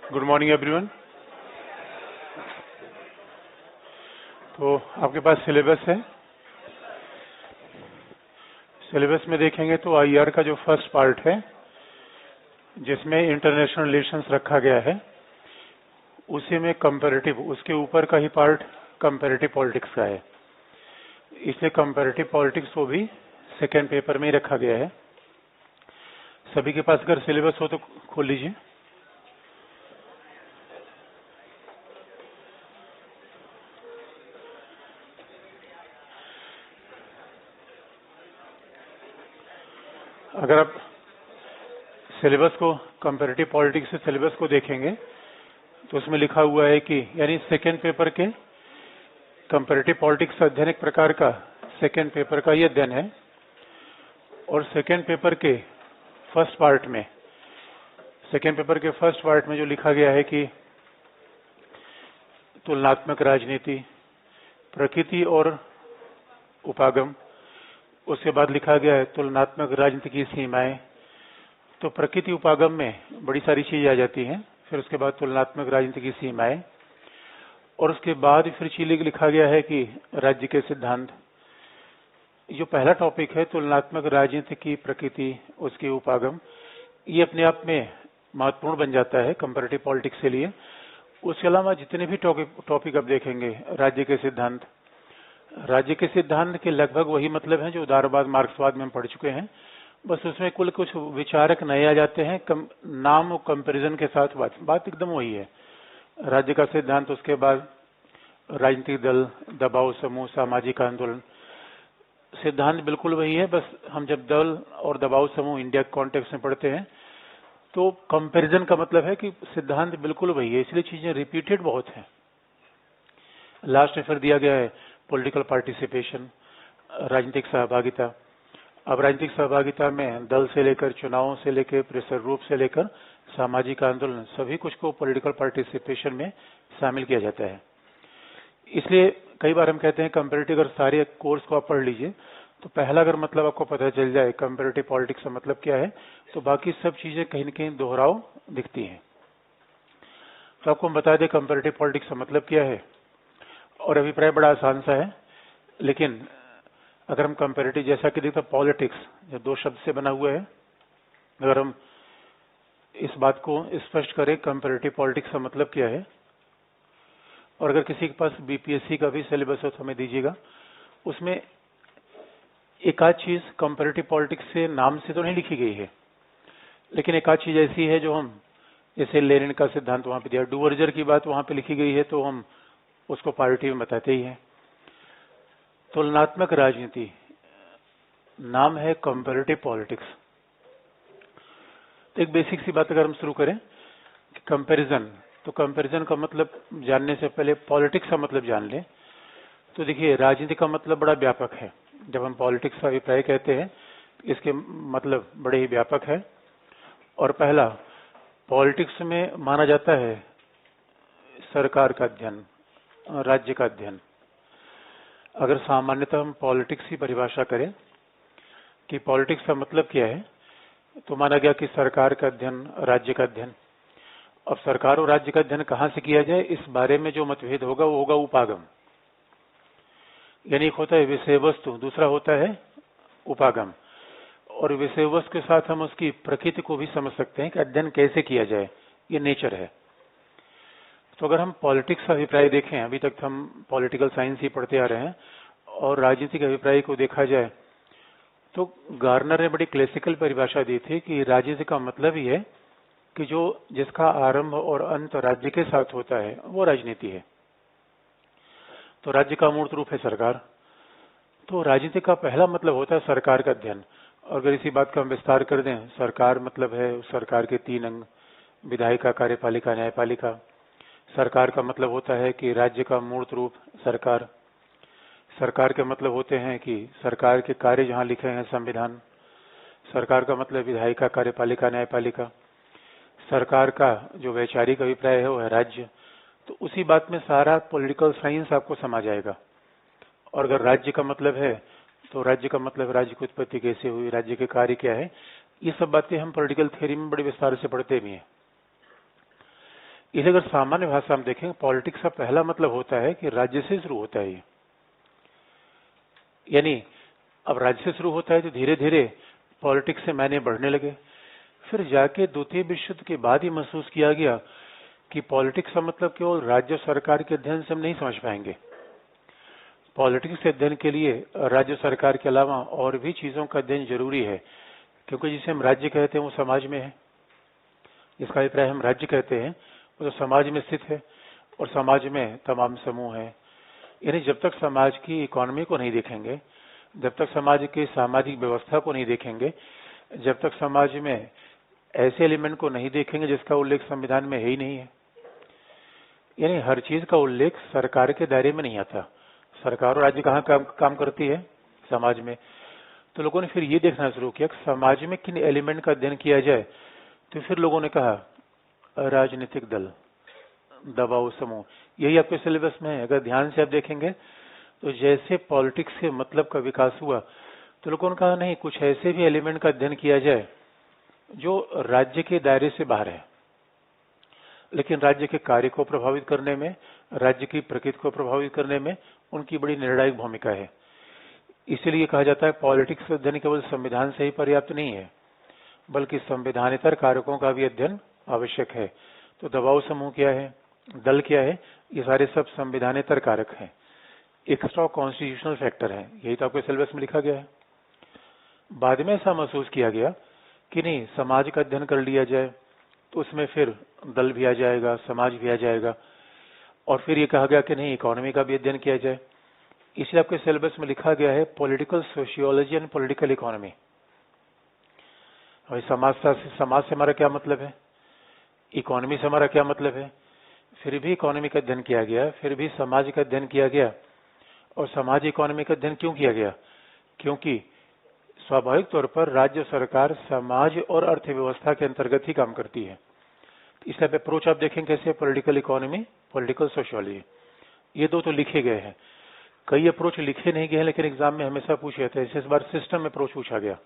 Good morning everyone. तो आपके पास syllabus है। सिलेबस में देखेंगे तो आईआर का जो फर्स्ट पार्ट है जिसमें इंटरनेशनल रिलेशंस रखा गया है उसी में कंपैरेटिव, उसके ऊपर का ही पार्ट कंपैरेटिव पॉलिटिक्स का है। इसलिए कंपैरेटिव पॉलिटिक्स को भी सेकेंड पेपर में ही रखा गया है। सभी के पास अगर सिलेबस हो तो खोल लीजिए। अगर आप सिलेबस को, कंपैरेटिव पॉलिटिक्स से सिलेबस को देखेंगे तो उसमें लिखा हुआ है कि यानी सेकेंड पेपर के कंपैरेटिव पॉलिटिक्स अध्ययन एक प्रकार का सेकेंड पेपर का ही अध्ययन है। और सेकेंड पेपर के फर्स्ट पार्ट में, जो लिखा गया है कि तुलनात्मक राजनीति, प्रकृति और उपागम। उसके बाद लिखा गया है तुलनात्मक राजनीति की सीमाएं। तो प्रकृति उपागम में बड़ी सारी चीजें आ जाती हैं। फिर उसके बाद तुलनात्मक राजनीति की सीमाएं, और उसके बाद फिर चीजें लिखा गया है कि राज्य के सिद्धांत। जो पहला टॉपिक है तुलनात्मक राजनीति की प्रकृति, उसकी उपागम, ये अपने आप में महत्वपूर्ण बन जाता है कंपैरेटिव पॉलिटिक्स के लिए। उसके अलावा जितने भी टॉपिक आप देखेंगे, राज्य के सिद्धांत के लगभग वही मतलब है जो उदारवाद, मार्क्सवाद में हम पढ़ चुके हैं। बस उसमें कुछ विचारक नए आ जाते हैं, नाम और कंपैरिजन के साथ बात एकदम वही है। राज्य का सिद्धांत, उसके बाद राजनीतिक दल, दबाव समूह, सामाजिक आंदोलन। सिद्धांत बिल्कुल वही है, बस हम जब दल और दबाव समूह इंडिया के कॉन्टेक्स्ट में पढ़ते हैं तो कंपैरिजन का मतलब है कि सिद्धांत बिल्कुल वही है, इसलिए चीजें रिपीटेड बहुत हैं। लास्ट में फिर दिया गया है पॉलिटिकल पार्टिसिपेशन, राजनीतिक सहभागिता। अब राजनीतिक सहभागिता में दल से लेकर, चुनावों से लेकर, प्रेशर ग्रुप से लेकर सामाजिक आंदोलन, सभी कुछ को पॉलिटिकल पार्टिसिपेशन में शामिल किया जाता है। इसलिए कई बार हम कहते हैं कंपैरेटिव, अगर सारे कोर्स को आप पढ़ लीजिए तो पहला अगर मतलब आपको पता चल जाए कंपैरेटिव पॉलिटिक्स का मतलब क्या है, तो बाकी सब चीजें कहीं न कहीं दोहराव दिखती हैं। तो आपको हम बता दें कंपैरेटिव पॉलिटिक्स का मतलब क्या है। और अभिप्राय बड़ा आसान सा है, लेकिन अगर हम कंपैरेटिव, जैसा कि देखते पॉलिटिक्स जो दो शब्द से बना हुआ है, अगर हम इस बात को स्पष्ट करें कंपैरेटिव पॉलिटिक्स का मतलब क्या है, और अगर किसी के पास बीपीएससी का भी सिलेबस हो तो हमें दीजिएगा। उसमें एक आध चीज कंपैरेटिव पॉलिटिक्स से नाम से तो नहीं लिखी गई है, लेकिन एक आध चीज ऐसी है जो हम, जैसे लेनिन का सिद्धांत वहां पे दिया, डुवर्जर की बात वहां पे लिखी गई है तो हम उसको पार्टी में बताते ही हैं। तुलनात्मक राजनीति नाम है कंपैरेटिव पॉलिटिक्स। तो एक बेसिक सी बात अगर हम शुरू करें कि कंपैरिजन, तो कंपैरिजन का मतलब जानने से पहले पॉलिटिक्स का मतलब जान लें। तो देखिए, राजनीति का मतलब बड़ा व्यापक है। जब हम पॉलिटिक्स का अभिप्राय कहते हैं इसके मतलब बड़े ही व्यापक है। और पहला, पॉलिटिक्स में माना जाता है सरकार का अध्ययन, राज्य का अध्ययन। अगर सामान्यतः हम पॉलिटिक्स की परिभाषा करें कि पॉलिटिक्स का मतलब क्या है, तो माना गया कि सरकार का अध्ययन, राज्य का अध्ययन। अब सरकार और राज्य का अध्ययन कहां से किया जाए, इस बारे में जो मतभेद होगा वो होगा उपागम। यानी एक होता है विषय वस्तु, दूसरा होता है उपागम। और विषय वस्तु के साथ हम उसकी प्रकृति को भी समझ सकते हैं कि अध्ययन कैसे किया जाए, ये नेचर है। तो अगर हम पॉलिटिक्स का अभिप्राय देखें, अभी तक हम पॉलिटिकल साइंस ही पढ़ते आ रहे हैं, और राजनीतिक अभिप्राय को देखा जाए तो गार्नर ने बड़ी क्लासिकल परिभाषा दी थी कि राजनीति का मतलब ही है कि जो जिसका आरंभ और अंत राज्य के साथ होता है वो राजनीति है। तो राज्य का मूर्त रूप है सरकार। तो राजनीति का पहला मतलब होता है सरकार का अध्ययन। और अगर इसी बात का हम विस्तार कर दें, सरकार मतलब है सरकार के 3 अंग, विधायिका, कार्यपालिका, न्यायपालिका। सरकार का मतलब होता है कि राज्य का मूर्त रूप सरकार। सरकार के मतलब होते हैं कि सरकार के कार्य जहां लिखे हैं संविधान। सरकार का मतलब विधायिका, कार्यपालिका, न्यायपालिका। सरकार का जो वैचारिक अभिप्राय है वो है राज्य। तो उसी बात में सारा पॉलिटिकल साइंस आपको समा जाएगा। और अगर राज्य का मतलब है तो राज्य का मतलब राज्य की उत्पत्ति कैसे हुई, राज्य के कार्य क्या है, ये सब बातें हम पॉलिटिकल थ्योरी में बड़े विस्तार से पढ़ते भी हैं। इसलिए अगर सामान्य भाषा में देखें, पॉलिटिक्स का पहला मतलब होता है कि राज्य से शुरू होता है ये। यानी अब राज्य से शुरू होता है तो धीरे धीरे पॉलिटिक्स से मायने बढ़ने लगे। फिर जाके द्वितीय विश्व युद्ध के बाद ही महसूस किया गया कि पॉलिटिक्स का मतलब केवल राज्य सरकार के अध्ययन से हम नहीं समझ पाएंगे। पॉलिटिक्स के अध्ययन के लिए राज्य सरकार के अलावा और भी चीजों का अध्ययन जरूरी है, क्योंकि जिसे हम राज्य कहते हैं वो समाज में है। जिसका अभिप्राय हम राज्य कहते हैं वो तो समाज में स्थित है, और समाज में तमाम समूह है। यानी जब तक समाज की इकोनॉमी को नहीं देखेंगे, जब तक समाज की सामाजिक व्यवस्था को नहीं देखेंगे, जब तक समाज में ऐसे एलिमेंट को नहीं देखेंगे जिसका उल्लेख संविधान में है ही नहीं है। यानी हर चीज का उल्लेख सरकार के दायरे में नहीं आता। सरकार और राज्य कहाँ काम करती है? समाज में। तो लोगों ने फिर ये देखना शुरू किया कि समाज में किन एलिमेंट का अध्ययन किया जाए। तो फिर लोगों ने कहा राजनीतिक दल, दबाव समूह, यही आपके सिलेबस में है। अगर ध्यान से आप देखेंगे तो जैसे पॉलिटिक्स के मतलब का विकास हुआ तो लोगों ने कहा नहीं, कुछ ऐसे भी एलिमेंट का अध्ययन किया जाए जो राज्य के दायरे से बाहर है, लेकिन राज्य के कार्य को प्रभावित करने में, राज्य की प्रकृति को प्रभावित करने में उनकी बड़ी निर्णायक भूमिका है। इसीलिए कहा जाता है पॉलिटिक्स का अध्ययन केवल संविधान से ही पर्याप्त नहीं है, बल्कि संविधानेतर कारकों का भी अध्ययन आवश्यक है। तो दबाव समूह क्या है, दल क्या है, ये सारे सब संविधानेतर कारक हैं, एक्स्ट्रा कॉन्स्टिट्यूशनल फैक्टर है। यही तो आपके सिलेबस में लिखा गया है। बाद में ऐसा महसूस किया गया कि नहीं, समाज का अध्ययन कर लिया जाए तो उसमें फिर दल भी आ जाएगा, समाज भी आ जाएगा, और फिर ये कहा गया कि नहीं, इकोनॉमी का भी अध्ययन किया जाए। इसलिए आपके सिलेबस में लिखा गया है political sociology and political economy. और समाज से हमारा क्या मतलब है, इकोनॉमी से हमारा क्या मतलब है। फिर भी इकोनॉमी का अध्ययन किया गया, फिर भी समाज का अध्ययन किया गया। और समाज इकोनॉमी का अध्ययन क्यों किया गया? क्योंकि स्वाभाविक तौर पर राज्य सरकार समाज और अर्थव्यवस्था के अंतर्गत ही काम करती है। इसलिए अप्रोच आप देखें कैसे, पॉलिटिकल इकोनॉमी, पॉलिटिकल सोशियोलॉजी, ये दो तो लिखे गए हैं। कई अप्रोच लिखे नहीं गए हैं, लेकिन एग्जाम में हमेशा पूछे जाते हैं। इस बार सिस्टम अप्रोच पूछा गया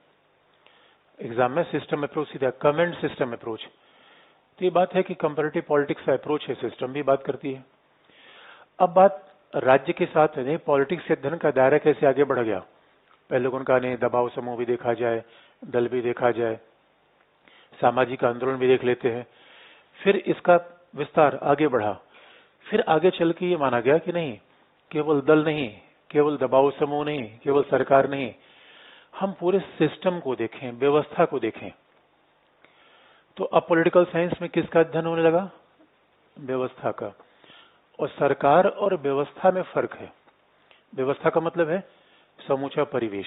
एग्जाम में, सिस्टम अप्रोच सीधा, कमेंट सिस्टम अप्रोच। तो ये बात है कि कंपैरेटिव पॉलिटिक्स का अप्रोच है, सिस्टम भी बात करती है। अब बात राज्य के साथ नहीं, पॉलिटिक्स के अध्ययन का दायरा कैसे आगे बढ़ गया। पहले लोगों ने कहा नहीं, दबाव समूह भी देखा जाए, दल भी देखा जाए, सामाजिक आंदोलन भी देख लेते हैं। फिर इसका विस्तार आगे बढ़ा। फिर आगे चल के ये माना गया कि नहीं, केवल दल नहीं, केवल दबाव समूह नहीं, केवल सरकार नहीं, हम पूरे सिस्टम को देखें, व्यवस्था को देखें। तो अब पॉलिटिकल साइंस में किसका अध्ययन होने लगा? व्यवस्था का। और सरकार और व्यवस्था में फर्क है। व्यवस्था का मतलब है समूचा परिवेश।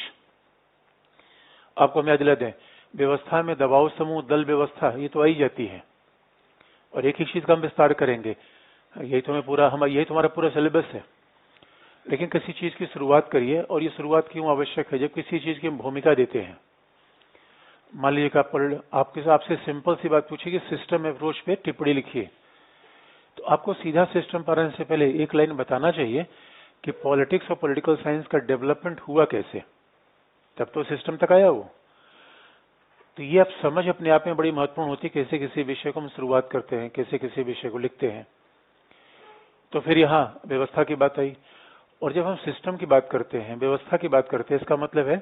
आपको हम याद दिला दें, व्यवस्था में दबाव समूह, दल, व्यवस्था, ये तो आई जाती है, और एक ही चीज का हम विस्तार करेंगे। यही तो हमारा पूरा सिलेबस है। लेकिन किसी चीज की शुरुआत करिए, और ये शुरुआत क्यों आवश्यक है? जब किसी चीज की हम भूमिका देते हैं, मान लीजिए कि आपसे सिंपल सी बात पूछी कि सिस्टम अप्रोच पे टिप्पणी लिखिए, तो आपको सीधा सिस्टम पर आने से पहले एक लाइन बताना चाहिए कि पॉलिटिक्स और पॉलिटिकल साइंस का डेवलपमेंट हुआ कैसे, तब तो सिस्टम तक आया वो। तो ये आप समझ अपने आप में बड़ी महत्वपूर्ण होती है, कैसे किसी विषय को हम शुरुआत करते हैं, कैसे किसी विषय को लिखते हैं। तो फिर यहाँ व्यवस्था की बात आई, और जब हम सिस्टम की बात करते हैं, व्यवस्था की बात करते हैं, इसका मतलब है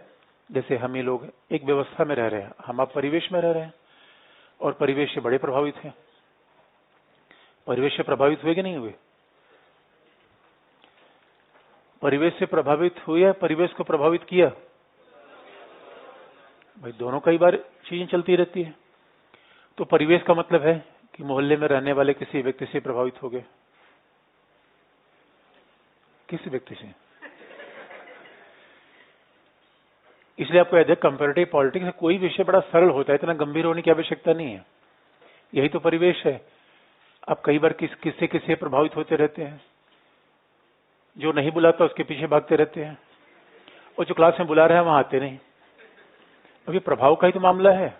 जैसे हम ही लोग एक व्यवस्था में रह रहे हैं, हम आप परिवेश में रह रहे हैं, और परिवेश से बड़े प्रभावित हैं। परिवेश से प्रभावित हुए कि नहीं हुए? परिवेश से प्रभावित हुए या परिवेश को प्रभावित किया? भाई दोनों कई बार चीजें चलती रहती है। तो परिवेश का मतलब है कि मोहल्ले में रहने वाले किसी व्यक्ति से प्रभावित हो गए। किसी व्यक्ति से। इसलिए आपको याद है, कंपैरेटिव पॉलिटिक्स में कोई विषय बड़ा सरल होता है, इतना गंभीर होने की आवश्यकता नहीं है। यही तो परिवेश है। आप कई बार किससे प्रभावित होते रहते हैं। जो नहीं बुलाता उसके पीछे भागते रहते हैं, और जो क्लास में बुला रहा है वहां आते नहीं। अभी प्रभाव का ही तो मामला है।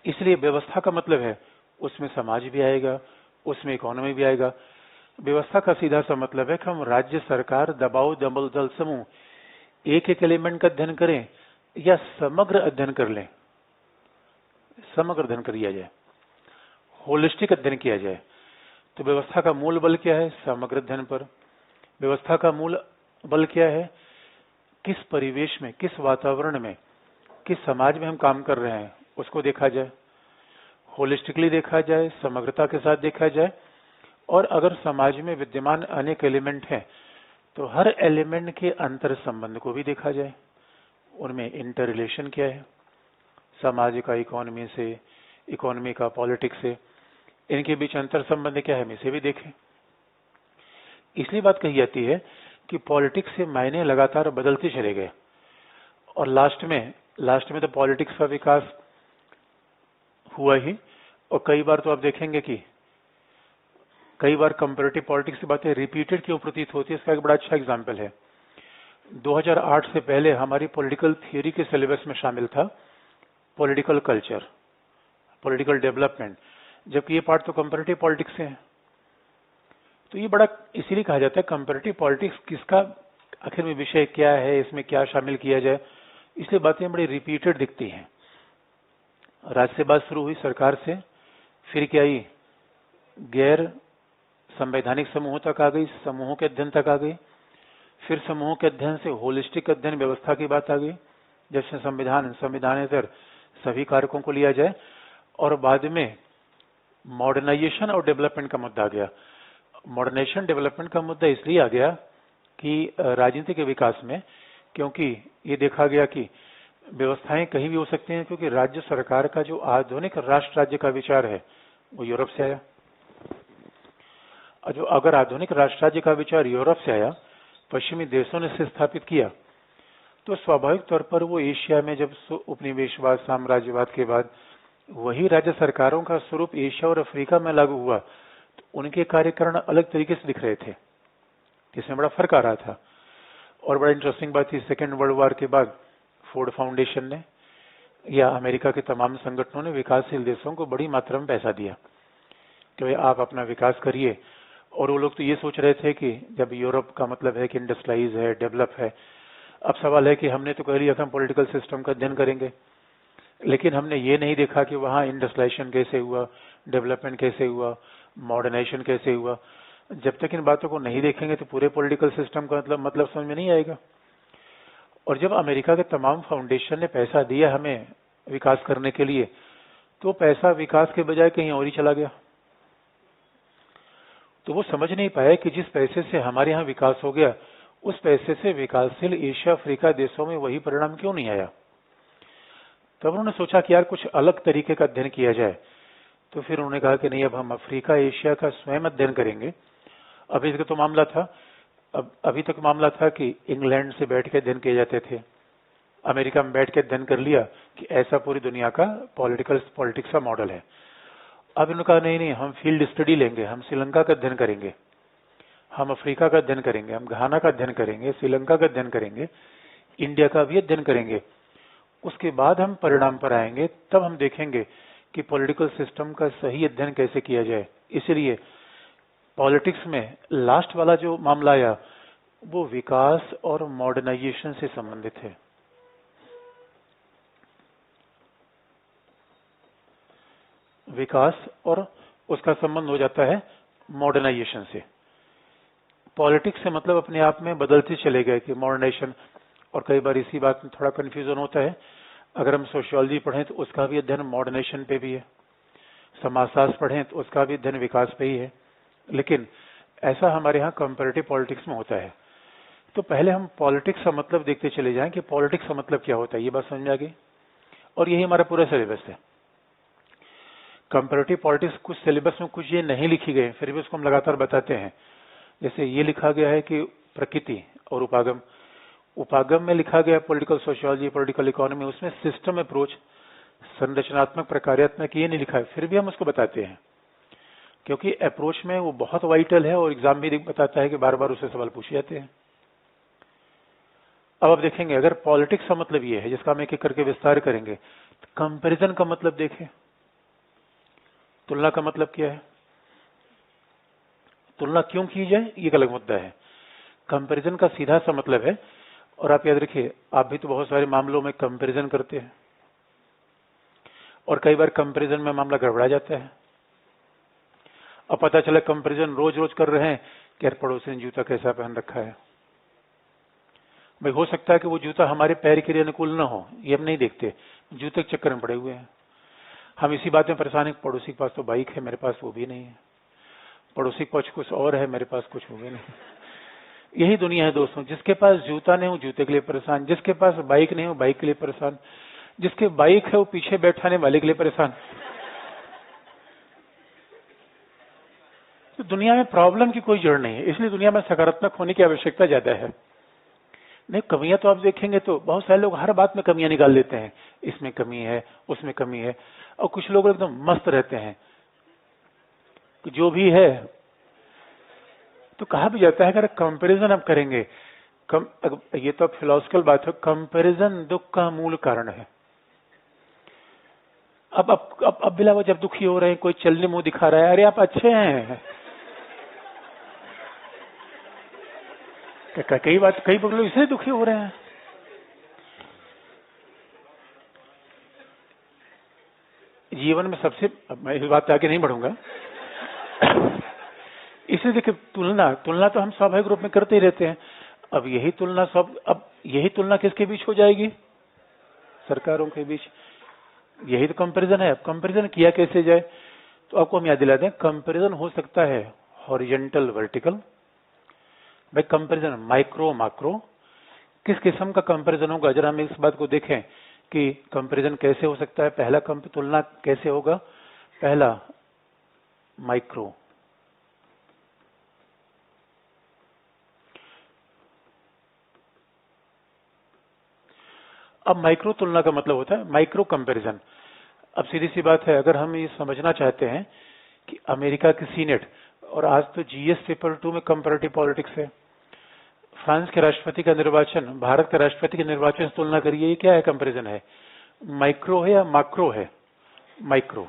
इसलिए व्यवस्था का मतलब है उसमें समाज भी आएगा, उसमें इकोनॉमी भी आएगा। व्यवस्था का सीधा सा मतलब है कि हम राज्य सरकार, दबाव, दल समूह, एक एक एलिमेंट का अध्ययन करें या समग्र अध्ययन कर लें। समग्र अध्ययन कर लिया जाए। होलिस्टिक अध्ययन किया जाए। तो व्यवस्था का मूल बल क्या है? समग्र अध्ययन पर। व्यवस्था का मूल बल क्या है? किस परिवेश में, किस वातावरण में, किस समाज में हम काम कर रहे हैं उसको देखा जाए, होलिस्टिकली देखा जाए, समग्रता के साथ देखा जाए। और अगर समाज में विद्यमान अनेक एलिमेंट हैं तो हर एलिमेंट के अंतर संबंध को भी देखा जाए, उनमें इंटर रिलेशन क्या है, समाज का इकोनॉमी से, इकोनॉमी का पॉलिटिक्स से, इनके बीच अंतर संबंध क्या है, हम इसे भी देखें। इसलिए बात कही जाती है कि पॉलिटिक्स से मायने लगातार बदलते चले गए और लास्ट में तो पॉलिटिक्स का विकास हुआ ही। और कई बार तो आप देखेंगे कि कई बार कंपैरेटिव पॉलिटिक्स की बातें रिपीटेड क्यों प्रतीत होती है, इसका एक बड़ा अच्छा एग्जाम्पल है। 2008 से पहले हमारी पॉलिटिकल थियोरी के सिलेबस में शामिल था पॉलिटिकल कल्चर, पॉलिटिकल डेवलपमेंट, जबकि ये पार्ट तो कंपैरेटिव पॉलिटिक्स से है। तो ये बड़ा इसीलिए कहा जाता है कंपैरेटिव पॉलिटिक्स किसका आखिर में विषय क्या है, इसमें क्या शामिल किया जाए, इसलिए बातें बड़ी रिपीटेड दिखती हैं। राज्य से बात शुरू हुई सरकार से, फिर क्या आई, गैर संवैधानिक समूहों तक आ गई, समूहों के अध्ययन तक आ गई, फिर समूहों के अध्ययन से होलिस्टिक अध्ययन व्यवस्था की बात आ गई, जैसे संविधानेतर सभी कारकों को लिया जाए। और बाद में मॉडर्नाइजेशन और डेवलपमेंट का मुद्दा आ गया। मॉडर्नाइजेशन डेवलपमेंट का मुद्दा इसलिए आ गया कि राजनीति के विकास में, क्योंकि ये देखा गया कि व्यवस्थाएं कहीं भी हो सकती हैं, क्योंकि राज्य सरकार का जो आधुनिक राष्ट्र राज्य का विचार है वो यूरोप से आया। जो अगर आधुनिक राष्ट्र राज्य का विचार यूरोप से आया, पश्चिमी देशों ने इसे स्थापित किया, तो स्वाभाविक तौर पर वो एशिया में जब उपनिवेशवाद, साम्राज्यवाद के बाद वही राज्य सरकारों का स्वरूप एशिया और अफ्रीका में लागू हुआ, तो उनके कार्यकरण अलग तरीके से दिख रहे थे, जिसमें बड़ा फर्क आ रहा था। और बड़ा इंटरेस्टिंग बात थी, सेकेंड वर्ल्ड वॉर के बाद फोर्ड फाउंडेशन ने या अमेरिका के तमाम संगठनों ने विकासशील देशों को बड़ी मात्रा में पैसा दिया कि भाई आप अपना विकास करिए। और वो लोग तो ये सोच रहे थे कि जब यूरोप का मतलब है कि इंडस्ट्रियलाइज है, डेवलप है, अब सवाल है कि हमने तो कह लिया था हम पॉलिटिकल सिस्टम का अध्ययन करेंगे, लेकिन हमने ये नहीं देखा कि वहाँ इंडस्ट्रियलाइजेशन कैसे हुआ, डेवलपमेंट कैसे हुआ, मॉडर्नाइजेशन कैसे हुआ। जब तक इन बातों को नहीं देखेंगे तो पूरे पॉलिटिकल सिस्टम का मतलब समझ में नहीं आएगा। और जब अमेरिका के तमाम फाउंडेशन ने पैसा दिया हमें विकास करने के लिए, तो पैसा विकास के बजाय कहीं और ही चला गया। तो वो समझ नहीं पाए कि जिस पैसे से हमारे यहाँ विकास हो गया, उस पैसे से विकासशील एशिया अफ्रीका देशों में वही परिणाम क्यों नहीं आया। तब उन्होंने सोचा कि यार कुछ अलग तरीके का अध्ययन किया जाए। तो फिर उन्होंने कहा कि नहीं, अब हम अफ्रीका एशिया का स्वयं अध्ययन करेंगे। अभी तक तो मामला था, अभी तक मामला था कि इंग्लैंड से बैठ के अध्ययन किए जाते थे, अमेरिका में बैठ के अध्ययन कर लिया कि ऐसा पूरी दुनिया का पॉलिटिक्स का मॉडल है। अब इन्होंने कहा नहीं, हम फील्ड स्टडी लेंगे, हम श्रीलंका का अध्ययन करेंगे, हम अफ्रीका का अध्ययन करेंगे, हम घाना का अध्ययन करेंगे, श्रीलंका का अध्ययन करेंगे, इंडिया का भी अध्ययन करेंगे। उसके बाद हम परिणाम पर आएंगे, तब हम देखेंगे कि पॉलिटिकल सिस्टम का सही अध्ययन कैसे किया जाए। इसलिए पॉलिटिक्स में लास्ट वाला जो मामला आया वो विकास और मॉडर्नाइजेशन से संबंधित है। विकास और उसका संबंध हो जाता है मॉडर्नाइजेशन से। पॉलिटिक्स से मतलब अपने आप में बदलते चले गए कि मॉडर्नाइजेशन, और कई बार इसी बात में थोड़ा कंफ्यूजन होता है। अगर हम सोशियोलॉजी पढ़ें तो उसका भी अध्ययन मॉडर्नाइजेशन पे भी है, समाजशास्त्र पढ़ें तो उसका भी अध्ययन विकास पे ही है, लेकिन ऐसा हमारे यहाँ कंपैरेटिव पॉलिटिक्स में होता है। तो पहले हम पॉलिटिक्स का मतलब देखते चले जाएं कि पॉलिटिक्स का मतलब क्या होता है, ये बात समझ में आ गई। और यही हमारा पूरा सिलेबस है। कंपैरेटिव पॉलिटिक्स कुछ सिलेबस में कुछ ये नहीं लिखी गई, फिर भी उसको हम लगातार बताते हैं। जैसे ये लिखा गया है कि प्रकृति और उपागम, उपागम में लिखा गया पॉलिटिकल सोशियोलॉजी, पॉलिटिकल इकोनॉमी, उसमें सिस्टम अप्रोच, संरचनात्मक, प्रकार्यात्मक ये नहीं लिखा है, फिर भी हम उसको बताते हैं क्योंकि अप्रोच में वो बहुत वाइटल है और एग्जाम भी बताता है कि बार बार उससे सवाल पूछे जाते हैं। अब आप देखेंगे अगर पॉलिटिक्स का मतलब ये है, जिसका हम एक एक करके विस्तार करेंगे, तो कंपैरिजन का मतलब देखें, तुलना का मतलब क्या है, तुलना क्यों की जाए ये एक अलग मुद्दा है। कंपैरिजन का सीधा सा मतलब है, और आप याद रखिए आप भी तो बहुत सारे मामलों में कंपैरिजन करते हैं और कई बार कंपैरिजन में मामला गड़बड़ा जाता है। अब पता चला कंपैरिजन रोज रोज कर रहे हैं कि यार पड़ोसी ने जूता कैसा पहन रखा है। भाई हो सकता है कि वो जूता हमारे पैर के लिए अनुकूल ना हो, ये हम नहीं देखते, जूते के चक्कर में पड़े हुए हैं। हम इसी बात में परेशान है, पड़ोसी के पास तो बाइक है, मेरे पास वो भी नहीं है, पड़ोसी के पास कुछ और है, मेरे पास कुछ वो भी नहीं। यही दुनिया है दोस्तों, जिसके पास जूता नहीं हो जूते के लिए परेशान, जिसके पास बाइक नहीं हो बाइक के लिए परेशान, जिसके बाइक है वो पीछे बैठाने वाले के लिए परेशान। तो दुनिया में प्रॉब्लम की कोई जड़ नहीं है, इसलिए दुनिया में सकारात्मक होने की आवश्यकता ज्यादा है। नहीं, कमियां तो आप देखेंगे तो बहुत सारे लोग हर बात में कमियां निकाल देते हैं, इसमें कमी है, उसमें कमी है, और कुछ लोग एकदम मस्त रहते हैं कि जो भी है। तो कहा भी जाता है अगर कंपैरिजन आप करेंगे, ये तो फिलोसफिकल बात है, कंपैरिजन दुख का मूल कारण है। अब बिला वो जब दुखी हो रहे हैं, कोई चलने मुंह दिखा रहा है, अरे आप अच्छे हैं। कई लोग इसलिए दुखी हो रहे हैं। जीवन में सबसे, मैं इस बात पे आगे नहीं बढ़ूंगा, इसलिए देखिए तुलना तो हम स्वाभाविक रूप में करते ही रहते हैं। अब यही तुलना किसके बीच हो जाएगी? सरकारों के बीच। यही तो कंपैरिजन है। अब कंपैरिजन किया कैसे जाए? तो आपको हम याद दिलाते हैं, कंपैरिजन हो सकता है हॉरिजॉन्टल वर्टिकल, भाई कंपैरिजन माइक्रो मैक्रो। किस किस्म का कंपैरिजन होगा? जरा हम इस बात को देखें कि कंपैरिजन कैसे हो सकता है। पहला तुलना कैसे होगा? पहला माइक्रो, अब माइक्रो तुलना का मतलब होता है माइक्रो कंपैरिजन। अब सीधी सी बात है, अगर हम ये समझना चाहते हैं कि अमेरिका की सीनेट, और आज तो जीएस पेपर 2 में कंपैरेटिव पॉलिटिक्स है, फ्रांस के राष्ट्रपति का निर्वाचन भारत के राष्ट्रपति के निर्वाचन से तुलना करिए, ये क्या है? कंपैरिजन है। माइक्रो है या मैक्रो है? माइक्रो।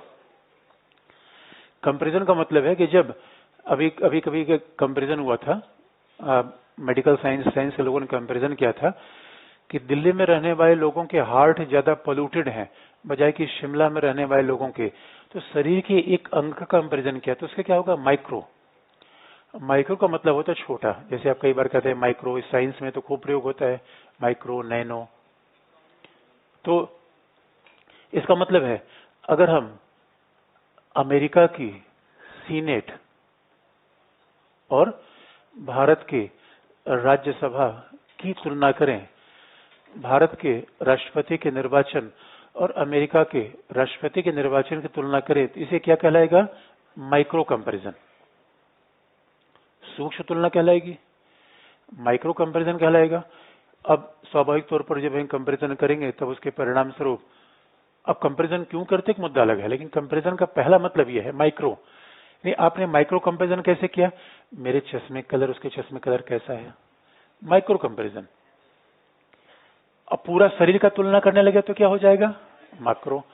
कंपैरिजन का मतलब है कि जब अभी कभी कंपैरिजन हुआ था, मेडिकल साइंस के लोगों ने कंपैरिजन किया था कि दिल्ली में रहने वाले लोगों के हार्ट ज्यादा पोल्यूटेड हैं बजाय कि शिमला में रहने वाले लोगों के। तो शरीर के एक अंग का कंपैरिजन किया, तो उसका क्या होगा? माइक्रो। माइक्रो का मतलब होता है छोटा। जैसे आप कई बार कहते हैं माइक्रो, इस साइंस में तो खूब प्रयोग होता है, माइक्रो, नैनो। तो इसका मतलब है अगर हम अमेरिका की सीनेट और भारत के राज्यसभा की तुलना करें, भारत के राष्ट्रपति के निर्वाचन और अमेरिका के राष्ट्रपति के निर्वाचन की तुलना करें, तो इसे क्या कहलाएगा? Micro comparison. सूक्ष्म तुलना कहलाएगी, माइक्रो कंपैरिजन कहलाएगा। अब स्वाभाविक तौर पर जब हम कंपैरिजन करेंगे तब उसके परिणाम स्वरूप, अब कंपैरिजन क्यों करते एक मुद्दा अलग है, लेकिन कंपैरिजन का पहला मतलब यह है माइक्रो। नहीं, आपने माइक्रो कंपैरिजन कैसे किया? मेरे चश्मे कलर उसके चश्मे कलर कैसा है? Micro comparison. अब पूरा शरीर का तुलना करने लगे तो क्या हो जाएगा? मैक्रो।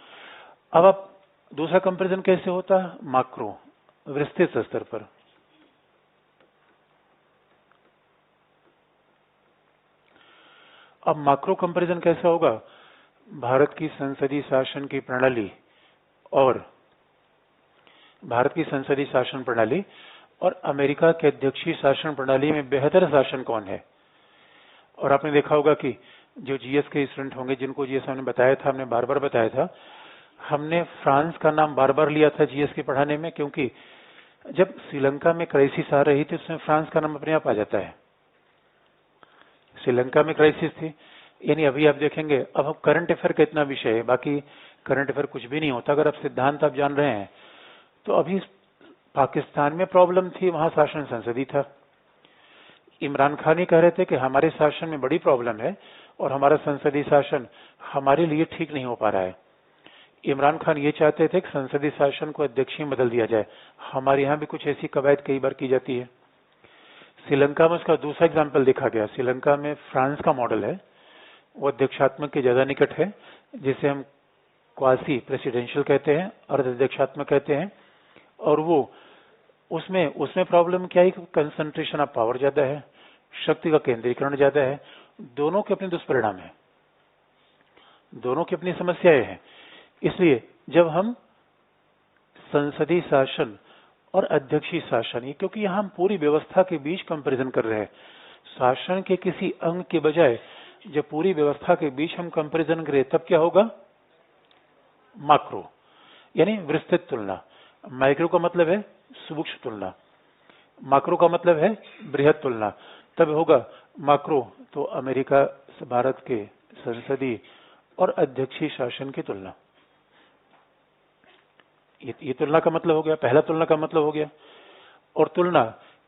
अब दूसरा कंपैरिजन कैसे होता है? मैक्रो, विस्तृत स्तर पर। अब मैक्रो कंपैरिजन कैसा होगा? भारत की संसदीय शासन की प्रणाली और अमेरिका के अध्यक्षीय शासन प्रणाली में बेहतर शासन कौन है? और आपने देखा होगा कि जो जीएस के स्टूडेंट होंगे, जिनको जीएस हमने बताया था, हमने बार बार बताया था, हमने फ्रांस का नाम बार बार लिया था जीएस के पढ़ाने में, क्योंकि जब श्रीलंका में क्राइसिस आ रही थी उसमें फ्रांस का नाम अपने आप आ जाता है। श्रीलंका में क्राइसिस थी, यानी अभी आप देखेंगे, अब करंट अफेयर का इतना विषय है, बाकी करंट अफेयर कुछ भी नहीं होता अगर आप सिद्धांत आप जान रहे हैं। तो अभी पाकिस्तान में प्रॉब्लम थी, वहां शासन संसदीय था। इमरान खान ही कह रहे थे कि हमारे शासन में बड़ी प्रॉब्लम है और हमारा संसदीय शासन हमारे लिए ठीक नहीं हो पा रहा है। इमरान खान ये चाहते थे कि संसदीय शासन को अध्यक्षीय में बदल दिया जाए। हमारे यहाँ भी कुछ ऐसी कवायद कई बार की जाती है। श्रीलंका में उसका दूसरा एग्जाम्पल देखा गया। श्रीलंका में फ्रांस का मॉडल है, वो अध्यक्षात्मक के ज्यादा निकट है, जिसे हम क्वासी प्रेसिडेंशियल कहते हैं, अर्ध अध्यक्षात्मक कहते हैं। और वो उसमें प्रॉब्लम क्या है कि कंसंट्रेशन ऑफ पावर ज्यादा है, शक्ति का केंद्रीकरण ज्यादा है। दोनों के अपने दुष्परिणाम है, दोनों की अपनी समस्याएं हैं। इसलिए जब हम संसदीय शासन और अध्यक्षीय शासन। ये क्योंकि यहाँ हम पूरी व्यवस्था के बीच कंपैरिजन कर रहे हैं, शासन के किसी अंग के बजाय जब पूरी व्यवस्था के बीच हम कंपैरिजन करें तब क्या होगा? माक्रो, यानी विस्तृत तुलना। माइक्रो का मतलब है सूक्ष्म तुलना, माक्रो का मतलब है बृहद तुलना। तब होगा माक्रो तो अमेरिका भारत के संसदीय और अध्यक्षीय शासन की तुलना। ये तुलना का मतलब हो गया, पहला तुलना का मतलब हो गया। और तुलना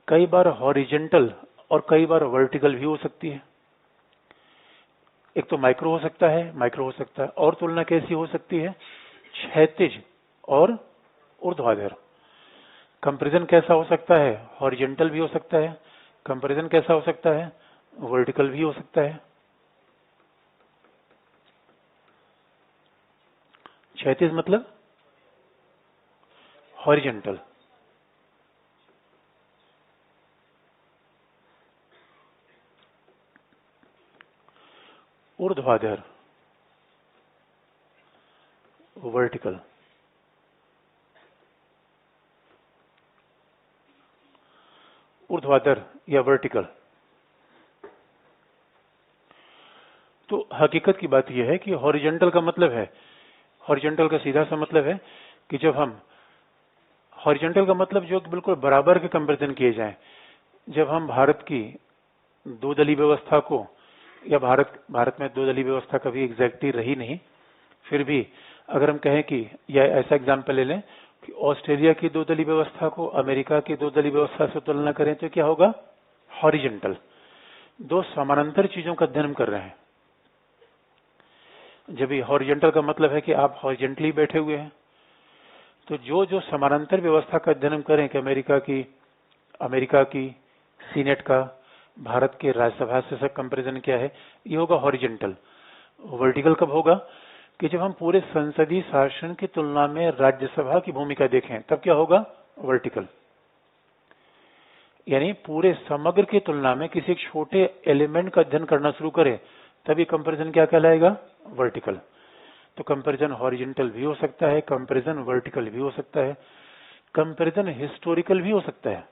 कई बार हॉरिजेंटल और कई बार वर्टिकल भी हो सकती है। एक तो माइक्रो हो सकता है, और तुलना कैसी हो सकती है? क्षैतिज और ऊर्ध्वाधर। कंपैरिजन कैसा हो सकता है? हॉरिजेंटल भी हो सकता है। कंपैरिजन कैसा हो सकता है? वर्टिकल भी हो सकता है। क्षैतिज मतलब हॉरिजेंटल, ऊर्ध्वाधर वर्टिकल। ऊर्ध्वाधर या वर्टिकल। तो हकीकत की बात यह है कि हॉरिजेंटल का मतलब है, हॉरिजेंटल का सीधा सा मतलब है कि जब हम हॉरिजेंटल का मतलब जो बिल्कुल बराबर के कंपैरिजन किए जाएं। जब हम भारत की दो दलीय व्यवस्था को, या भारत में दो दलीय व्यवस्था कभी एग्जैक्टली रही नहीं, फिर भी अगर हम कहें कि, या ऐसा एग्जाम्पल ले लें कि ऑस्ट्रेलिया की दो दलीय व्यवस्था को अमेरिका की दो दलीय व्यवस्था से तुलना करें तो क्या होगा? हॉरिजेंटल। दो समानांतर चीजों का अध्ययन कर रहे हैं। जब ये हॉरिजेंटल का मतलब है कि आप हॉरिजेंटली बैठे हुए हैं, तो जो जो समानांतर व्यवस्था का अध्ययन हम करें कि अमेरिका की सीनेट का भारत के राज्यसभा से कंपैरिजन क्या है, ये होगा हॉरिजेंटल। वर्टिकल कब होगा? कि जब हम पूरे संसदीय शासन की तुलना में राज्यसभा की भूमिका देखें तब क्या होगा? वर्टिकल। यानी पूरे समग्र की तुलना में किसी एक छोटे एलिमेंट का अध्ययन करना शुरू करें तभी कंपैरिजन क्या कहलाएगा? वर्टिकल। तो कंपैरिजन हॉरिजेंटल भी हो सकता है, कंपैरिजन वर्टिकल भी हो सकता है, कंपैरिजन हिस्टोरिकल भी हो सकता है।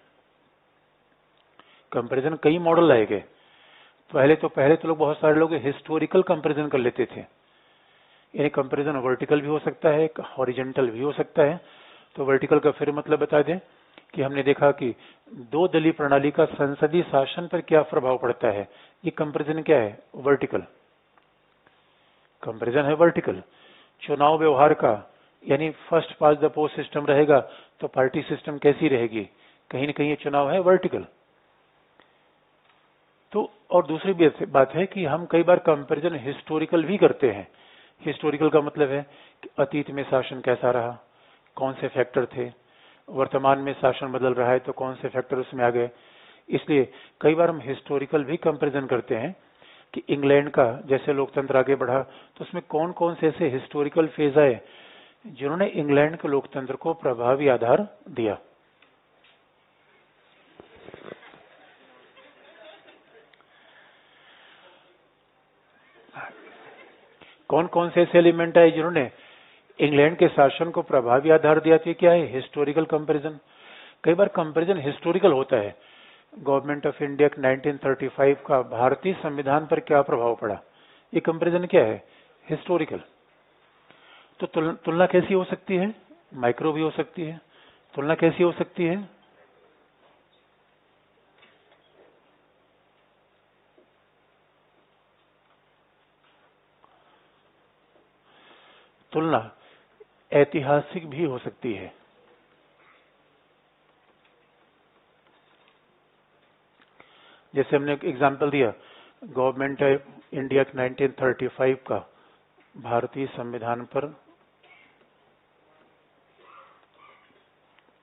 कंपैरिजन कई मॉडल आए गए। पहले तो लोग, बहुत सारे लोग हिस्टोरिकल कंपैरिजन कर लेते थे। यानी कंपैरिजन वर्टिकल भी हो सकता है, हॉरिजेंटल भी हो सकता है। तो वर्टिकल का फिर मतलब बता दें कि हमने देखा कि दो दलीय प्रणाली का संसदीय शासन पर क्या प्रभाव पड़ता है। ये कंपैरिजन क्या है? वर्टिकल। कंपैरिजन है वर्टिकल। चुनाव व्यवहार का, यानी first past the post system रहेगा तो पार्टी सिस्टम कैसी रहेगी, कहीं न कहीं ये चुनाव है वर्टिकल। तो और दूसरी बात है कि हम कई बार कंपैरिजन हिस्टोरिकल भी करते हैं। हिस्टोरिकल का मतलब है कि अतीत में शासन कैसा रहा, कौन से फैक्टर थे, वर्तमान में शासन बदल रहा है तो कौन से फैक्टर उसमें आ गए। इसलिए कई बार हम हिस्टोरिकल भी कंपैरिजन करते हैं कि इंग्लैंड का जैसे लोकतंत्र आगे बढ़ा तो उसमें कौन कौन से ऐसे हिस्टोरिकल फेज आए जिन्होंने इंग्लैंड के लोकतंत्र को प्रभावी आधार दिया। कौन कौन से ऐसे एलिमेंट आए जिन्होंने इंग्लैंड के शासन को प्रभावी आधार दिया। तो क्या है? Historical comparison. कई बार कंपैरिजन हिस्टोरिकल होता है। गवर्नमेंट ऑफ इंडिया 1935 का भारतीय संविधान पर क्या प्रभाव पड़ा, ये कंपैरिजन क्या है? हिस्टोरिकल। तो तुलना कैसी हो सकती है? माइक्रो भी हो सकती है। तुलना कैसी हो सकती है? तुलना ऐतिहासिक भी हो सकती है। जैसे हमने एक एग्जाम्पल दिया, गवर्नमेंट ऑफ इंडिया 1935 का भारतीय संविधान पर,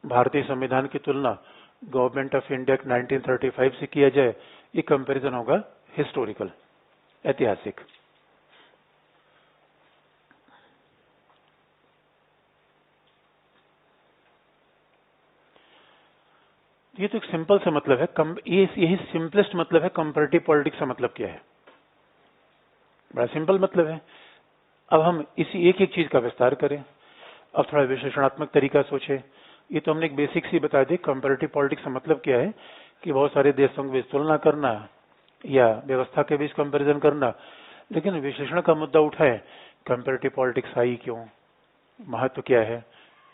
भारतीय संविधान की तुलना गवर्नमेंट ऑफ इंडिया 1935 से किया जाए, ये कंपैरिजन होगा हिस्टोरिकल, ऐतिहासिक। ये तो एक सिंपल सा मतलब है। यही सिंपलेस्ट मतलब है कंपैरेटिव पॉलिटिक्स का मतलब क्या है। बड़ा सिंपल मतलब है। अब हम इसी एक एक चीज का विस्तार करें। अब थोड़ा विश्लेषणात्मक तरीका सोचे। ये तो हमने एक बेसिक सी बता दी। कंपैरेटिव पॉलिटिक्स का मतलब क्या है कि बहुत सारे देशों के बीच तुलना करना या व्यवस्था के बीच कंपैरिजन करना। लेकिन विश्लेषण का मुद्दा उठा है, कंपैरेटिव पॉलिटिक्स आई क्यों, महत्व क्या है,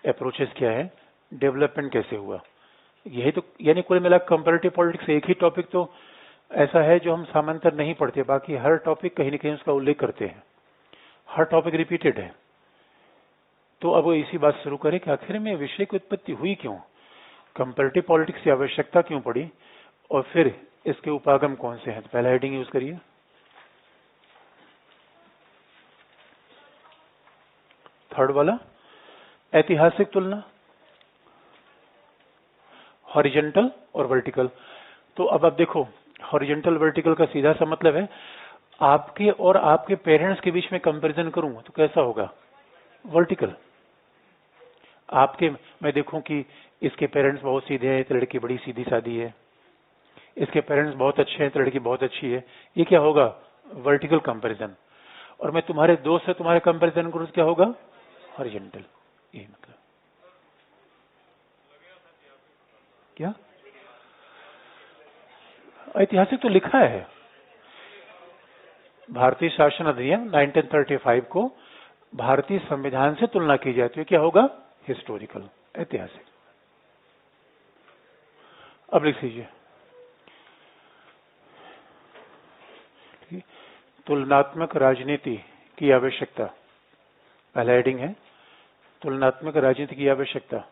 अप्रोचेस क्या है, डेवलपमेंट कैसे हुआ। यही तो, यानी कुल मिला कंपैरेटिव पॉलिटिक्स एक ही टॉपिक तो ऐसा है जो हम सामान्यतः नहीं पढ़ते, बाकी हर टॉपिक कहीं न कहीं उसका उल्लेख करते हैं, हर टॉपिक रिपीटेड है। तो अब इसी बात शुरू करें कि आखिर में विषय की उत्पत्ति हुई क्यों, कंपैरेटिव पॉलिटिक्स की आवश्यकता क्यों पड़ी, और फिर इसके उपागम कौन से हैं। तो पहला हेडिंग यूज करिए, थर्ड वाला, ऐतिहासिक तुलना, हॉरिजॉन्टल और वर्टिकल। तो अब आप देखो, हॉरिजॉन्टल वर्टिकल का सीधा सा मतलब है आपके और आपके पेरेंट्स के बीच में कंपैरिजन करूं तो कैसा होगा, वर्टिकल। आपके, मैं देखूं कि इसके पेरेंट्स बहुत सीधे हैं तो लड़की बड़ी सीधी सादी है, इसके पेरेंट्स बहुत अच्छे हैं तो लड़की बहुत अच्छी है, ये क्या होगा, वर्टिकल कंपैरिजन। और मैं तुम्हारे दोस्त से तुम्हारे कंपैरिजन करूं तो क्या होगा, हॉरिजॉन्टल। ये मतलब क्या, ऐतिहासिक तो लिखा है, भारतीय शासन अधिनियम 1935 को भारतीय संविधान से तुलना की जाती है, क्या होगा, हिस्टोरिकल, ऐतिहासिक। अब लिख लीजिए, तुलनात्मक राजनीति की आवश्यकता, पहला हेडिंग है तुलनात्मक राजनीति की आवश्यकता।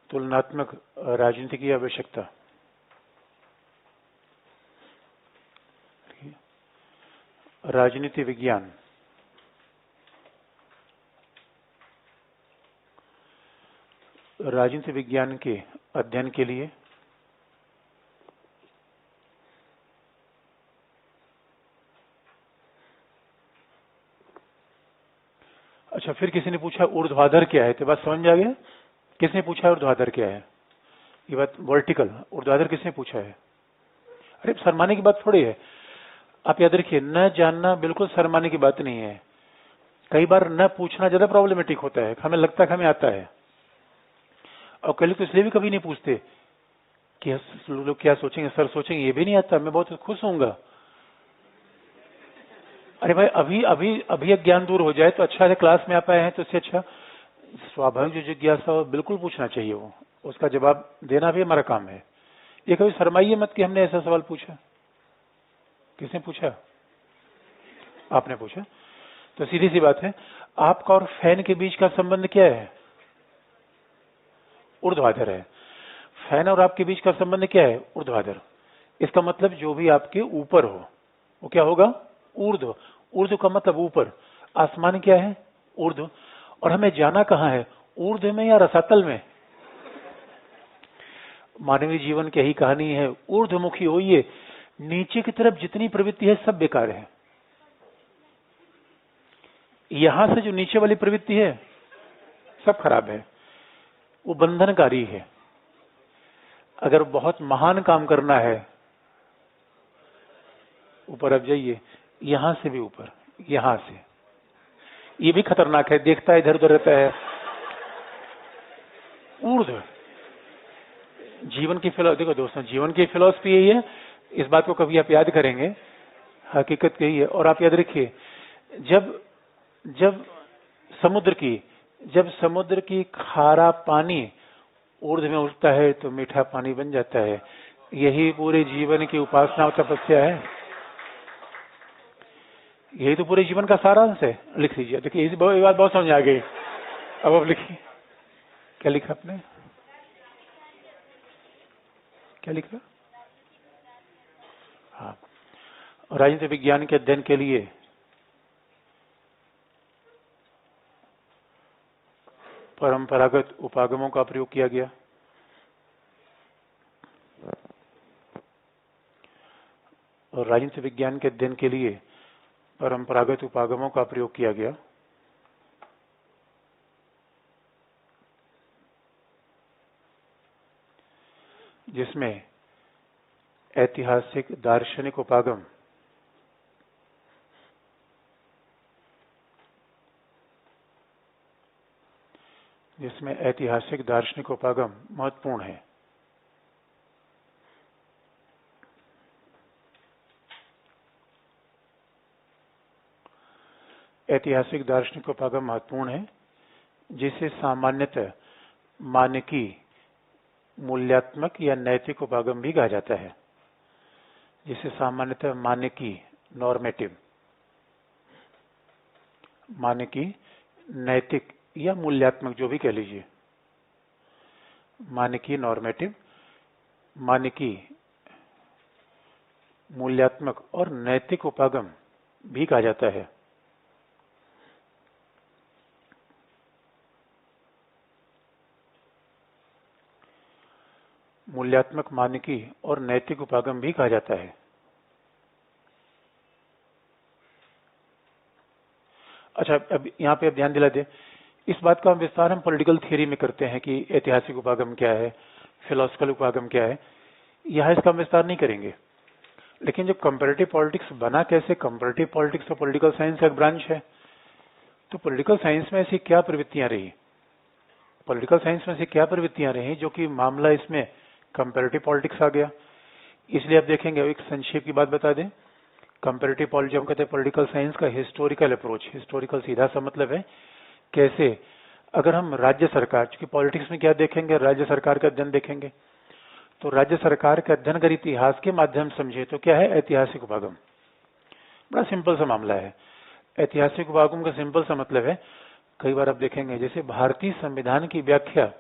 तुलनात्मक राजनीति की आवश्यकता, राजनीति विज्ञान, राजनीति विज्ञान के अध्ययन के लिए अच्छा, फिर किसी ने पूछा ऊर्ध्वाधर क्या है, तो बात समझ में आ गया, किसने पूछा ऊर्ध्वाधर क्या है, ये बात वर्टिकल, ऊर्ध्वाधर किसने पूछा है। अरे शर्माने की बात थोड़ी है, आप याद रखिए, न जानना बिल्कुल शर्माने की बात नहीं है। कई बार न पूछना ज्यादा प्रॉब्लमेटिक होता है, हमें लगता है कि हमें आता है, और कल तो इसलिए भी कभी नहीं पूछते कि लोग क्या सोचेंगे, सर सोचेंगे ये भी नहीं आता, मैं बहुत खुश होऊंगा। अरे भाई अभी अभी अभी ज्ञान दूर हो जाए तो अच्छा है, क्लास में आ पाए हैं तो इससे अच्छा स्वाभाविक जो जिज्ञासा हो बिल्कुल पूछना चाहिए, वो उसका जवाब देना भी हमारा काम है। ये कभी शर्माइए मत कि हमने ऐसा सवाल पूछा, किसने पूछा, आपने पूछा। तो सीधी सी बात है, आपका और फैन के बीच का संबंध क्या है, ऊर्ध्वाधर है। फैन और आपके बीच का संबंध क्या है, ऊर्ध्वाधर। इसका मतलब जो भी आपके ऊपर हो वो क्या होगा, ऊर्ध्व। ऊर्ध्व का मतलब ऊपर, आसमान क्या है, ऊर्ध्व। और हमें जाना कहां है, ऊर्ध्व में या रसातल में। मानवीय जीवन की यही कहानी है, ऊर्ध्वमुखी होइए, नीचे की तरफ जितनी प्रवृत्ति है सब बेकार है। यहां से जो नीचे वाली प्रवृत्ति है सब खराब है, वो बंधनकारी है। अगर बहुत महान काम करना है, ऊपर अब जाइए, यहां से भी ऊपर, यहां से, ये भी खतरनाक है, देखता है इधर उधर रहता है। ऊर्ध्व जीवन की फिलॉसफी, देखो दोस्तों, जीवन की फिलॉसफी यही है, इस बात को कभी आप याद करेंगे, हकीकत यही है। और आप याद रखिए, जब जब समुद्र की खारा पानी ऊर्ध्व में उठता है तो मीठा पानी बन जाता है। यही पूरे जीवन की उपासना और तपस्या है, यही तो पूरे जीवन का सारांश है। लिख लीजिए, देखिए इस बात बहुत समझ आ गई। अब लिखिए, क्या लिखा आपने, क्या लिखा, हाँ, राजनीति विज्ञान के अध्ययन के लिए परंपरागत उपागमों का प्रयोग किया गया। और राजनीति विज्ञान के अध्ययन के लिए परंपरागत उपागमों का प्रयोग किया गया। जिसमें ऐतिहासिक दार्शनिक उपागम महत्वपूर्ण है। ऐतिहासिक दार्शनिक उपागम महत्वपूर्ण है, जिसे सामान्यतः मानकी, मूल्यात्मक या नैतिक उपागम भी कहा जाता है। जिसे सामान्यतः मानकी, नॉर्मेटिव, मानकी, नैतिक या मूल्यात्मक, जो भी कह लीजिए, मानकी, नॉर्मेटिव, मानकी, मूल्यात्मक और नैतिक उपागम भी कहा जाता है। मूल्यात्मक, मानकी और नैतिक उपागम भी कहा जाता है। अच्छा, अब यहाँ पे ध्यान दिला दे, इस बात का विस्तार हम पॉलिटिकल थियरी में करते हैं कि ऐतिहासिक उपागम क्या है, फिलोसफिकल उपागम क्या है। यहाँ इसका विस्तार नहीं करेंगे। लेकिन जब कंपैरेटिव पॉलिटिक्स बना कैसे, कंपैरेटिव पॉलिटिक्स तो पॉलिटिकल साइंस का एक ब्रांच है। तो पॉलिटिकल साइंस में ऐसी क्या प्रवृत्तियां रही, पॉलिटिकल साइंस में ऐसी क्या प्रवृत्तियां रही जो कि मामला इसमें कंपैरेटिव पॉलिटिक्स आ गया। इसलिए आप देखेंगे, एक संक्षेप की बात बता दें, कंपैरेटिव पॉलिटिक्स हम कहते हैं पॉलिटिकल साइंस का हिस्टोरिकल अप्रोच। हिस्टोरिकल सीधा सा मतलब है कैसे, अगर हम राज्य सरकार, क्योंकि पॉलिटिक्स में क्या देखेंगे, राज्य सरकार का अध्ययन देखेंगे, तो राज्य सरकार का अध्ययन अगर इतिहास के माध्यम समझे तो क्या है, ऐतिहासिक उपागम। बड़ा सिंपल सा मामला है। ऐतिहासिक उपागम का सिंपल सा मतलब है, कई बार आप देखेंगे जैसे भारतीय संविधान की व्याख्या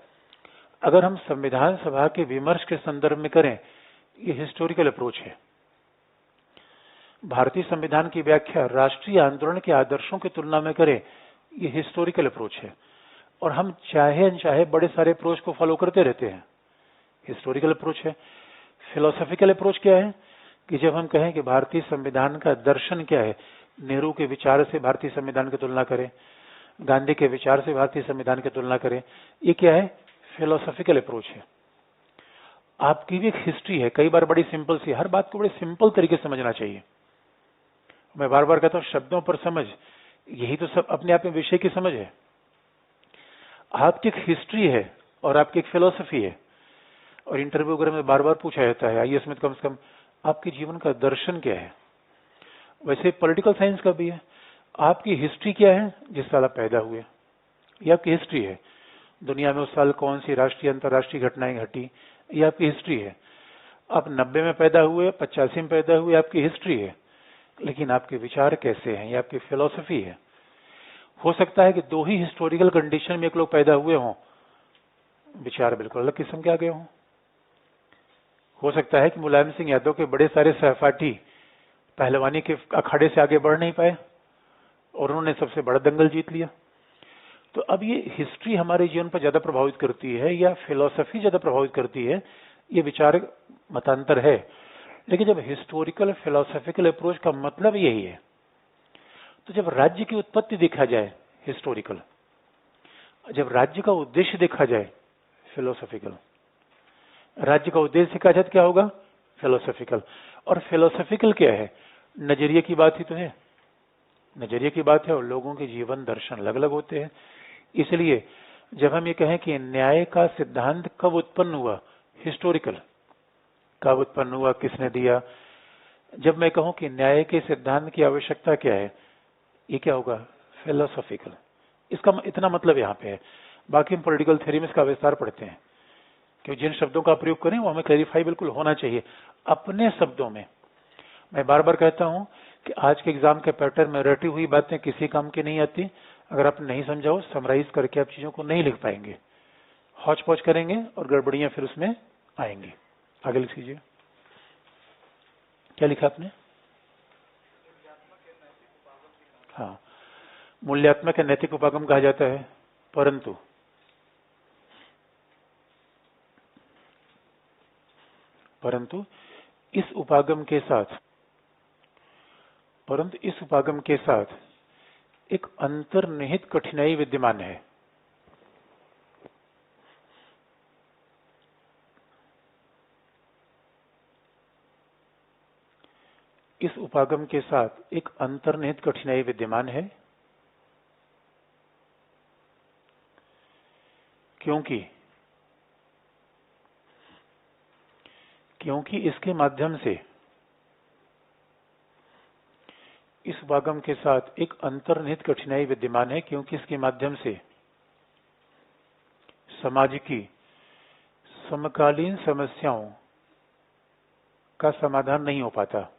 अगर हम संविधान सभा के विमर्श के संदर्भ में करें, ये हिस्टोरिकल अप्रोच है। भारतीय संविधान की व्याख्या राष्ट्रीय आंदोलन के आदर्शों की तुलना में करें, ये हिस्टोरिकल अप्रोच है। और हम चाहे अनचाहे बड़े सारे अप्रोच को फॉलो करते रहते हैं, हिस्टोरिकल अप्रोच है। फिलोसॉफिकल अप्रोच क्या है कि जब हम कहें कि भारतीय संविधान का दर्शन क्या है, नेहरू के विचार से भारतीय संविधान की तुलना करें, गांधी के विचार से भारतीय संविधान की तुलना करें, ये क्या है, फिलोसॉफिकल अप्रोच है। आपकी भी एक हिस्ट्री है, कई बार बड़ी सिंपल सी, हर बात को बड़े सिंपल तरीके से समझना चाहिए। मैं बार बार कहता हूं, शब्दों पर समझ, यही तो सब अपने आप में विषय की समझ है। आपकी एक हिस्ट्री है और आपकी एक फिलोसफी है। और इंटरव्यू वगैरह में बार बार पूछा जाता है, आईएएस में कम से कम आपके जीवन का दर्शन क्या है। वैसे पॉलिटिकल साइंस का भी है, आपकी हिस्ट्री क्या है, जिस साल आप पैदा हुए, ये आपकी हिस्ट्री है। दुनिया में उस साल कौन सी राष्ट्रीय अंतर्राष्ट्रीय घटनाएं घटी, ये आपकी हिस्ट्री है। आप 90 में पैदा हुए, 85 में पैदा हुए, आपकी हिस्ट्री है। लेकिन आपके विचार कैसे हैं, ये आपकी फिलोसफी है। हो सकता है कि दो ही हिस्टोरिकल कंडीशन में एक लोग पैदा हुए हों, विचार बिल्कुल अलग किस्म के आ गए हों। हो सकता है कि मुलायम सिंह यादव के बड़े सारे सहपाठी पहलवानी के अखाड़े से आगे बढ़ नहीं पाए और उन्होंने सबसे बड़ा दंगल जीत लिया। तो अब ये हिस्ट्री हमारे जीवन पर ज्यादा प्रभावित करती है या फिलोसफी ज्यादा प्रभावित करती है, ये विचार मतांतर है। लेकिन जब हिस्टोरिकल फिलोसॉफिकल अप्रोच का मतलब यही है, तो जब राज्य की उत्पत्ति देखा जाए हिस्टोरिकल, जब राज्य का उद्देश्य देखा जाए फिलोसॉफिकल, राज्य का उद्देश्य देखा जाए तो क्या होगा, फिलोसॉफिकल। और फिलोसॉफिकल क्या है, नजरिए की बात ही तो है, नजरिए की बात है। और लोगों के जीवन दर्शन अलग अलग होते हैं। इसलिए जब हम ये कहें कि न्याय का सिद्धांत कब उत्पन्न हुआ, हिस्टोरिकल, कब उत्पन्न हुआ, किसने दिया। जब मैं कहूं कि न्याय के सिद्धांत की आवश्यकता क्या है, ये क्या होगा, फिलोसॉफिकल। इसका इतना मतलब यहाँ पे है। बाकी हम पॉलिटिकल थ्योरी में इसका विस्तार पढ़ते हैं, क्योंकि जिन शब्दों का प्रयोग करें वो हमें क्लैरिफाई बिल्कुल होना चाहिए अपने शब्दों में। मैं बार बार कहता हूं कि आज के एग्जाम के पैटर्न में रटी हुई बातें किसी काम की नहीं आती। अगर आप नहीं समझाओ, समराइज करके आप चीजों को नहीं लिख पाएंगे, हौच पौच करेंगे और गड़बड़ियां फिर उसमें आएंगी। आगे लिख लीजिए, क्या लिखा आपने। हाँ, मूल्यात्मक या नैतिक उपागम कहा जाता है, परंतु इस उपागम के साथ एक अंतर्निहित कठिनाई विद्यमान है। इस उपागम के साथ एक अंतर्निहित कठिनाई विद्यमान है, क्योंकि इसके माध्यम से इस उपागम के साथ एक अंतर्निहित कठिनाई विद्यमान है, क्योंकि इसके माध्यम से समाज की समकालीन समस्याओं का समाधान नहीं हो पाता।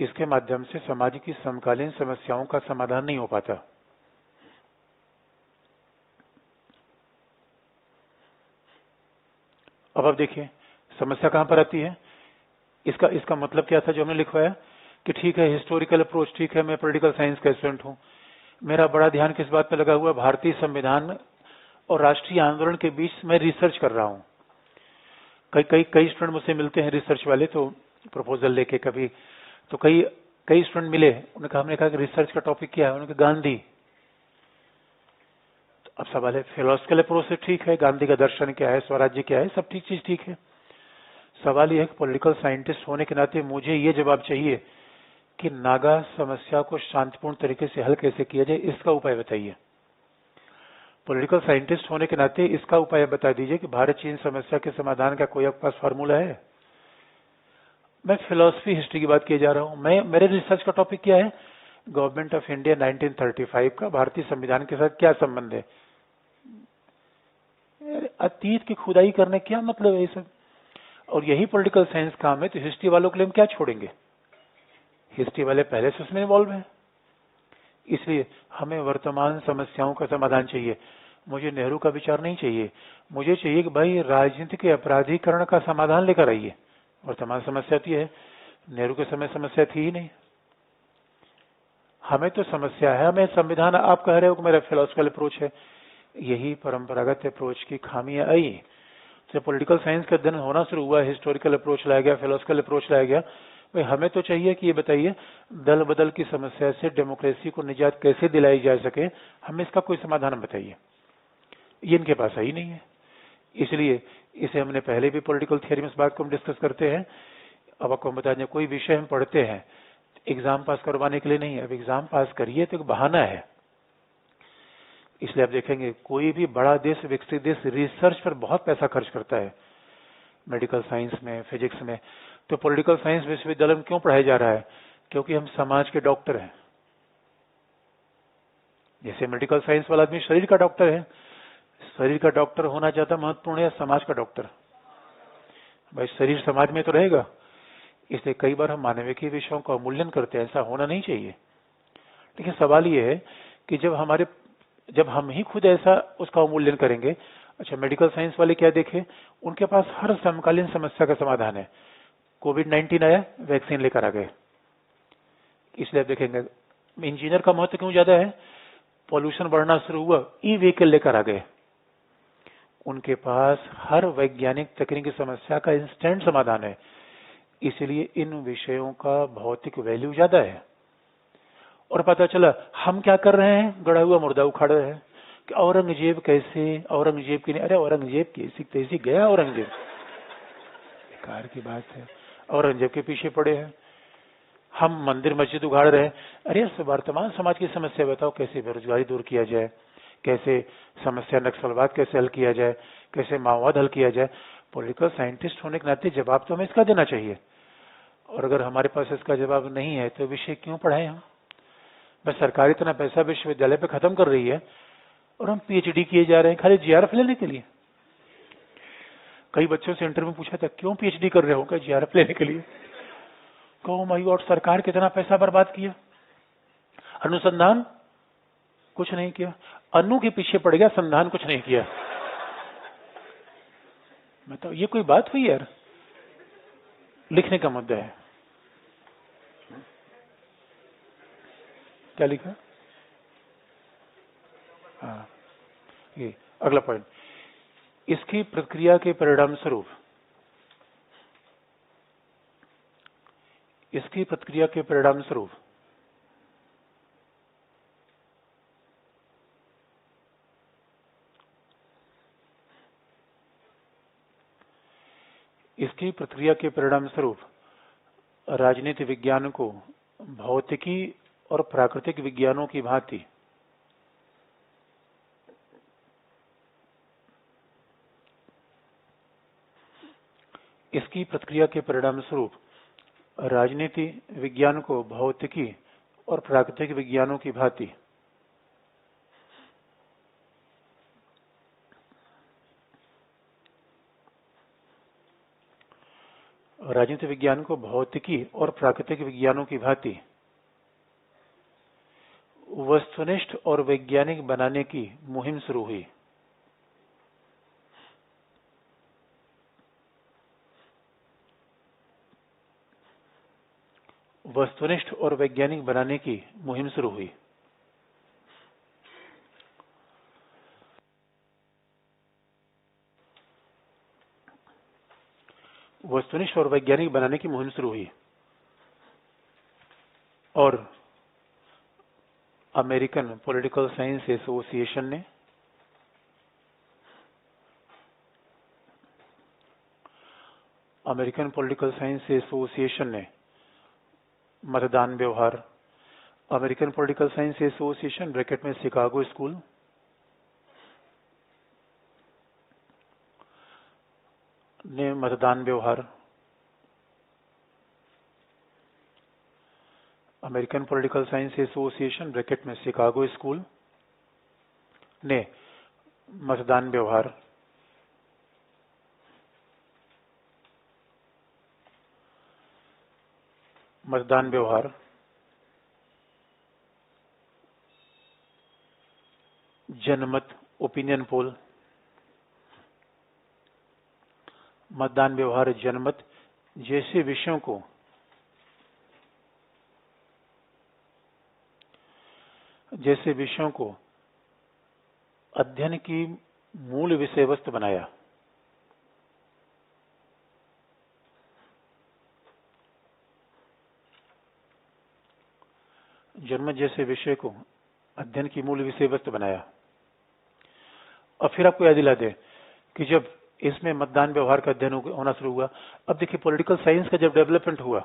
इसके माध्यम से समाज की समकालीन समस्याओं का समाधान नहीं हो पाता। अब आप देखिए समस्या कहां पर आती है। इसका मतलब क्या था जो हमने लिखवाया कि ठीक है हिस्टोरिकल अप्रोच, ठीक है मैं पॉलिटिकल साइंस का स्टूडेंट हूं, मेरा बड़ा ध्यान किस बात पे लगा हुआ, भारतीय संविधान और राष्ट्रीय आंदोलन के बीच मैं रिसर्च कर रहा हूं। कई स्टूडेंट मुझसे मिलते हैं रिसर्च वाले, तो प्रपोजल लेके कभी, तो कई स्टूडेंट मिले, हमने कहा कि रिसर्च का टॉपिक क्या है, उन्होंने कहा गांधी। तो अब सवाल है फिलोसफिकल अप्रोच से ठीक है, गांधी का दर्शन क्या है, स्वराज्य क्या है, सब ठीक चीज है। सवाल यह है कि पॉलिटिकल साइंटिस्ट होने के नाते मुझे ये जवाब चाहिए कि नागा समस्या को शांतिपूर्ण तरीके से हल कैसे किया जाए, इसका उपाय बताइए। पॉलिटिकल साइंटिस्ट होने के नाते इसका उपाय बता दीजिए कि भारत चीन समस्या के समाधान का कोई आपके पास फार्मूला है। मैं फिलोसफी हिस्ट्री की बात किए जा रहा हूं। मेरे रिसर्च का टॉपिक क्या है, गवर्नमेंट ऑफ इंडिया 1935 का भारतीय संविधान के साथ क्या संबंध है। अतीत की खुदाई करने क्या मतलब है ये सब। और यही पॉलिटिकल साइंस काम है, तो हिस्ट्री वालों के लिए हम क्या छोड़ेंगे। हिस्ट्री वाले पहले से उसमें इन्वॉल्व है। इसलिए हमें वर्तमान समस्याओं का समाधान चाहिए। मुझे नेहरू का विचार नहीं चाहिए, मुझे चाहिए कि भाई राजनीति के अपराधीकरण का समाधान लेकर आइए। वर्तमान समस्या तो है, नेहरू के समय समस्या थी ही नहीं। हमें तो समस्या है, हमें संविधान, आप कह रहे हो कि मेरा फिलोसफिकल अप्रोच है, यही परंपरागत अप्रोच की खामियां आई। तो पॉलिटिकल साइंस का अध्ययन होना शुरू हुआ, हिस्टोरिकल अप्रोच लाया गया, फिलोसफिकल अप्रोच लाया गया। भाई हमें तो चाहिए कि ये बताइए दल बदल की समस्या से डेमोक्रेसी को निजात कैसे दिलाई जा सके, हमें इसका कोई समाधान बताइए। ये इनके पास ही नहीं है। इसलिए इसे हमने पहले भी पॉलिटिकल थियरी में इस बात को हम डिस्कस करते हैं। अब आपको हम बता दें, कोई विषय हम पढ़ते हैं एग्जाम पास करवाने के लिए नहीं है। अब एग्जाम पास करिए तो एक बहाना है। इसलिए आप देखेंगे कोई भी बड़ा देश, विकसित देश रिसर्च पर बहुत पैसा खर्च करता है, मेडिकल साइंस में, फिजिक्स में। तो पॉलिटिकल साइंस विश्वविद्यालय में क्यों पढ़ाया जा रहा है, क्योंकि हम समाज के डॉक्टर हैं। जैसे मेडिकल साइंस वाला आदमी शरीर का डॉक्टर है, शरीर का डॉक्टर होना ज्यादा महत्वपूर्ण है समाज का डॉक्टर। भाई शरीर समाज में तो रहेगा। इसलिए कई बार हम मानविकी विषयों का अवमूल्यन करते हैं, ऐसा होना नहीं चाहिए। लेकिन सवाल ये है कि जब हम ही खुद ऐसा उसका अवमूल्यन करेंगे। अच्छा, मेडिकल साइंस वाले क्या देखे, उनके पास हर समकालीन समस्या का समाधान है। कोविड-19 आया, वैक्सीन लेकर आ गए। इसलिए आप देखेंगे इंजीनियर का महत्व क्यों ज्यादा है, पॉल्यूशन बढ़ना शुरू हुआ, ई व्हीकल लेकर आ गए। उनके पास हर वैज्ञानिक तकनीकी समस्या का इंस्टेंट समाधान है। इसलिए इन विषयों का भौतिक वैल्यू ज्यादा है। और पता चला हम क्या कर रहे हैं, गड़ा हुआ मुर्दा उखाड़ रहे हैं कि औरंगजेब कैसे, औरंगजेब की नहीं, अरे औरंगजेब कैसी तैसी गया औरंगजेब, बेकार की बात है। औरंगजेब के पीछे पड़े हैं। हम मंदिर मस्जिद उगाड़ रहे हैं। अरे वर्तमान समाज की समस्या बताओ, कैसे बेरोजगारी दूर किया जाए, कैसे समस्या नक्सलवाद कैसे हल किया जाए, कैसे माओवाद हल किया जाए। पॉलिटिकल साइंटिस्ट होने के नाते जवाब तो हमें इसका देना चाहिए। और अगर हमारे पास इसका जवाब नहीं है तो विषय क्यों पढ़ाएं हम। बस सरकार इतना पैसा विश्वविद्यालय पे खत्म कर रही है और हम पीएचडी किए जा रहे हैं खाली जीआरएफ लेने के लिए। कई बच्चों से इंटरव्यू पूछा था, क्यों पीएचडी कर रहे हो, क्या जीआरएफ लेने के लिए। कहो माई और सरकार कितना पैसा बर्बाद किया, अनुसंधान कुछ नहीं किया, अनु के पीछे पड़ गया, संधान कुछ नहीं किया। मतलब ये कोई बात हुई यार। लिखने का मुद्दा है, क्या लिखा। हाँ, ये अगला पॉइंट, इसकी प्रक्रिया के परिणाम स्वरूप, इसकी प्रतिक्रिया के परिणाम स्वरूप इसकी प्रक्रिया के परिणाम स्वरूप राजनीति विज्ञान को भौतिकी और प्राकृतिक विज्ञानों की भांति इसकी प्रक्रिया के परिणाम स्वरूप राजनीति विज्ञान को भौतिकी और प्राकृतिक विज्ञानों की भांति राजनीति विज्ञान को भौतिकी और प्राकृतिक विज्ञानों की भांति वस्तुनिष्ठ और वैज्ञानिक बनाने की मुहिम शुरू हुई। वस्तुनिष्ठ और वैज्ञानिक बनाने की मुहिम शुरू हुई। वस्तुनिष्ठ और वैज्ञानिक बनाने की मुहिम शुरू हुई और अमेरिकन पॉलिटिकल साइंस एसोसिएशन ने मतदान व्यवहार, American political science association bracket में शिकागो स्कूल ने मतदान व्यवहार, American political science association bracket में शिकागो स्कूल ने मतदान व्यवहार, जनमत ओपिनियन पोल, मतदान व्यवहार जनमत जैसे विषयों को अध्ययन की मूल विषय वस्तु बनाया। जनमत जैसे विषय को अध्ययन की मूल विषय वस्तु बनाया। और फिर आपको याद दिला दे कि जब इसमें मतदान व्यवहार का अध्ययन होना शुरू हुआ, अब देखिए पॉलिटिकल साइंस का जब डेवलपमेंट हुआ,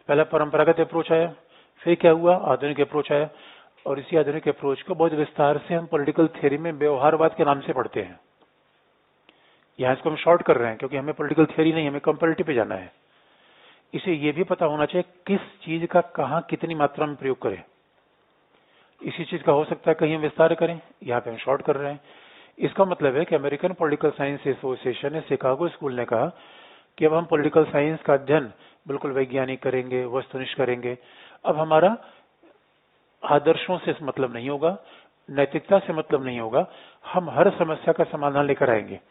पहला परंपरागत अप्रोच आया, फिर क्या हुआ, आधुनिक अप्रोच आया, और इसी आधुनिक अप्रोच को बहुत विस्तार से हम पॉलिटिकल थ्योरी में व्यवहारवाद के नाम से पढ़ते हैं। यहाँ इसको हम शॉर्ट कर रहे हैं क्योंकि हमें पॉलिटिकल थ्योरी नहीं, हमें कंपैरेटिव पे जाना है। इसे ये भी पता होना चाहिए किस चीज का कहाँ कितनी मात्रा में प्रयोग करें। इसी चीज का हो सकता है कहीं हम विस्तार करें, यहाँ पे हम शॉर्ट कर रहे हैं। इसका मतलब है कि अमेरिकन पॉलिटिकल साइंस एसोसिएशन ने, शिकागो स्कूल ने कहा कि अब हम पॉलिटिकल साइंस का अध्ययन बिल्कुल वैज्ञानिक करेंगे, वस्तुनिष्ठ करेंगे। अब हमारा आदर्शों से मतलब नहीं होगा, नैतिकता से मतलब नहीं होगा, हम हर समस्या का समाधान लेकर आएंगे।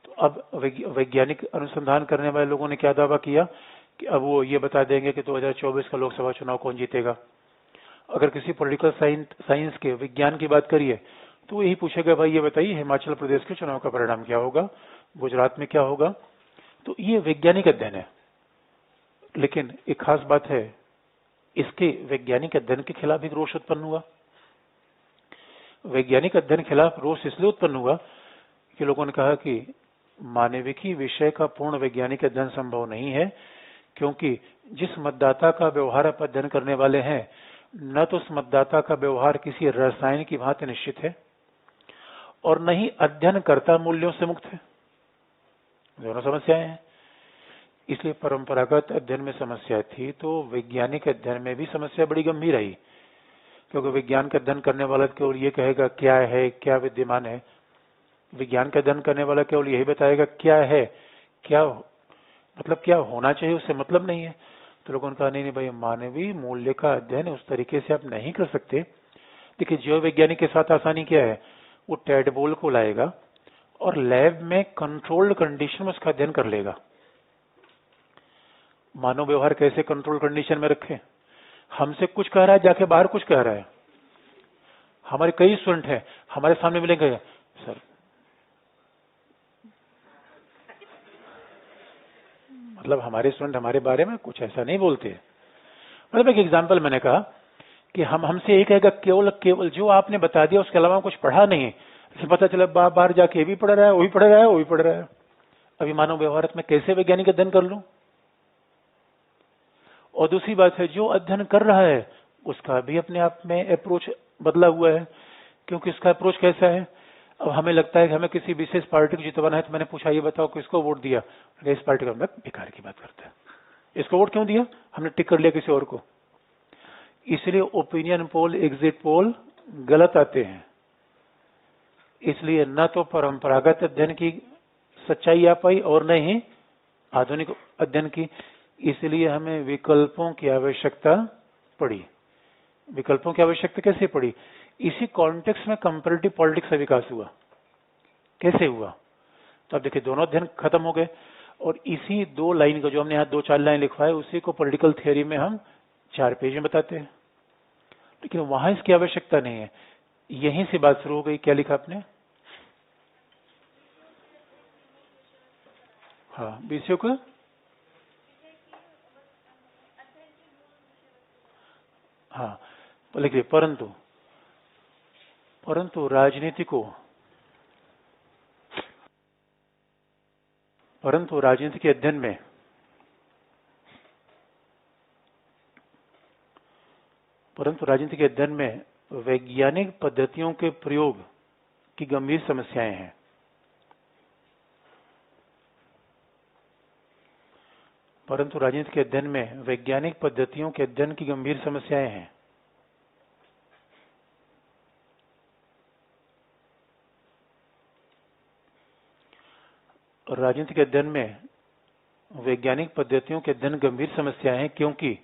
तो अब वैज्ञानिक अनुसंधान करने वाले लोगों ने क्या दावा किया कि अब वो ये बता देंगे कि 2024 का लोकसभा चुनाव कौन जीतेगा। अगर किसी पॉलिटिकल साइंस के विज्ञान की बात करिए तो यही पूछेगा, भाई ये बताइए हिमाचल प्रदेश के चुनाव का परिणाम क्या होगा, गुजरात में क्या होगा। तो ये वैज्ञानिक अध्ययन है। लेकिन एक खास बात है, इसके वैज्ञानिक अध्ययन के खिलाफ एक रोष उत्पन्न हुआ। वैज्ञानिक अध्ययन के खिलाफ रोष इसलिए उत्पन्न हुआ कि लोगों ने कहा कि मानविकी विषय का पूर्ण वैज्ञानिक अध्ययन संभव नहीं है, क्योंकि जिस मतदाता का व्यवहार आप अध्ययन करने वाले हैं, न तो उस मतदाता का व्यवहार किसी रसायन की भांति निश्चित है और न ही अध्ययनकर्ता मूल्यों से मुक्त है। दोनों समस्याएं हैं। इसलिए परंपरागत अध्ययन में समस्या थी तो वैज्ञानिक अध्ययन में भी समस्या बड़ी गंभीर आई, क्योंकि विज्ञान का अध्ययन करने वाला केवल ये कहेगा क्या है, क्या विद्यमान है। विज्ञान का अध्ययन करने वाला केवल यही बताएगा क्या है, क्या मतलब क्या होना चाहिए, उससे मतलब नहीं है। तो लोगों ने कहा नहीं भाई, मानवीय मूल्य का अध्ययन उस तरीके से आप नहीं कर सकते। देखिए जीव वैज्ञानिक के साथ आसानी क्या है, वो टैडपोल को लाएगा और लैब में कंट्रोल्ड कंडीशन में उसका अध्ययन कर लेगा। मानव व्यवहार कैसे कंट्रोल कंडीशन में रखे, हमसे कुछ कह रहा है, जाके बाहर कुछ कह रहा है। हमारे कई स्टूडेंट हैं, हमारे सामने मिलेंगे, सर मतलब हमारे स्टूडेंट हमारे बारे में कुछ ऐसा नहीं बोलते। मतलब एक एग्जांपल मैंने कहा कि हमसे एक कहेगा केवल जो आपने बता दिया उसके अलावा कुछ पढ़ा नहीं है। पता चला बाहर जाके भी पढ़ रहा है, वो भी पढ़ रहा है, वो भी पढ़ रहा है। अभी मानव व्यवहार में कैसे वैज्ञानिक अध्ययन कर लूं? और दूसरी बात है, जो अध्ययन कर रहा है उसका भी अपने आप में अप्रोच बदला हुआ है, क्योंकि इसका अप्रोच कैसा है? अब हमें लगता है कि हमें किसी विशेष पार्टी को जितवाना है, तो मैंने पूछा ये बताओ किसको वोट दिया? इस पार्टी का। मैं बेकार की बात करता है, इसको वोट क्यों दिया? हमने टिक कर लिया किसी और को। इसलिए ओपिनियन पोल, एग्जिट पोल गलत आते हैं। इसलिए न तो परंपरागत अध्ययन की सच्चाई आ पाई और न ही आधुनिक अध्ययन की। इसलिए हमें विकल्पों की आवश्यकता पड़ी। विकल्पों की आवश्यकता कैसे पड़ी? इसी कॉन्टेक्स्ट में कंपैरेटिव पॉलिटिक्स का विकास हुआ। कैसे हुआ? तो अब देखिए, दोनों अध्ययन खत्म हो गए और इसी 2 लाइन का, जो हमने यहाँ 2-4 लाइन लिखवा है, उसी को पॉलिटिकल थियोरी में हम 4 पेज में बताते हैं। लेकिन वहां इसकी आवश्यकता नहीं है। यहीं से बात शुरू हो गई। क्या लिखा आपने? हाँ, विषयों का। हाँ, तो लिखिए, परंतु राजनीति के अध्ययन में वैज्ञानिक पद्धतियों के प्रयोग की गंभीर समस्याएं हैं। परंतु राजनीति के अध्ययन में वैज्ञानिक पद्धतियों के अध्ययन की गंभीर समस्याएं हैं। और राजनीति के अध्ययन में वैज्ञानिक पद्धतियों के अध्ययन गंभीर समस्याएं हैं, क्योंकि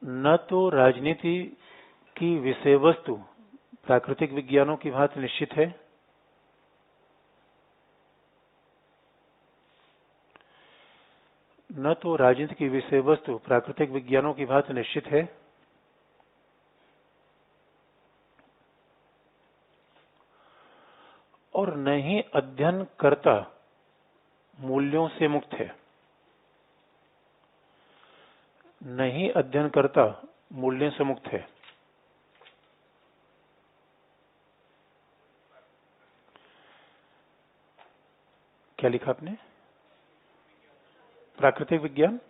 न तो राजनीति की विषय वस्तु प्राकृतिक विज्ञानों की भांति निश्चित है, न तो राजनीति की विषय वस्तु प्राकृतिक विज्ञानों की भांति निश्चित है, और न ही अध्ययनकर्ता मूल्यों से मुक्त है। न ही अध्ययनकर्ता मूल्यों से मुक्त है। क्या लिखा आपने? प्राकृतिक विज्ञान,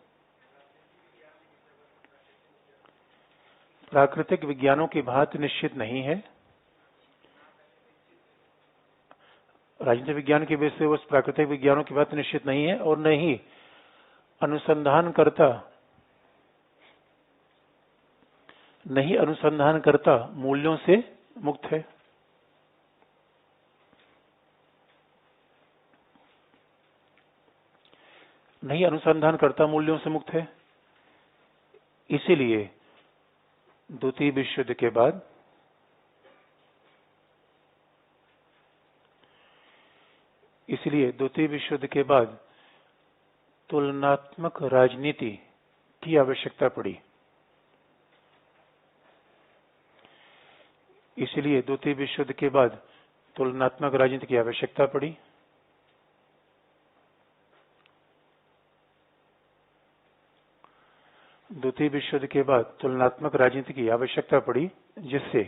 प्राकृतिक विज्ञानों की भांति निश्चित नहीं है। राजनीतिक विज्ञान की विषय वस्तु प्राकृतिक विज्ञानों की भांति निश्चित नहीं है, और न ही अनुसंधानकर्ता मूल्यों से मुक्त है। नहीं अनुसंधानकर्ता मूल्यों से मुक्त है। इसीलिए द्वितीय विश्व युद्ध के बाद तुलनात्मक राजनीति की आवश्यकता पड़ी। इसलिए द्वितीय विश्व युद्ध के बाद तुलनात्मक राजनीति की आवश्यकता पड़ी। द्वितीय विश्व युद्ध के बाद तुलनात्मक राजनीति की आवश्यकता पड़ी, जिससे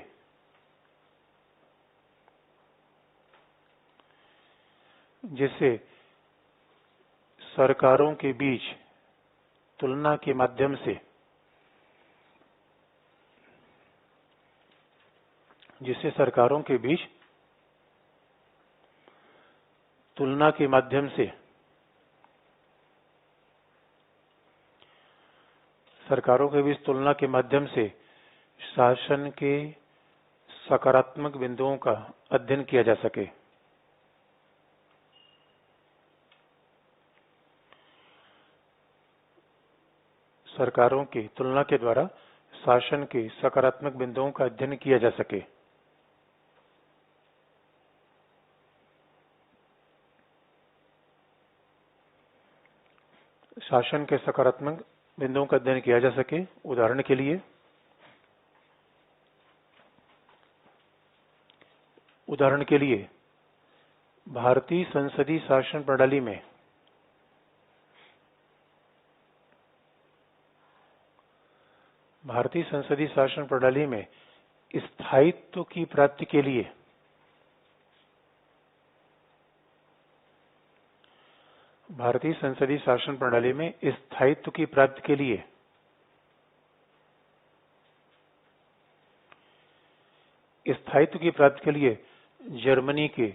सरकारों के बीच तुलना के माध्यम से शासन के सकारात्मक बिंदुओं का अध्ययन किया जा सके। सरकारों की तुलना के द्वारा शासन के सकारात्मक बिंदुओं का अध्ययन किया जा सके। शासन के सकारात्मक बिंदुओं का अध्ययन किया जा सके। उदाहरण के लिए भारतीय संसदीय शासन प्रणाली में स्थायित्व की प्राप्ति के लिए भारतीय संसदीय शासन प्रणाली में स्थायित्व की प्राप्ति के लिए जर्मनी के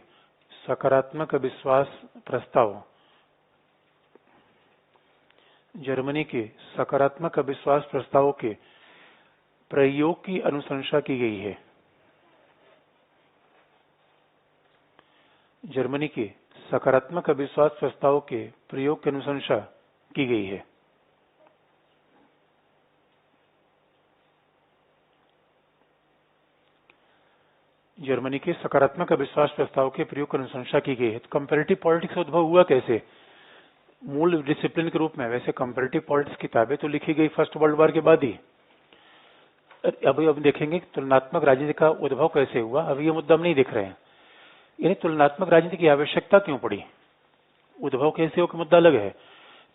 सकारात्मक अविश्वास प्रस्तावों के प्रयोग की अनुशंसा की गई है। जर्मनी के सकारात्मक अविश्वास प्रस्तावों के प्रयोग की अनुशंसा की गई है। जर्मनी के सकारात्मक अविश्वास प्रस्ताव के प्रयोग की अनुशंसा की गई है। तो कंपैरेटिव पॉलिटिक्स उद्भव हुआ कैसे? मूल डिसिप्लिन के रूप में। वैसे कंपैरेटिव पॉलिटिक्स किताबें तो लिखी गई फर्स्ट वर्ल्ड वॉर के बाद ही। अब देखेंगे तुलनात्मक राजनीति का उद्भव कैसे हुआ। अभी ये मुद्दा हम नहीं देख रहे हैं। यानी तुलनात्मक राजनीति की आवश्यकता क्यों पड़ी? उद्भव कैसे हो का मुद्दा अलग है।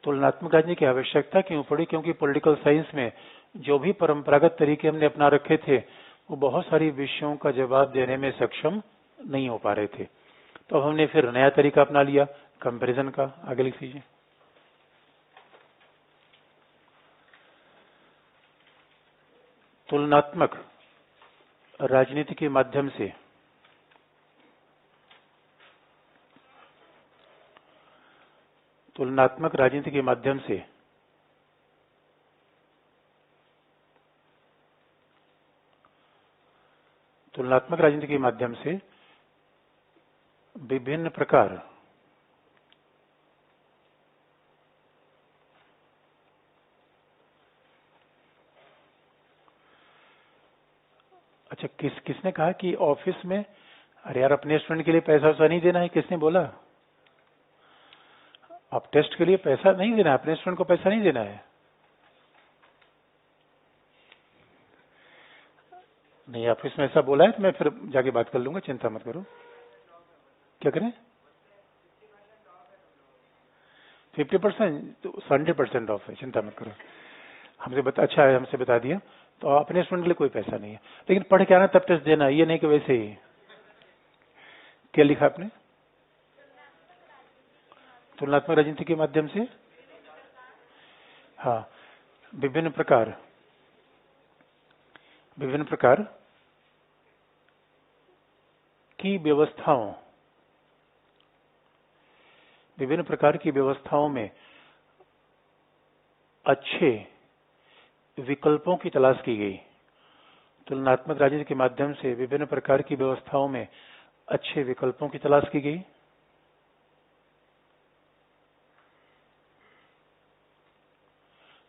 तुलनात्मक राजनीति की आवश्यकता क्यों पड़ी? क्योंकि पॉलिटिकल साइंस में जो भी परंपरागत तरीके हमने अपना रखे थे वो बहुत सारी विषयों का जवाब देने में सक्षम नहीं हो पा रहे थे। तो अब हमने फिर नया तरीका अपना लिया कंपैरिजन का। आगे लिख लीजिए। तुलनात्मक राजनीति के माध्यम से तुलनात्मक राजनीति के माध्यम से विभिन्न प्रकार अच्छा किसने कहा कि ऑफिस में अरे यार अपने स्टूडेंट के लिए पैसा वैसा नहीं देना है? किसने बोला? आप टेस्ट के लिए पैसा नहीं देना है, अपने स्टूडेंट को पैसा नहीं देना है? नहीं, ऑफिस में ऐसा बोला है तो मैं फिर जाके बात कर लूंगा, चिंता मत करो। क्या करें? 50% तो 100% ऑफ है, चिंता मत करो। अच्छा है हमसे बता दिया। तो अपने स्टूडेंट के लिए कोई पैसा नहीं है, लेकिन पढ़ के आना तब टेस्ट देना, ये नहीं कि वैसे ही। क्या लिखा आपने? तुलनात्मक राजनीति के माध्यम से हाँ विभिन्न प्रकार की व्यवस्थाओं में अच्छे विकल्पों की तलाश की गई। तुलनात्मक राजनीति के माध्यम से विभिन्न प्रकार की व्यवस्थाओं में अच्छे विकल्पों की तलाश की गई।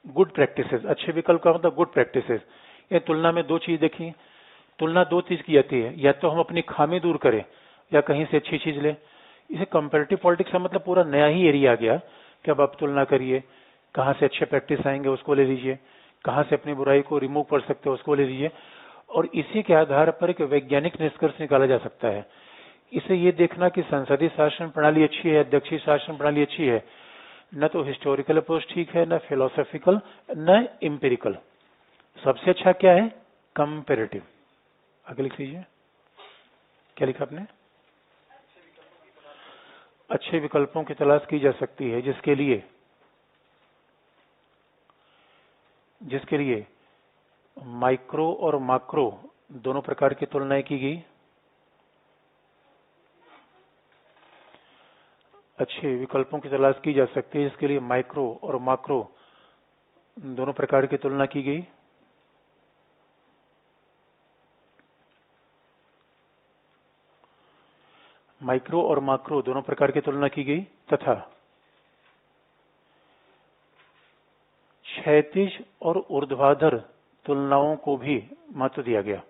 गुड प्रैक्टिसेस, अच्छे विकल्प का मतलब गुड प्रैक्टिसेस। ये तुलना में दो चीज देखी। तुलना दो चीज की जाती है, या तो हम अपनी खामी दूर करें या कहीं से अच्छी चीज लें। इसे कंपैरेटिव पॉलिटिक्स का मतलब पूरा नया ही एरिया आ गया कि अब आप तुलना करिए, कहां से अच्छे प्रैक्टिस आएंगे उसको ले लीजिए, कहां से अपनी बुराई को रिमूव कर सकते हो उसको ले लीजिए, और इसी के आधार पर एक वैज्ञानिक निष्कर्ष निकाला जा सकता है। इसे ये देखना कि संसदीय शासन प्रणाली अच्छी है, अध्यक्षीय शासन प्रणाली अच्छी है, न तो हिस्टोरिकल अप्रोच ठीक है, न फिलोसॉफिकल, न एम्पिरिकल। सबसे अच्छा क्या है? कंपैरेटिव। आगे लिख लीजिए। क्या लिखा आपने? अच्छे विकल्पों की तलाश की जा सकती है, जिसके लिए माइक्रो और माक्रो दोनों प्रकार की तुलनाएं की गई। अच्छे विकल्पों की तलाश की जा सकती है, जिसके लिए माइक्रो और माक्रो दोनों प्रकार की तुलना की गई। माइक्रो और माक्रो दोनों प्रकार की तुलना की गई तथा क्षैतिज और ऊर्ध्वाधर तुलनाओं को भी महत्व दिया गया।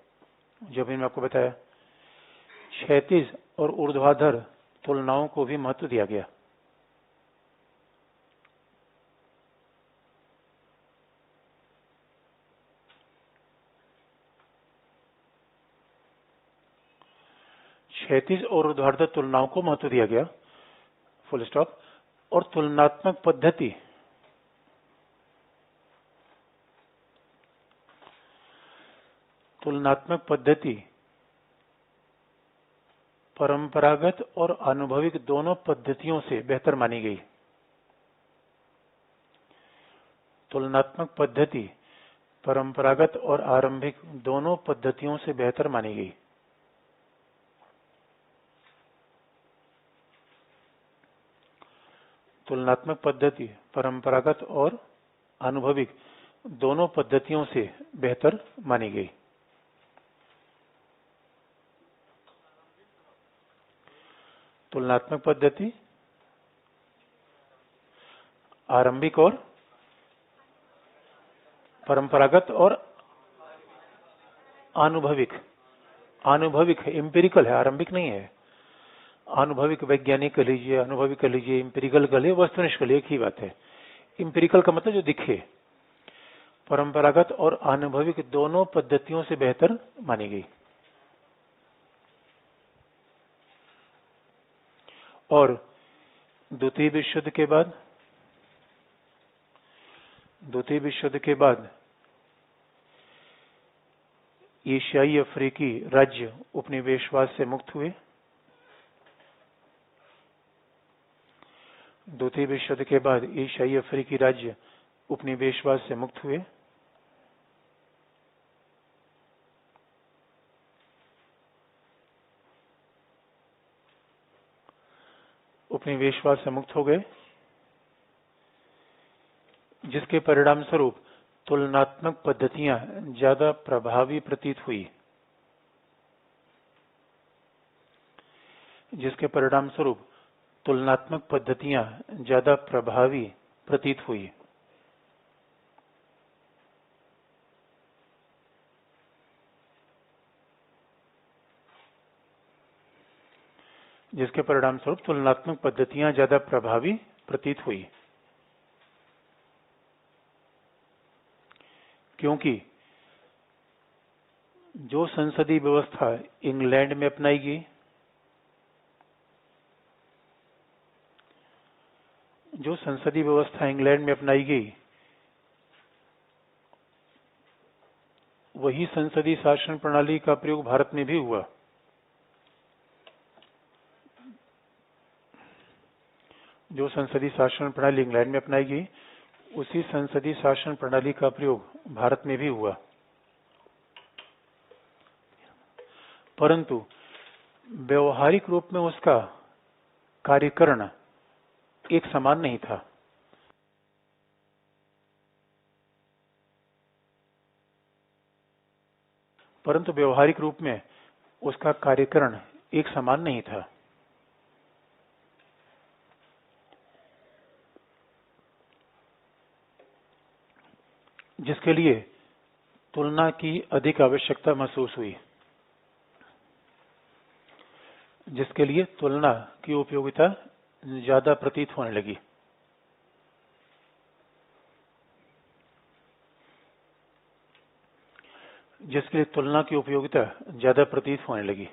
जो भी मैं आपको बताया, क्षैतिज और ऊर्ध्वाधर तुलनाओं को भी महत्व दिया गया। क्षैतिज और ऊर्ध्वाधर तुलनाओं को महत्व दिया गया, फुल स्टॉप। और तुलनात्मक पद्धति परंपरागत और अनुभविक दोनों पद्धतियों से बेहतर मानी गई। तुलनात्मक पद्धति परंपरागत और आरंभिक दोनों पद्धतियों से बेहतर मानी गई। तुलनात्मक पद्धति परंपरागत और अनुभविक दोनों पद्धतियों से बेहतर मानी गई। तुलनात्मक पद्धति आरंभिक और परंपरागत और अनुभविक। अनुभविक है, एम्पिरिकल है, आरंभिक नहीं है। अनुभविक वैज्ञानिक कह लीजिए, अनुभविक कह लीजिए, एम्पिरिकल कह लीजिए, वस्तुनिष्ठ कह लीजिए, एक ही बात है। एम्पिरिकल का मतलब जो दिखे। परंपरागत और अनुभविक दोनों पद्धतियों से बेहतर मानी गई। और द्वितीय विश्व युद्ध के बाद एशियाई अफ्रीकी राज्य उपनिवेशवाद से मुक्त हुए। द्वितीय विश्व युद्ध के बाद एशियाई अफ्रीकी राज्य उपनिवेशवाद से मुक्त हुए। उपनिवेशवाद से मुक्त हो गए, जिसके परिणाम स्वरूप तुलनात्मक पद्धतियां ज्यादा प्रभावी प्रतीत हुई। जिसके परिणाम स्वरूप तुलनात्मक पद्धतियां ज्यादा प्रभावी प्रतीत हुई। जिसके परिणाम स्वरूप तुलनात्मक पद्धतियां ज्यादा प्रभावी प्रतीत हुई। क्योंकि जो संसदीय व्यवस्था इंग्लैंड में अपनाई गई, वही संसदीय शासन प्रणाली का प्रयोग भारत में भी हुआ। जो संसदीय शासन प्रणाली इंग्लैंड में अपनाई गई, उसी संसदीय शासन प्रणाली का प्रयोग भारत में भी हुआ। परंतु व्यवहारिक रूप में उसका कार्यकरण एक समान नहीं था। परंतु व्यवहारिक रूप में उसका कार्यकरण एक समान नहीं था। जिसके लिए तुलना की अधिक आवश्यकता महसूस हुई। जिसके लिए तुलना की उपयोगिता ज्यादा प्रतीत होने लगी। जिसके लिए तुलना की उपयोगिता ज्यादा प्रतीत होने लगी।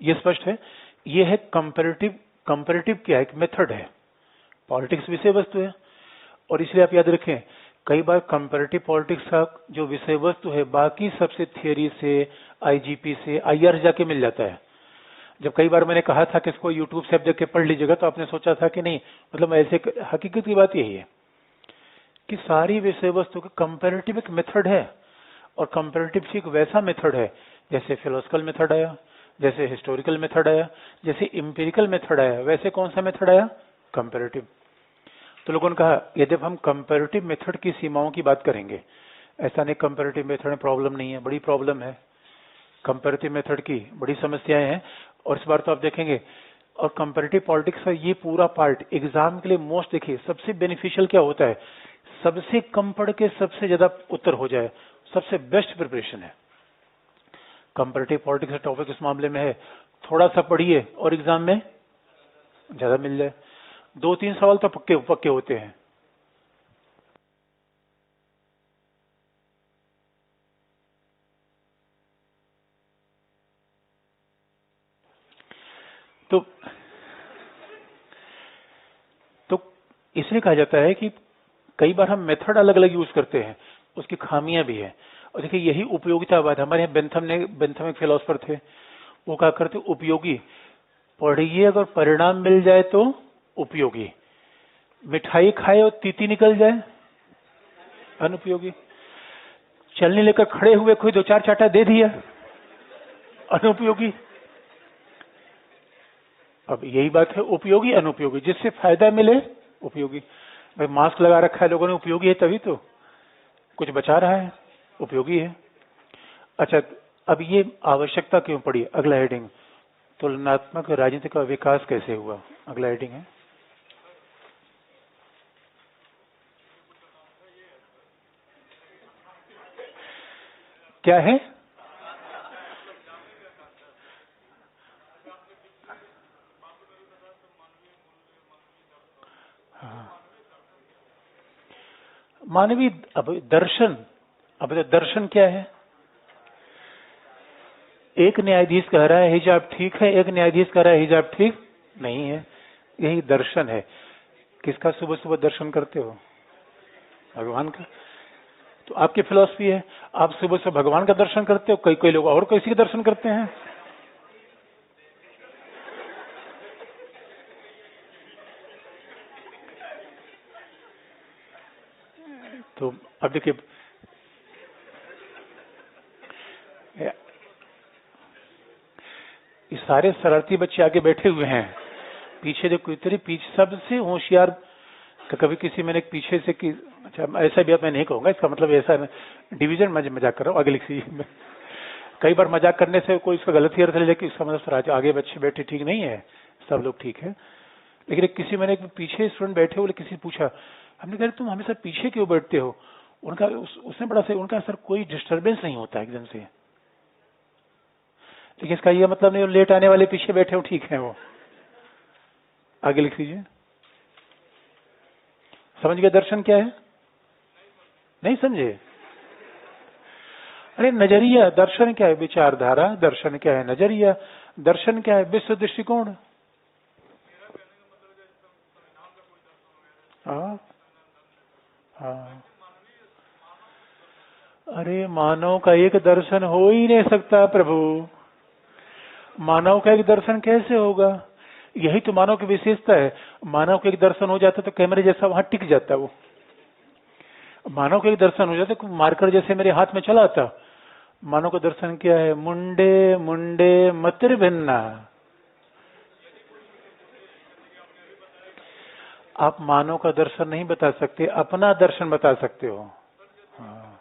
यह स्पष्ट है। यह है कंपैरेटिव क्या है? एक मेथड है। पॉलिटिक्स विषय वस्तु है, और इसलिए आप याद रखें, कई बार कंपैरेटिव पॉलिटिक्स का जो विषय वस्तु है बाकी सबसे थियरी से, आईजीपी से, आईआर जाके मिल जाता है। जब कई बार मैंने कहा था कि इसको यूट्यूब से आप जाके पढ़ लीजिएगा, तो आपने सोचा था कि नहीं, मतलब ऐसे हकीकत की बात यही है कि सारी विषय वस्तु का कंपैरेटिव एक मेथड है। और कंपैरेटिव एक वैसा मेथड है जैसे फिलोसॉफिकल मेथड आया, जैसे हिस्टोरिकल मेथड आया, जैसे एम्पिरिकल मेथड आया, वैसे कौन सा मेथड आया? कंपैरेटिव। तो लोगों ने कहा यदि हम कंपैरेटिव मेथड की सीमाओं की बात करेंगे, ऐसा नहीं कंपैरेटिव मेथड में प्रॉब्लम नहीं है, बड़ी प्रॉब्लम है। कंपैरेटिव मेथड की बड़ी समस्याएं हैं, और इस बार तो आप देखेंगे। और कंपैरेटिव पॉलिटिक्स का ये पूरा पार्ट एग्जाम के लिए मोस्ट, देखिए सबसे बेनिफिशियल क्या होता है? सबसे कम पढ़ के सबसे ज्यादा उत्तर हो जाए, सबसे बेस्ट प्रिपरेशन है। कंपैरेटिव पॉलिटिक्स का टॉपिक इस मामले में है, थोड़ा सा पढ़िए और एग्जाम में ज्यादा मिल जाए। 2-3 सवाल तो पक्के होते हैं। तो इसलिए कहा जाता है कि कई बार हम मेथड अलग अलग यूज करते हैं, उसकी खामियां भी है। और देखिए यही उपयोगितावाद, हमारे यहाँ बेंथम एक फिलोसफर थे, वो कहा करते उपयोगी पढ़िए, अगर परिणाम मिल जाए तो उपयोगी। मिठाई खाए और तीती निकल जाए, अनुपयोगी। चलने लेकर खड़े हुए कोई 2-4 चाटा दे दिया, अनुपयोगी। अब यही बात है, उपयोगी अनुपयोगी, जिससे फायदा मिले उपयोगी। भाई मास्क लगा रखा है लोगों ने, उपयोगी है तभी तो, कुछ बचा रहा है, उपयोगी है। अच्छा, अब ये आवश्यकता क्यों पड़ी? अगला हेडिंग, तुलनात्मक राजनीति का विकास कैसे हुआ, अगला हेडिंग है। क्या है? मानवीय, अब दर्शन, अब दर्शन क्या है? एक न्यायाधीश कह रहा है हिजाब ठीक है, एक न्यायाधीश कह रहा है हिजाब ठीक नहीं है, यही दर्शन है। किसका सुबह सुबह दर्शन करते हो? भगवान का। तो आपकी फिलॉसफी है, आप सुबह से भगवान का दर्शन करते हो, कई कई लोग और किसी का दर्शन करते हैं। तो अब देखिए, ये सारे शरारती बच्चे आगे बैठे हुए हैं, पीछे देखो इतने पीछे सबसे होशियार। कभी किसी मैंने पीछे से कि, अच्छा ऐसा भी मैं नहीं कहूंगा, इसका मतलब ऐसा डिवीजन मजाक कर रहा हूँ, आगे लिख लीजिए। कई बार मजाक करने से कोई इसका गलत ही अर्थ ले लेकिन इसका मतलब आगे बच्चे बैठे ठीक नहीं है, सब लोग ठीक है। लेकिन किसी मैंने पीछे स्टूडेंट बैठे हुए, किसी पूछा, हमने कहा तुम हमेशा पीछे क्यों बैठते हो? उनका उसने बड़ा से उनका सर कोई डिस्टर्बेंस नहीं होता एकदम से। लेकिन इसका यह मतलब नहीं लेट आने वाले पीछे बैठे हो ठीक है वो। आगे लिख लीजिए। समझ गए दर्शन क्या है? नहीं समझे? अरे नजरिया, दर्शन क्या है? विचारधारा। दर्शन क्या है? नजरिया। दर्शन क्या है? विश्व दृष्टिकोण। हाँ हाँ। अरे मानव का एक दर्शन हो ही नहीं सकता प्रभु, मानव का एक दर्शन कैसे होगा? यही तो मानव की विशेषता है। मानव का एक दर्शन हो जाता तो कैमरे जैसा वहां टिक जाता वो। मानव का एक दर्शन हो जाता, मार्कर जैसे मेरे हाथ में चला आता। मानव का दर्शन क्या है? मुंडे मुंडे मतिर भिन्ना। आप मानव का दर्शन नहीं बता सकते, अपना दर्शन बता सकते हो। हाँ।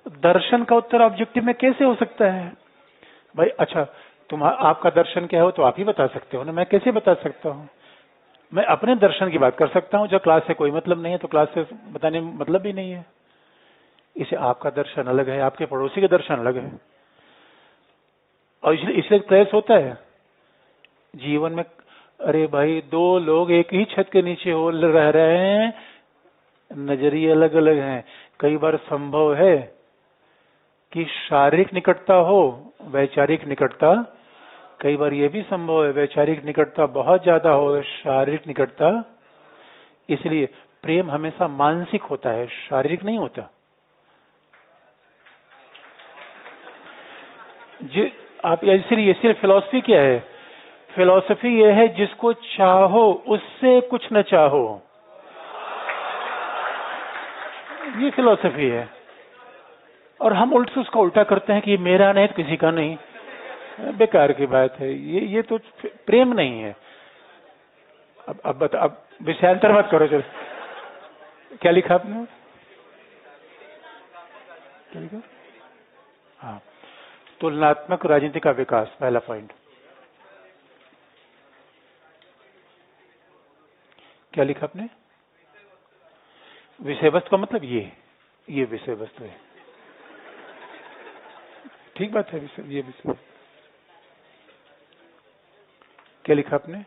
दर्शन का उत्तर ऑब्जेक्टिव में कैसे हो सकता है भाई? अच्छा, आपका दर्शन क्या हो तो आप ही बता सकते हो ना, मैं कैसे बता सकता हूँ? मैं अपने दर्शन की बात कर सकता हूँ, जब क्लास से कोई मतलब नहीं है तो क्लास से बताने में मतलब भी नहीं है। इसे आपका दर्शन अलग है, आपके पड़ोसी का दर्शन अलग है, और इसलिए क्लेश होता है जीवन में। अरे भाई, दो लोग एक ही छत के नीचे हो रह रहे हैं, नजरिए अलग अलग हैं। कई बार संभव है कि शारीरिक निकटता हो, वैचारिक निकटता। कई बार यह भी संभव है वैचारिक निकटता बहुत ज्यादा हो, शारीरिक निकटता। इसलिए प्रेम हमेशा मानसिक होता है, शारीरिक नहीं होता। जी, आप इसलिए फिलॉसफी क्या है? फिलॉसफी यह है जिसको चाहो उससे कुछ न चाहो, ये फिलॉसफी है। और हम उल्ट उसका उल्टा करते हैं कि ये मेरा नहीं तो किसी का नहीं, बेकार की बात है। ये तो प्रेम नहीं है। अब विषयांतर मत करो। चलो, क्या लिखा आपने? क्या लिखा? हाँ, तुलनात्मक राजनीति का विकास, पहला पॉइंट। क्या लिखा आपने? विषय वस्तु का मतलब ये विषय वस्तु है, ठीक बात है। ये विषय। क्या लिखा आपने?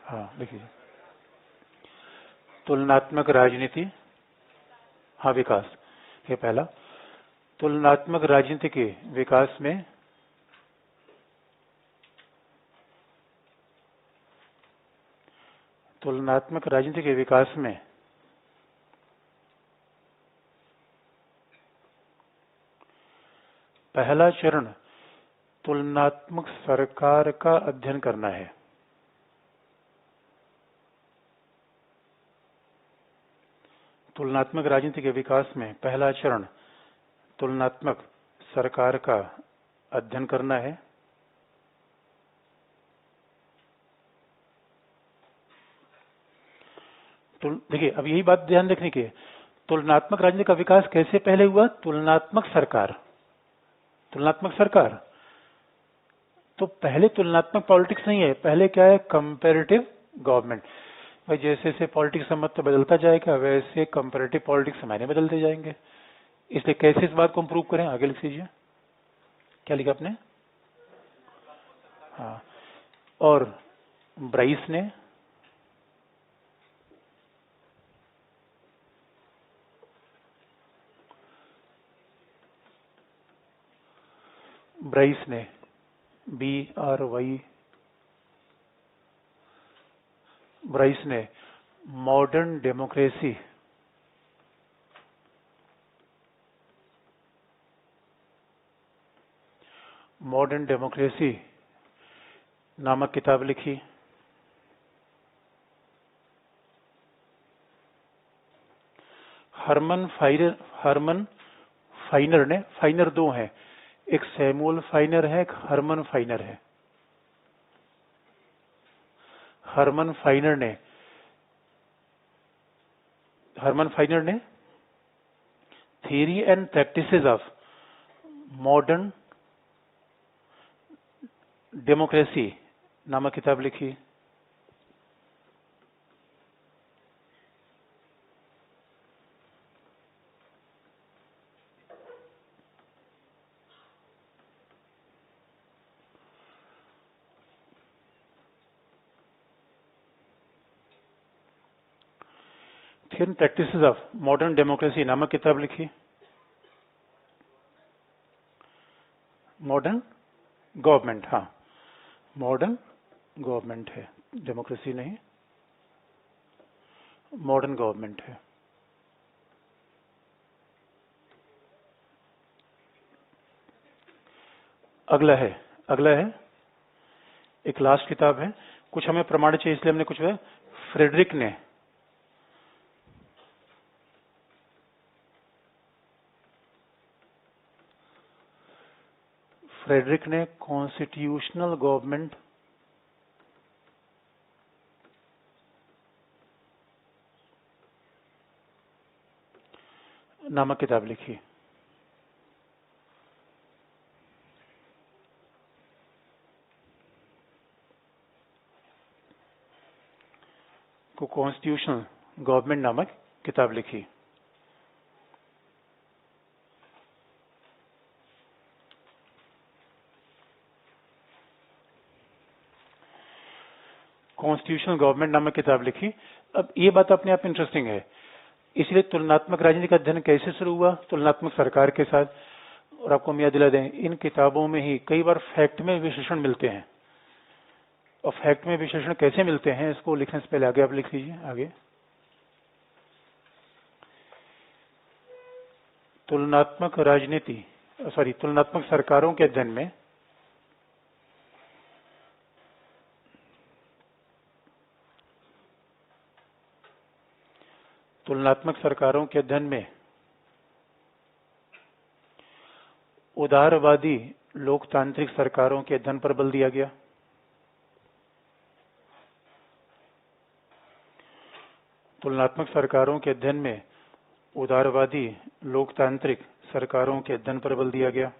हाँ देखिए, तुलनात्मक राजनीति, हाँ विकास, ये पहला। तुलनात्मक राजनीति के विकास में तुलनात्मक राजनीति के विकास में पहला चरण तुलनात्मक सरकार का अध्ययन करना है। तुलनात्मक राजनीति के विकास में पहला चरण तुलनात्मक सरकार का अध्ययन करना है। देखिए, अब यही बात ध्यान रखने की है, तुलनात्मक राजनीति का विकास कैसे पहले हुआ? तुलनात्मक सरकार, तुलनात्मक सरकार। तो पहले तुलनात्मक पॉलिटिक्स नहीं है, पहले क्या है? Comparative government. भाई जैसे जैसे पॉलिटिक्स का मत बदलता जाएगा वैसे कंपैरेटिव पॉलिटिक्स हमारे बदलते जाएंगे। इसलिए कैसे इस बात को प्रूव करें? आगे लिख लीजिए, क्या लिखा आपने? हाँ, और ब्राइस ने ब्राइस ने मॉडर्न डेमोक्रेसी नामक किताब लिखी। हरमन फाइनर ने, फाइनर दो हैं, एक सैमुअल फाइनर है, एक हरमन फाइनर है। हरमन फाइनर ने theory and practices of modern democracy नामक किताब लिखी। Theory and practices of modern democracy नामक किताब लिखी। मॉडर्न गवर्नमेंट, हाँ, मॉडर्न गवर्नमेंट है, डेमोक्रेसी नहीं, मॉडर्न गवर्नमेंट है। अगला है एक लास्ट किताब है, कुछ हमें प्रमाण चाहिए इसलिए हमने कुछ है। फ्रेडरिक ने कॉन्स्टिट्यूशनल गवर्नमेंट नामक किताब लिखी। को कॉन्स्टिट्यूशनल गवर्नमेंट नामक किताब लिखी। कॉन्स्टिट्यूशनल गवर्नमेंट नामक किताब लिखी। अब ये बात अपने आप इंटरेस्टिंग है, इसलिए तुलनात्मक राजनीति का अध्ययन कैसे शुरू हुआ? तुलनात्मक सरकार के साथ। और आपको हम याद दिला दें, इन किताबों में ही कई बार फैक्ट में विशेषण मिलते हैं, और फैक्ट में विशेषण कैसे मिलते हैं इसको लिखने से पहले आगे आप लिख लीजिए। आगे तुलनात्मक सरकारों के अध्ययन में उदारवादी लोकतांत्रिक सरकारों के अध्ययन पर बल दिया गया। तुलनात्मक सरकारों के अध्ययन में उदारवादी लोकतांत्रिक सरकारों के अध्ययन पर बल दिया गया।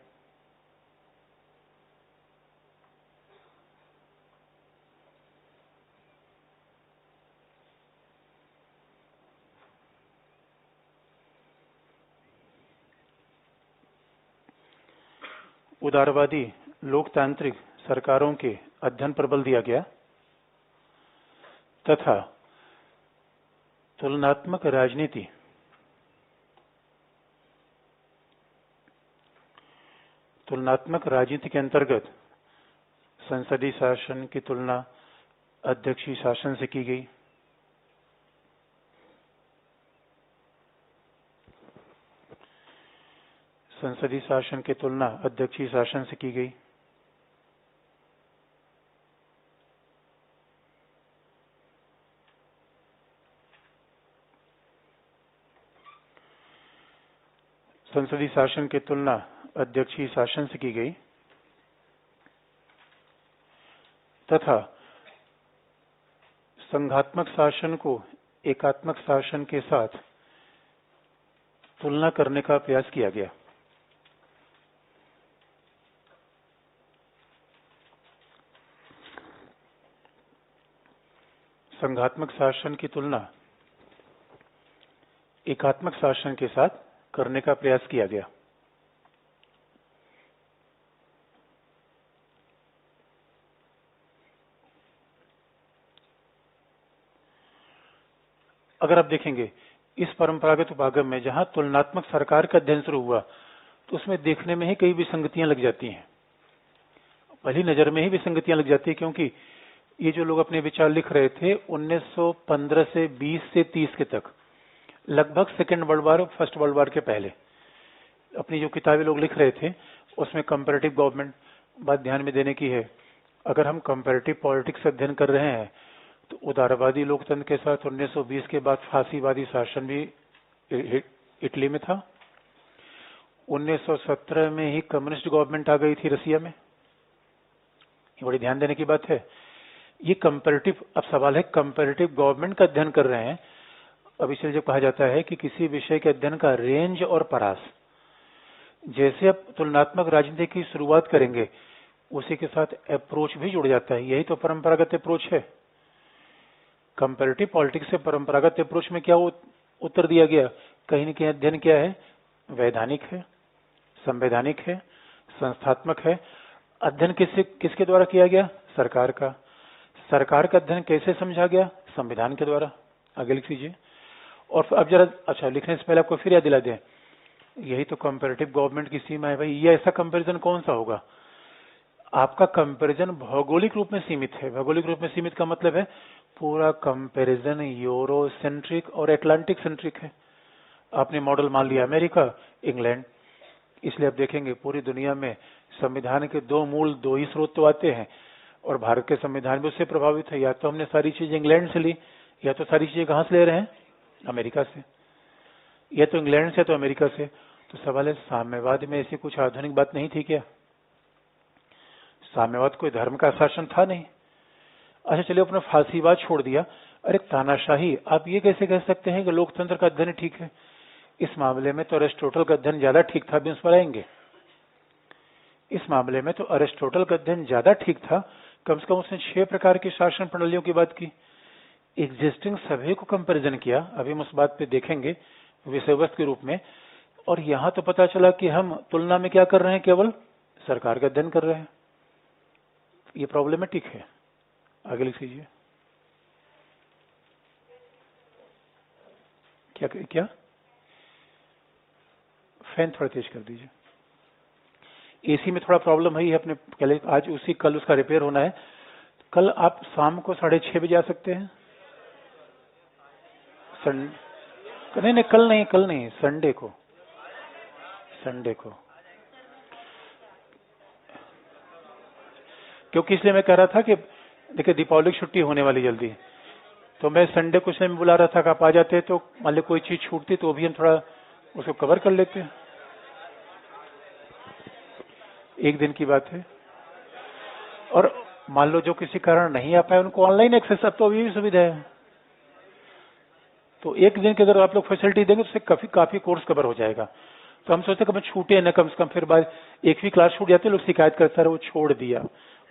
उदारवादी लोकतांत्रिक सरकारों के अध्ययन पर बल दिया गया तथा तुलनात्मक राजनीति के अंतर्गत संसदीय शासन की तुलना अध्यक्षीय शासन से की गई। संसदीय शासन की तुलना अध्यक्षीय शासन से की गई। संसदीय शासन की तुलना अध्यक्षीय शासन से की गई तथा संघात्मक शासन को एकात्मक शासन के साथ तुलना करने का प्रयास किया गया। संघात्मक शासन की तुलना एकात्मक शासन के साथ करने का प्रयास किया गया। अगर आप देखेंगे इस परंपरागत उपागम में जहां तुलनात्मक सरकार का अध्ययन शुरू हुआ तो उसमें देखने में ही कई विसंगतियां लग जाती हैं। पहली नजर में ही विसंगतियां लग जाती है, क्योंकि ये जो लोग अपने विचार लिख रहे थे 1915 से 20 से 30 के तक, लगभग सेकेंड वर्ल्ड वार और फर्स्ट वर्ल्ड वार के पहले अपनी जो किताबें लोग लिख रहे थे उसमें कंपैरेटिव गवर्नमेंट बात ध्यान में देने की है। अगर हम कंपैरेटिव पॉलिटिक्स अध्ययन कर रहे हैं तो उदारवादी लोकतंत्र के साथ 1920 के बाद फांसीवादी शासन भी इटली में था। 1917 में ही कम्युनिस्ट गवर्नमेंट आ गई थी रसिया में। ये बड़ी ध्यान देने की बात है। ये कंपैरेटिव, अब सवाल है कंपैरेटिव गवर्नमेंट का अध्ययन कर रहे हैं। अब इसलिए जब कहा जाता है कि किसी विषय के अध्ययन का रेंज और परास, जैसे आप तुलनात्मक राजनीति की शुरुआत करेंगे उसी के साथ अप्रोच भी जुड़ जाता है। यही तो परंपरागत अप्रोच है। कंपैरेटिव पॉलिटिक्स से परंपरागत अप्रोच में क्या उत्तर दिया गया? कहीं न कहीं अध्ययन क्या है? वैधानिक है, संवैधानिक है, संस्थात्मक है। अध्ययन किसके द्वारा किया गया? सरकार का। सरकार का अध्ययन कैसे समझा गया? संविधान के द्वारा। आगे लिख लीजिए। और अब जरा अच्छा लिखने से पहले आपको फिर याद दिला दें, यही तो कंपैरेटिव गवर्नमेंट की सीमा है भाई। ये ऐसा कंपैरिजन कौन सा होगा? आपका कंपैरिजन भौगोलिक रूप में सीमित है। भौगोलिक रूप में सीमित का मतलब है पूरा कंपैरिजन यूरो सेंट्रिक और एटलांटिक सेंट्रिक है। आपने मॉडल मान लिया अमेरिका, इंग्लैंड। इसलिए आप देखेंगे पूरी दुनिया में संविधान के दो ही स्रोत तो आते हैं और भारत के संविधान भी उससे प्रभावित है। या तो हमने सारी चीजें इंग्लैंड से ली, या तो सारी चीजें कहां से ले रहे हैं? अमेरिका से। या तो इंग्लैंड से तो अमेरिका से। तो सवाल है साम्यवाद में ऐसी कुछ आधुनिक बात नहीं थी क्या? साम्यवाद कोई धर्म का शासन था नहीं। अच्छा चलिए अपना फांसीवाद छोड़ दिया। अरे तानाशाही, आप ये कैसे कह सकते हैं कि लोकतंत्र का अध्ययन ठीक है? इस मामले में तो अरिस्टोटल का अध्ययन ज्यादा ठीक था। अभी उस पर आएंगे। इस मामले में तो अरिस्टोटल का अध्ययन ज्यादा ठीक था। कम से कम उसने 6 प्रकार की शासन प्रणालियों की बात की, एग्जिस्टिंग सभी को कंपैरिजन किया। अभी हम उस बात पे देखेंगे विषय वस्तु के रूप में। और यहां तो पता चला कि हम तुलना में क्या कर रहे हैं? केवल सरकार का अध्ययन कर रहे हैं। ये प्रॉब्लमेटिक है। आगे लिख लीजिए। क्या फैन थोड़ा तेज कर दीजिए। एसी में थोड़ा प्रॉब्लम है अपने पहले, आज कल उसका रिपेयर होना है। कल आप शाम को 6:30 बजे आ सकते हैं। नहीं, कल नहीं, संडे को। क्योंकि इसलिए मैं कह रहा था कि देखिए दीपावली की छुट्टी होने वाली जल्दी, तो मैं संडे को इसलिए बुला रहा था कि आप आ जाते तो मान ली कोई चीज छूटती तो भी हम थोड़ा उसको कवर कर लेते। एक दिन की बात है। और मान लो जो किसी कारण नहीं आ पाए उनको ऑनलाइन एक्सेस, अब तो ये भी सुविधा है। तो एक दिन की अगर आप लोग फैसिलिटी देंगे तो उससे काफी कोर्स कवर हो जाएगा। तो हम सोचते कभी छूटे न, कम से कम फिर बाद एक भी क्लास छूट जाती है, लोग शिकायत करता है वो छोड़ दिया।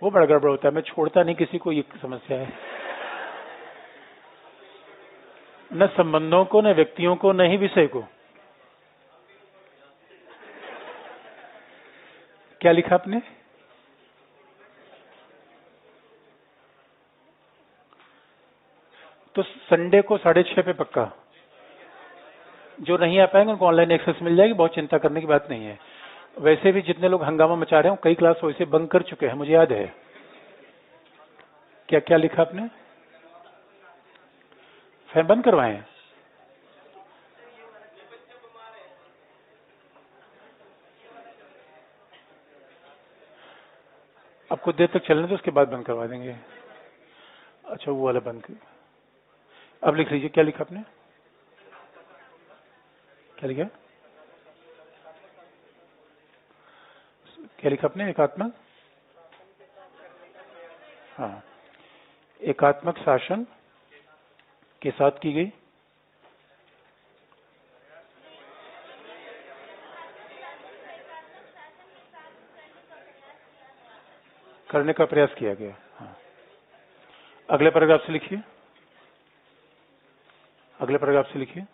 वो बड़ा गड़बड़ होता है। मैं छोड़ता नहीं किसी को, ये समस्या है। न संबंधों को, न व्यक्तियों को, न ही विषय को। क्या लिखा आपने? तो संडे को 6:30 पे पक्का। जो नहीं आ पाएंगे उनको ऑनलाइन एक्सेस मिल जाएगी, बहुत चिंता करने की बात नहीं है। वैसे भी जितने लोग हंगामा मचा रहे हो कई क्लास वैसे बंक कर चुके हैं, मुझे याद है। क्या क्या लिखा आपने? फैन बंद करवाएं? अब कुछ देर तक चलने दो, उसके बाद बंद करवा देंगे। अच्छा वो वाला बंद कर। अब लिख लीजिए। क्या लिखा आपने? क्या लिखा? क्या लिखा आपने? एकात्मक, हाँ, एकात्मक शासन के साथ की गई करने का प्रयास किया गया। हाँ, अगले पैराग्राफ से लिखिए, अगले पैराग्राफ से लिखिए।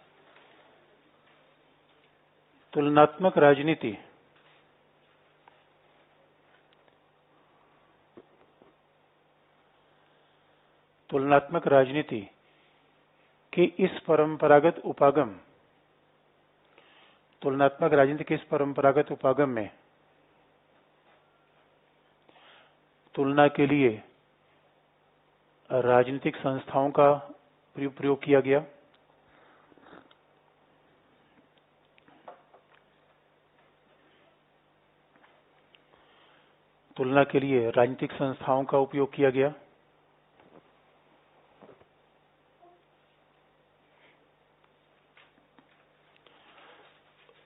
तुलनात्मक राजनीति तुलनात्मक राजनीति के इस परंपरागत उपागम तुलनात्मक राजनीति के इस परंपरागत उपागम में तुलना के लिए राजनीतिक संस्थाओं का प्रयोग किया गया। तुलना के लिए राजनीतिक संस्थाओं का उपयोग किया गया।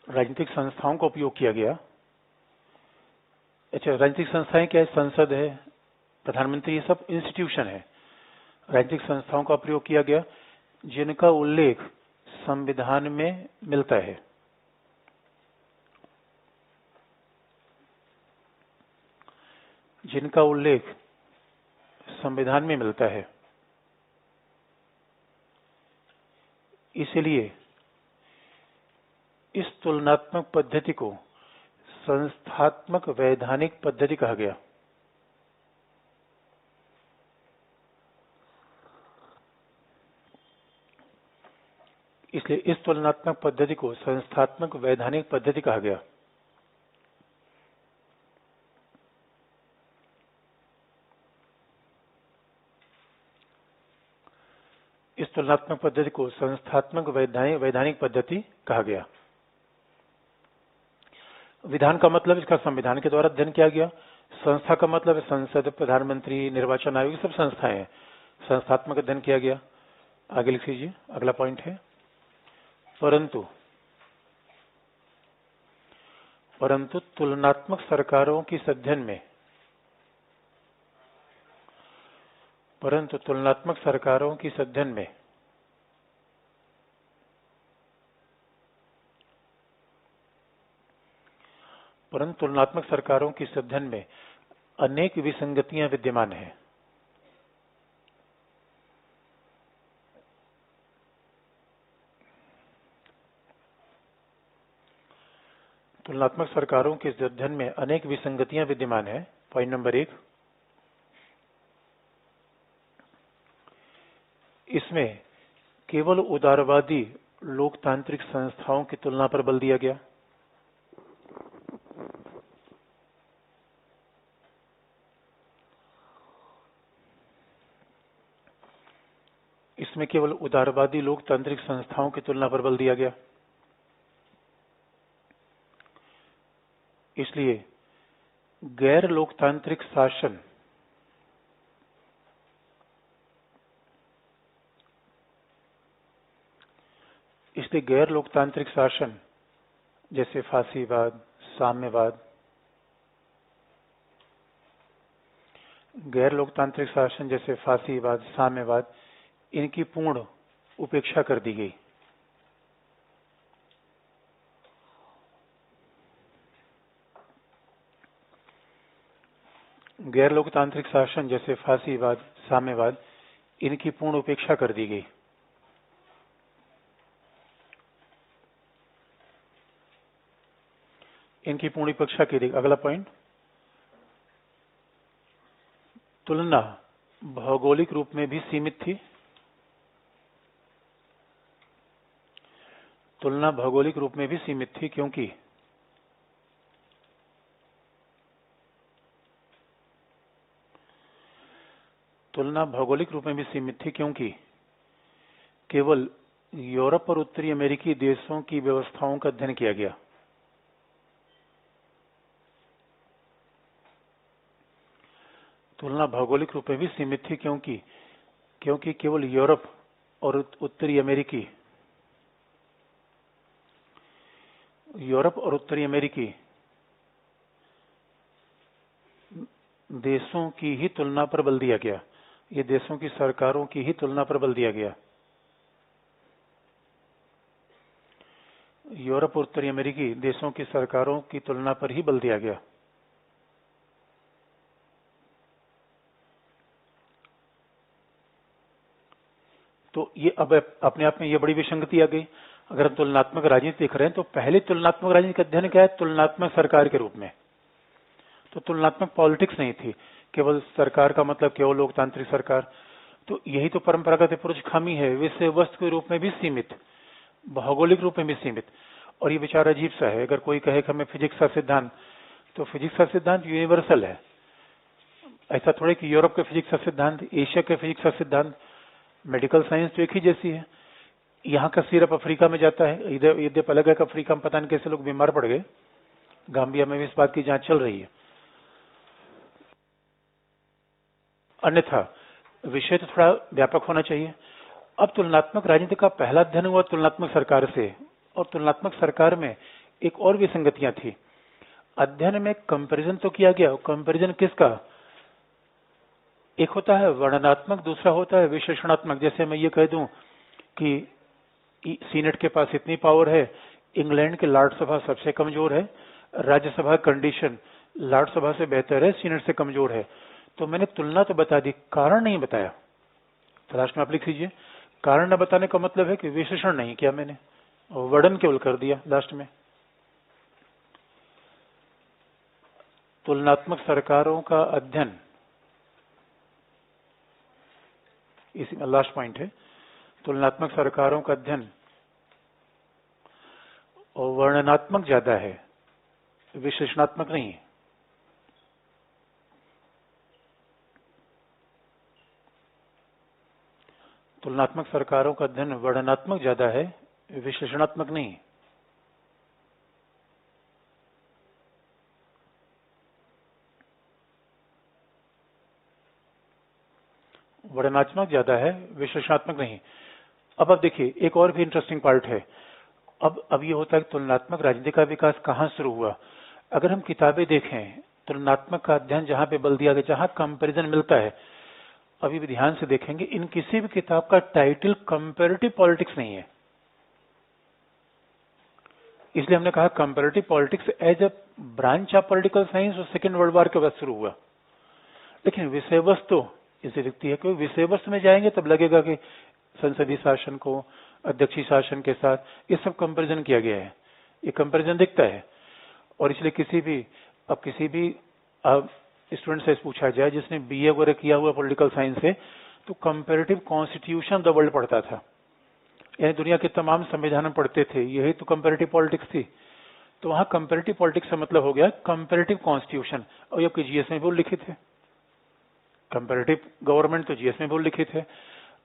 राजनीतिक संस्थाओं का उपयोग किया गया। अच्छा, राजनीतिक संस्थाएं क्या है? संसद है, प्रधानमंत्री, ये सब इंस्टीट्यूशन है। राजनीतिक संस्थाओं का प्रयोग किया गया जिनका उल्लेख संविधान में मिलता है। जिनका उल्लेख संविधान में मिलता है। इसलिए इस तुलनात्मक पद्धति को संस्थात्मक वैधानिक पद्धति कहा गया। इसलिए इस तुलनात्मक पद्धति को संस्थात्मक वैधानिक पद्धति कहा गया। इस तुलनात्मक पद्धति को संस्थात्मक वैधानिक पद्धति कहा गया। विधान का मतलब इसका संविधान के द्वारा अध्ययन किया गया। संस्था का मतलब है संसद, प्रधानमंत्री, निर्वाचन आयोग, सब संस्थाएं हैं। संस्थात्मक अध्ययन किया गया। आगे लिख लीजिए, अगला पॉइंट है परंतु तुलनात्मक सरकारों के इस अध्ययन में परंतु तुलनात्मक सरकारों के इस अध्ययन में परंतु तुलनात्मक सरकारों के इस अध्ययन में अनेक विसंगतियां विद्यमान हैं। तुलनात्मक सरकारों के इस अध्ययन में अनेक विसंगतियां विद्यमान हैं। पॉइंट नंबर 1, इसमें केवल उदारवादी लोकतांत्रिक संस्थाओं की तुलना पर बल दिया गया। इसमें केवल उदारवादी लोकतांत्रिक संस्थाओं की तुलना पर बल दिया गया। इसलिए गैर लोकतांत्रिक शासन जैसे फांसीवाद, साम्यवाद, गैर लोकतांत्रिक शासन जैसे फांसीवाद, साम्यवाद, इनकी पूर्ण उपेक्षा कर दी गई। गैर लोकतांत्रिक शासन जैसे फांसीवाद, साम्यवाद, इनकी पूर्ण उपेक्षा कर दी गई। इनकी पूर्ण उपेक्षा की गई। अगला पॉइंट, तुलना भौगोलिक रूप में भी सीमित थी। तुलना भौगोलिक रूप में भी सीमित थी क्योंकि केवल यूरोप और उत्तरी अमेरिकी देशों की व्यवस्थाओं का अध्ययन किया गया। तुलना भौगोलिक रूप में भी सीमित थी क्योंकि केवल यूरोप और उत्तरी अमेरिकी देशों की ही तुलना पर बल दिया गया, ये देशों की सरकारों की ही तुलना पर बल दिया गया। यूरोप और उत्तरी अमेरिकी देशों की सरकारों की तुलना पर ही बल दिया गया। तो ये अब अपने आप में ये बड़ी विसंगति आ गई। अगर हम तुलनात्मक राजनीति देख रहे हैं तो पहले तुलनात्मक राजनीति का अध्ययन क्या है? तुलनात्मक सरकार के रूप में। तो तुलनात्मक पॉलिटिक्स नहीं थी, केवल सरकार का मतलब केवल लोकतांत्रिक सरकार। तो यही तो परंपरागत पुरुष खामी है, विषय वस्तु के रूप में भी सीमित, भौगोलिक रूप में भी सीमित। और ये विचार अजीब सा है, अगर कोई कहे कि हमें फिजिक्स का सिद्धांत, तो फिजिक्स का सिद्धांत यूनिवर्सल है। ऐसा थोड़े कि यूरोप के फिजिक्स का सिद्धांत, एशिया के फिजिक्स का सिद्धांत, मेडिकल साइंस तो एक ही जैसी है। यहाँ का सिरप अफ्रीका में जाता है, इधर यद्यप अलग है कि अफ्रीका में पता नहीं कैसे लोग बीमार पड़ गए, गाम्बिया में भी इस बात की जांच चल रही है। अन्यथा विषय तो थोड़ा व्यापक होना चाहिए। अब तुलनात्मक राजनीति का पहला अध्ययन हुआ तुलनात्मक सरकार से, और तुलनात्मक सरकार में एक और विसंगतियां थी। अध्ययन में कंपैरिजन तो किया गया, कंपैरिजन किसका? एक होता है वर्णनात्मक, दूसरा होता है विश्लेषणात्मक। जैसे मैं ये कह दूं कि सीनेट के पास इतनी पावर है, इंग्लैंड की लॉर्ड सभा सबसे कमजोर है, राज्यसभा कंडीशन लॉर्ड सभा से बेहतर है, सीनेट से कमजोर है, तो मैंने तुलना तो बता दी, कारण नहीं बताया। तो लास्ट में आप लिख लीजिए, कारण न बताने का मतलब है कि विश्लेषण नहीं किया मैंने, वर्णन केवल कर दिया लास्ट में। तुलनात्मक सरकारों का अध्ययन, इसी में लास्ट पॉइंट है, तुलनात्मक सरकारों का अध्ययन और वर्णनात्मक ज्यादा है, विश्लेषणात्मक नहीं है। तुलनात्मक सरकारों का अध्ययन वर्णनात्मक ज्यादा है, विश्लेषणात्मक नहीं। वर्णनात्मक ज्यादा है, विश्लेषणात्मक नहीं। अब आप देखिए एक और भी इंटरेस्टिंग पार्ट है। अब ये होता है कि तुलनात्मक राजनीति का विकास कहां शुरू हुआ। अगर हम किताबें देखें, तुलनात्मक का अध्ययन जहां पे बल दिया गया, जहां कंपैरिजन मिलता है, अभी भी ध्यान से देखेंगे, इन किसी भी किताब का टाइटल कंपैरेटिव पॉलिटिक्स नहीं है। इसलिए हमने कहा comparative politics as a branch of political science और सेकेंड वर्ल्ड वॉर के बाद शुरू हुआ। लेकिन विषय वस्तु इसे दिखती है, क्योंकि विषय वस्तु में जाएंगे तब लगेगा कि संसदीय शासन को अध्यक्षीय शासन के साथ ये सब कंपैरिजन किया गया है, ये कंपैरिजन दिखता है। और इसलिए किसी भी स्टूडेंट से पूछा जाए जिसने बीए वगैरह किया हुआ पॉलिटिकल साइंस से, तो comparative constitution of the world पढ़ता था, यानी दुनिया के तमाम संविधान पढ़ते थे, यही तो कंपैरेटिव पॉलिटिक्स थी। तो वहां कंपैरेटिव पॉलिटिक्स का मतलब हो गया कंपैरेटिव कॉन्स्टिट्यूशन, और ये जीएस में भी लिखित है, कंपैरेटिव गवर्नमेंट तो जीएस में भी लिखित है।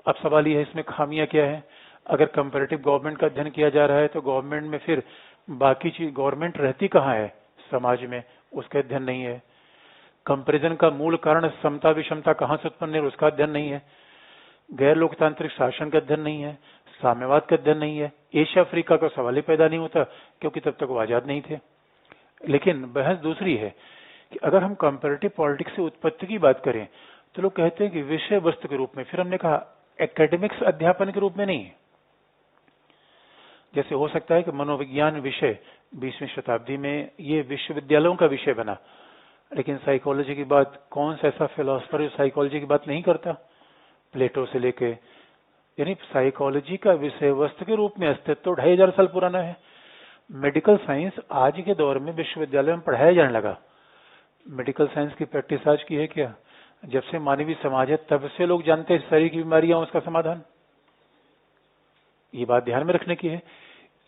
अब सवाल यह है इसमें खामियां क्या है। अगर कंपैरेटिव गवर्नमेंट का अध्ययन किया जा रहा है तो गवर्नमेंट में फिर बाकी चीज, गवर्नमेंट रहती कहाँ है समाज में, उसका अध्ययन नहीं है। कंपैरिजन का मूल कारण समता विषमता कहां से उत्पन्न है, उसका अध्ययन नहीं है। गैर लोकतांत्रिक शासन का अध्ययन नहीं है, साम्यवाद का अध्ययन नहीं है। एशिया अफ्रीका का सवाल ही पैदा नहीं होता, क्योंकि तब तक वो आजाद नहीं थे। लेकिन बहस दूसरी है कि अगर हम कंपैरेटिव पॉलिटिक्स से उत्पत्ति की बात करें तो लोग कहते हैं कि विषय वस्तु के रूप में। फिर हमने कहा एकेडमिक्स अध्यापन के रूप में नहीं। जैसे हो सकता है कि मनोविज्ञान विषय 20वीं शताब्दी में ये विश्वविद्यालयों का विषय बना, लेकिन साइकोलॉजी की बात, कौन सा ऐसा फिलोसफर जो साइकोलॉजी की बात नहीं करता, प्लेटो से लेके, यानी साइकोलॉजी का विषय वस्तु के रूप में अस्तित्व 2500 साल पुराना है। मेडिकल साइंस आज के दौर में विश्वविद्यालय में पढ़ाया जाने लगा। मेडिकल साइंस की प्रैक्टिस आज की है क्या? जब से मानवीय समाज है तब से लोग जानते हैं शरीर की बीमारियां, उसका समाधान। ये बात ध्यान में रखने की है।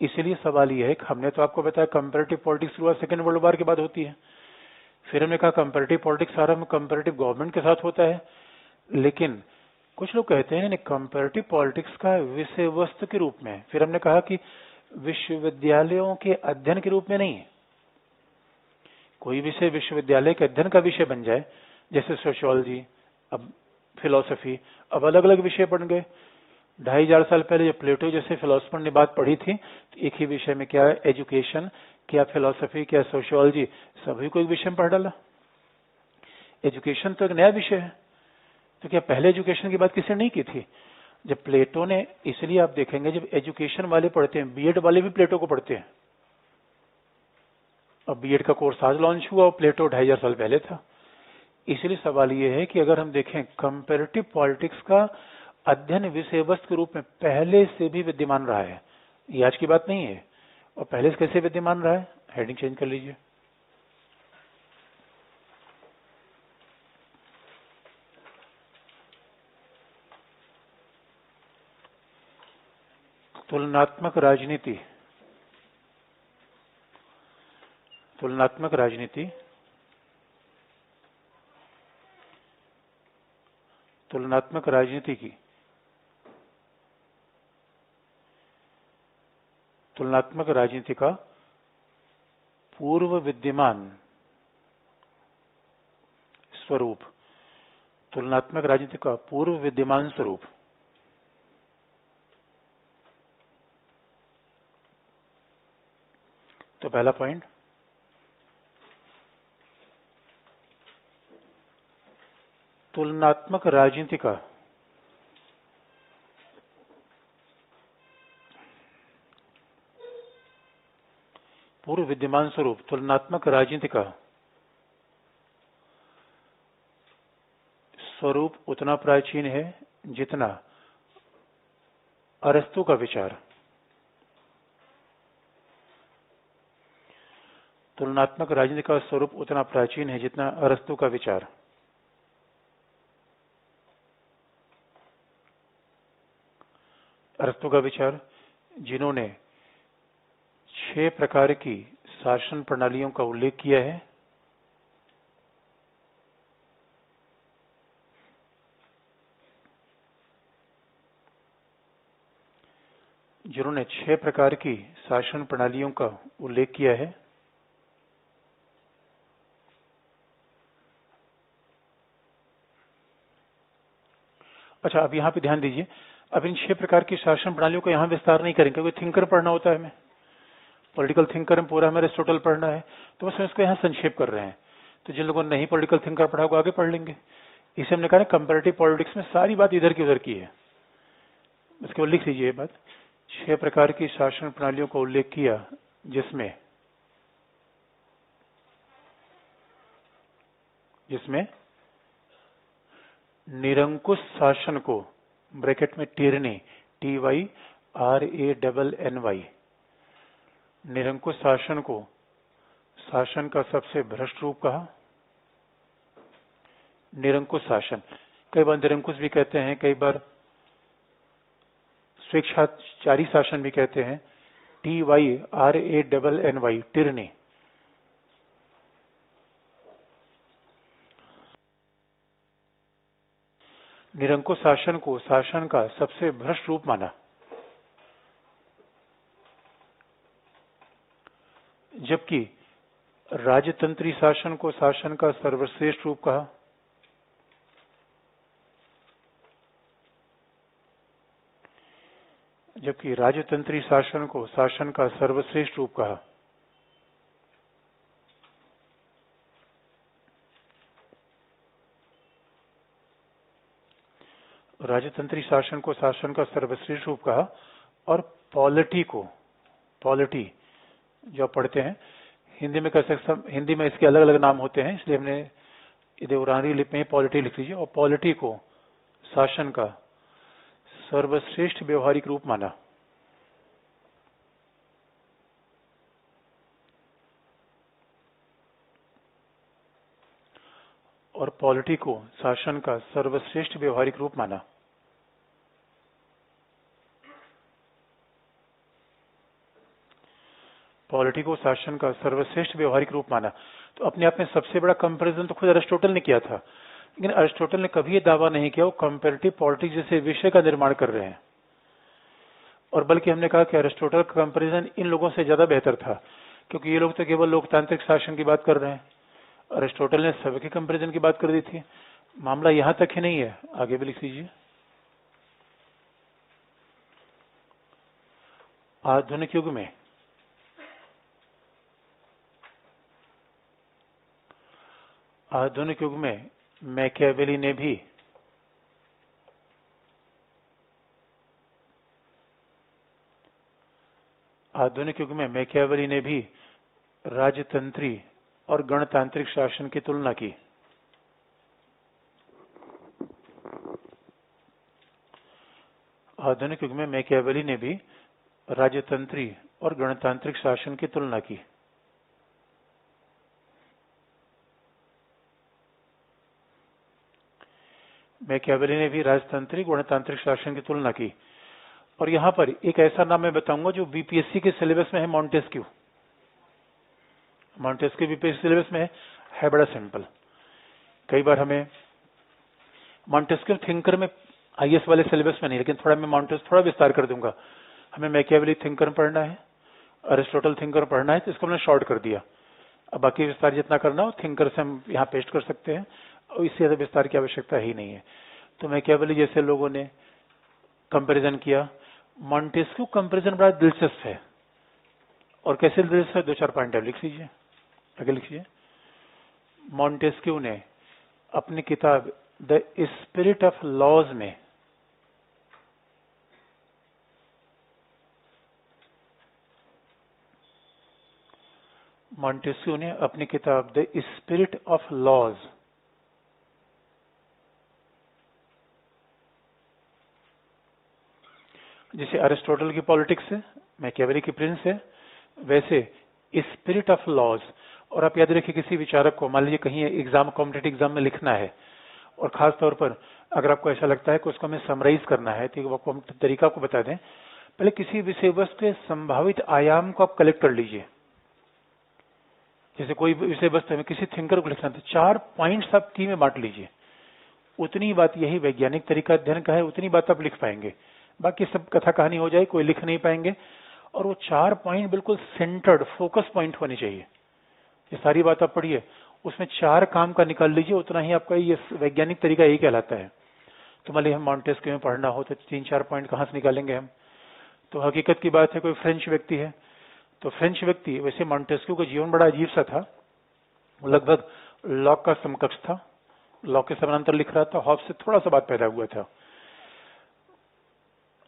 इसलिए सवाल यह है कि हमने तो आपको बताया कंपैरेटिव पॉलिटिक्स शुरुआत सेकेंड वर्ल्ड वॉर के बाद होती है। फिर हमने कहा कंपैरेटिव पॉलिटिक्स आरंभ कंपैरेटिव गवर्नमेंट के साथ होता है। लेकिन कुछ लोग कहते हैं कंपैरेटिव पॉलिटिक्स का विषय वस्तु के रूप में। फिर हमने कहा कि विश्वविद्यालयों के अध्ययन के रूप में नहीं। कोई विषय विश्वविद्यालय के अध्ययन का विषय बन जाए, जैसे सोशियोलॉजी, अब फिलोसफी, अब अलग अलग विषय बन गए। 2500 साल पहले जब प्लेटो जैसे फिलोसफर ने बात पढ़ी थी तो एक ही विषय में, क्या एजुकेशन, क्या फिलोसफी, क्या सोशियोलॉजी, सभी को एक विषय में पढ़ डाला। एजुकेशन तो एक नया विषय है, तो क्या पहले एजुकेशन की बात किसी ने नहीं की थी? जब प्लेटो ने, इसलिए आप देखेंगे जब एजुकेशन वाले पढ़ते हैं, बीएड वाले भी प्लेटो को पढ़ते हैं। अब बीएड का कोर्स आज लॉन्च हुआ और प्लेटो 2500 साल पहले था। इसलिए सवाल ये है कि अगर हम देखें कंपैरेटिव पॉलिटिक्स का अध्ययन विषय वस्तु के रूप में पहले से भी विद्यमान रहा है, ये आज की बात नहीं है। और पहले से कैसे विद्यमान रहा है? हेडिंग चेंज कर लीजिए। तुलनात्मक राजनीति, तुलनात्मक राजनीति, तुलनात्मक राजनीति की, तुलनात्मक राजनीति का पूर्व विद्यमान स्वरूप, तुलनात्मक राजनीति का पूर्व विद्यमान स्वरूप। तो पहला पॉइंट, तुलनात्मक राजनीति का पूर्व विद्यमान स्वरूप, तुलनात्मक राजनीति का स्वरूप उतना प्राचीन है जितना अरस्तु का विचार। तुलनात्मक राजनीति का स्वरूप उतना प्राचीन है जितना अरस्तु का विचार। अरस्तु का विचार, जिन्होंने 6 प्रकार की शासन प्रणालियों का उल्लेख किया है। जिन्होंने 6 प्रकार की शासन प्रणालियों का उल्लेख किया है। अच्छा, अब यहाँ पे ध्यान दीजिए, अब इन 6 प्रकार की शासन प्रणालियों को यहाँ विस्तार नहीं करेंगे क्योंकि थिंकर पढ़ना होता है हमें, पॉलिटिकल थिंकर में पूरा हमें अरिस्टोटल पढ़ना है, तो बस हम इसको यहाँ संक्षेप कर रहे हैं। तो जिन लोगों ने नहीं पॉलिटिकल थिंकर पढ़ा वो आगे पढ़ लेंगे। इसे हमने कहा कंपैरेटिव पॉलिटिक्स में सारी बात इधर की उधर की है, इसके बाद लिख लीजिए ये बात। 6 प्रकार की शासन प्रणालियों का उल्लेख किया जिसमें निरंकुश शासन को, ब्रैकेट में टिरनी, TYRANNY, निरंकुश शासन को शासन का सबसे भ्रष्ट रूप कहा। निरंकुश शासन, कई बार निरंकुश भी कहते हैं, कई बार स्वेच्छाचारी शासन भी कहते हैं। TYRANNY, tyranny. निरंकुश शासन को शासन का सबसे भ्रष्ट रूप माना, जबकि राजतंत्री शासन को शासन का सर्वश्रेष्ठ रूप कहा। जबकि राजतंत्री शासन को शासन का सर्वश्रेष्ठ रूप कहा। राजतंत्री शासन को शासन का सर्वश्रेष्ठ रूप कहा। और पॉलिटी को, पॉलिटी जो आप पढ़ते हैं हिंदी में, कह सकते, हिंदी में इसके अलग अलग नाम होते हैं, इसलिए हमने देवनागरी लिपि में पॉलिटी लिख लीजिए। और पॉलिटी को शासन का सर्वश्रेष्ठ व्यवहारिक रूप माना। और पॉलिटी को शासन का सर्वश्रेष्ठ व्यवहारिक रूप माना। पॉलिटी को शासन का सर्वश्रेष्ठ व्यवहारिक रूप माना। तो अपने आप में सबसे बड़ा कंपैरिजन तो खुद अरिस्टोटल ने किया था, लेकिन अरिस्टोटल ने कभी ये दावा नहीं किया वो कंपैरेटिव पॉलिटिक्स जैसे विषय का निर्माण कर रहे हैं। और बल्कि हमने कहा कि अरिस्टोटल का कंपैरिजन इन लोगों से ज्यादा बेहतर था, क्योंकि ये लोग तो केवल लोकतांत्रिक शासन की बात कर रहे हैं। अरिस्टोटल ने सबके कंपैरिजन की बात कर दी थी। मामला यहां तक ही नहीं है, आगे भी लिख लीजिए। आधुनिक युग में आधुनिक युग में मैकियावेली ने भी राजतंत्री और गणतांत्रिक शासन की तुलना की। आधुनिक युग में मैकियावेली ने भी राजतंत्री और गणतांत्रिक शासन की तुलना की। मैकियावेली ने भी राजतांत्रिक गणतांत्रिक शासन की तुलना की। और यहां पर एक ऐसा नाम मैं बताऊंगा जो बीपीएससी के सिलेबस में है, मॉन्टेस्क्यू। मॉन्टेस्क्यू बीपीएससी सिलेबस में है बड़ा सिंपल। कई बार हमें मॉन्टेस्क्यू थिंकर में आईएएस वाले सिलेबस में नहीं, लेकिन थोड़ा मैं मॉन्टेस्क्यू थोड़ा विस्तार कर दूंगा। हमें मैकियावेली थिंकर पढ़ना है, अरिस्टोटल थिंकर पढ़ना है, तो इसको हमने शॉर्ट कर दिया। अब बाकी विस्तार जितना करना हो थिंकर से हम यहाँ पेस्ट कर सकते हैं, और इससे ज्यादा विस्तार की आवश्यकता ही नहीं है। तो मैकियावेली जैसे लोगों ने कंपैरिजन किया। मॉन्टेस्क्यू कंपैरिजन बड़ा दिलचस्प है। और कैसे दिलचस्प है, 2-4 पॉइंट लिख लीजिए, आगे लिखिए। मॉन्टेस्क्यू ने अपनी किताब द स्पिरिट ऑफ लॉज में द स्पिरिट ऑफ लॉज जैसे अरिस्टोटल की पॉलिटिक्स है, मैकियावेली की प्रिंस है, वैसे स्पिरिट ऑफ लॉज। और आप याद रखिए, किसी विचारक को मान लीजिए कहीं एग्जाम, कॉम्पिटेटिव एग्जाम में लिखना है, और खास तौर पर अगर आपको ऐसा लगता है कि उसको हमें समराइज करना है, तो आपको हम तरीका को बता दें। पहले किसी विषय वस्तु के संभावित आयाम को आप कलेक्ट कर लीजिए। जैसे कोई विषय वस्तु में किसी थिंकर को लिखना, तो 4 पॉइंट्स आप की में बांट लीजिए। उतनी बात, यही वैज्ञानिक तरीका अध्ययन का है, उतनी बात आप लिख पाएंगे। बाकी सब कथा कहानी हो जाए, कोई लिख नहीं पाएंगे। और वो 4 पॉइंट बिल्कुल सेंटर्ड, फोकस पॉइंट होने चाहिए। ये सारी बात आप पढ़िए, उसमें 4 काम का निकाल लीजिए, उतना ही आपका ये वैज्ञानिक तरीका यही कहलाता है। तो मान लीजिए हम मॉन्टेस्क्यू में पढ़ना हो तो 3-4 पॉइंट कहां से निकालेंगे हम? तो हकीकत की बात है, कोई फ्रेंच व्यक्ति है, तो फ्रेंच व्यक्ति, वैसे मॉन्टेस्क्यू का जीवन बड़ा अजीब सा था। वो लगभग लॉक का समकक्ष था, लॉक के समानांतर लिख रहा था, हॉब्स से थोड़ा सा बाद पैदा हुआ था।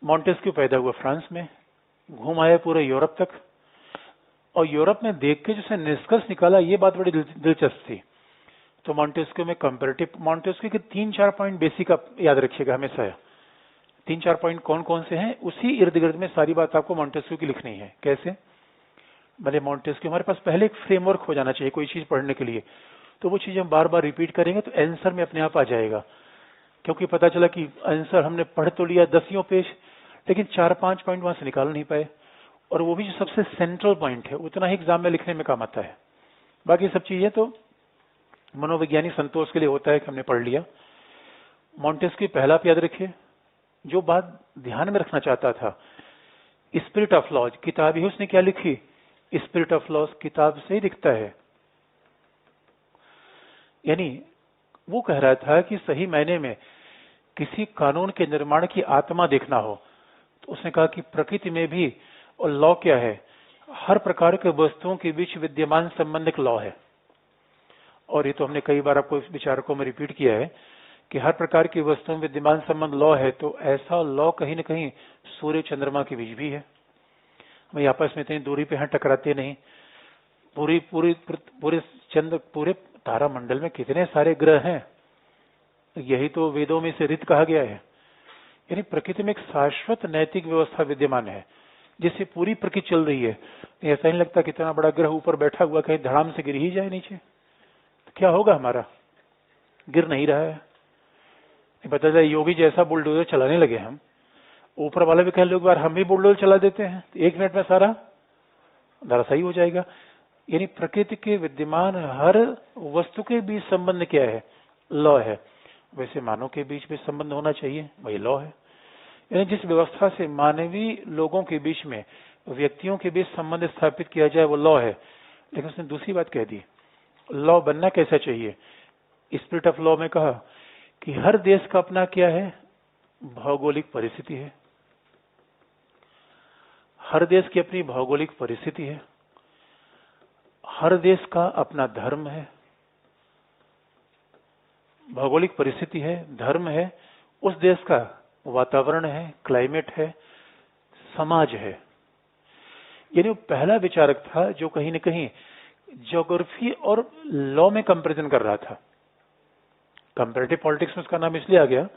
मॉन्टेस्क्यू पैदा हुआ फ्रांस में, घूम आया पूरे यूरोप तक, और यूरोप में देख के जिसने निष्कर्ष निकाला, ये बात बड़ी दिलचस्प थी। तो मॉन्टेस्क्यू में कंपैरेटिव, मॉन्टेस्क्यू के 3-4 पॉइंट बेसिक आप याद रखिएगा हमेशा। 3-4 पॉइंट कौन कौन से हैं, उसी इर्द गिर्द में सारी बात आपको मॉन्टेस्क्यू की लिखनी है। कैसे? भले मॉन्टेस्क्यू, हमारे पास पहले एक फ्रेमवर्क हो जाना चाहिए कोई चीज पढ़ने के लिए, तो वो चीज हम बार बार रिपीट करेंगे तो आंसर में अपने आप आ जाएगा। क्योंकि पता चला कि आंसर हमने पढ़ तो लिया 10 पेज, लेकिन 4-5 पॉइंट वहां से निकाल नहीं पाए, और वो भी जो सबसे सेंट्रल पॉइंट है उतना ही एग्जाम में लिखने में काम आता है। बाकी सब चीजें तो मनोवैज्ञानिक संतोष के लिए होता है कि हमने पढ़ लिया। मॉन्टेस्क्यू पहला आप याद रखिए, जो बात ध्यान में रखना चाहता था, स्पिरिट ऑफ लॉज, किताब ही उसने क्या लिखी, स्पिरिट ऑफ लॉज किताब से ही दिखता है। यानी वो कह रहा था कि सही मायने में किसी कानून के निर्माण की आत्मा देखना हो, तो उसने कहा कि प्रकृति में भी, और लॉ क्या है, हर प्रकार के वस्तुओं के बीच विद्यमान संबंध एक लॉ है। और ये तो हमने कई बार आपको इस विचारकों में रिपीट किया है कि हर प्रकार की वस्तुओं में विद्यमान संबंध लॉ है, तो ऐसा लॉ कहीं न कहीं सूर्य चंद्रमा के बीच भी है। वही आपस में इतनी दूरी पे हैं, टकराते नहीं। पूरे तारामंडल में कितने सारे ग्रह हैं, यही तो वेदों में से ऋत कहा गया है। यानी प्रकृति में एक शाश्वत नैतिक व्यवस्था विद्यमान है, जिससे पूरी प्रकृति चल रही है। ऐसा नहीं लगता कितना बड़ा ग्रह ऊपर बैठा हुआ कहीं धड़ाम से गिर ही जाए नीचे, तो क्या होगा हमारा? गिर नहीं रहा है। पता चला योगी जैसा बुलडोजर चलाने लगे हम, ऊपर वाला भी कह लो एक बार हम भी बुलडोजर चला देते हैं, तो 1 मिनट में सारा धराशायी हो जाएगा। यानी प्रकृति के विद्यमान हर वस्तु के बीच संबंध क्या है, लॉ है। वैसे मानव के बीच भी संबंध होना चाहिए, वही लॉ है। यानी जिस व्यवस्था से मानवीय लोगों के बीच में, व्यक्तियों के बीच संबंध स्थापित किया जाए, वो लॉ है। लेकिन उसने दूसरी बात कह दी, लॉ बनना कैसा चाहिए। स्पिरिट ऑफ लॉ में कहा कि हर देश का अपना क्या है, भौगोलिक परिस्थिति है। हर देश की अपनी भौगोलिक परिस्थिति है, हर देश का अपना धर्म है, भौगोलिक परिस्थिति है, धर्म है, उस देश का वातावरण है, क्लाइमेट है, समाज है। यानी वो पहला विचारक था जो कहीं न कहीं ज्योग्राफी और लॉ में कंपैरिजन कर रहा था। कंपैरेटिव पॉलिटिक्स में उसका नाम इसलिए आ गया,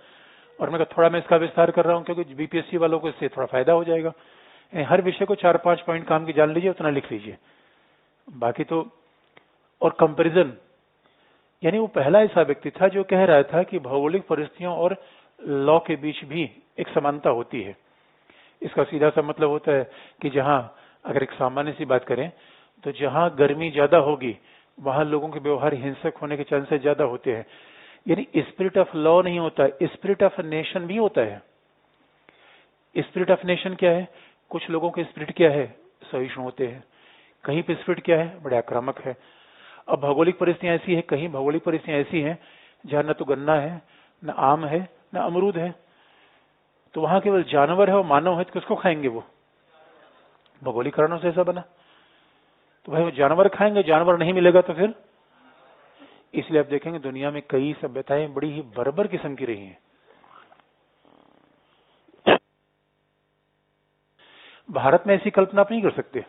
और मैं थोड़ा मैं इसका विस्तार कर रहा हूं क्योंकि बीपीएससी वालों को इससे थोड़ा फायदा हो जाएगा। हर विषय को 4-5 पॉइंट काम की जान लीजिए, उतना लिख लीजिए, बाकी तो। और कंपैरिजन यानी वो पहला ऐसा व्यक्ति था जो कह रहा था कि भौगोलिक परिस्थितियों और लॉ के बीच भी एक समानता होती है। इसका सीधा सा मतलब होता है कि जहां, अगर एक सामान्य सी बात करें तो जहां गर्मी ज्यादा होगी वहां लोगों के व्यवहार हिंसक होने के चांसेस ज्यादा होते हैं। यानी स्पिरिट ऑफ लॉ नहीं होता, स्पिरिट ऑफ नेशन भी होता है। स्पिरिट ऑफ नेशन क्या है? कुछ लोगों के स्पिरिट क्या है? सहिष्णु होते हैं। कहीं पे स्पिरिट क्या है? बड़े आक्रामक है। अब भौगोलिक परिस्थितियां ऐसी है, कहीं भौगोलिक परिस्थितियां ऐसी हैं जहां न तो गन्ना है, न आम है, न अमरूद है, तो वहां केवल जानवर है और मानव है, तो किसको खाएंगे? वो भौगोलिक कारणों से ऐसा बना। तो भाई वो जानवर खाएंगे, जानवर नहीं मिलेगा तो फिर? इसलिए आप देखेंगे दुनिया में कई सभ्यताएं बड़ी ही बर्बर किस्म की रही हैं। भारत में ऐसी कल्पना आप नहीं कर सकते।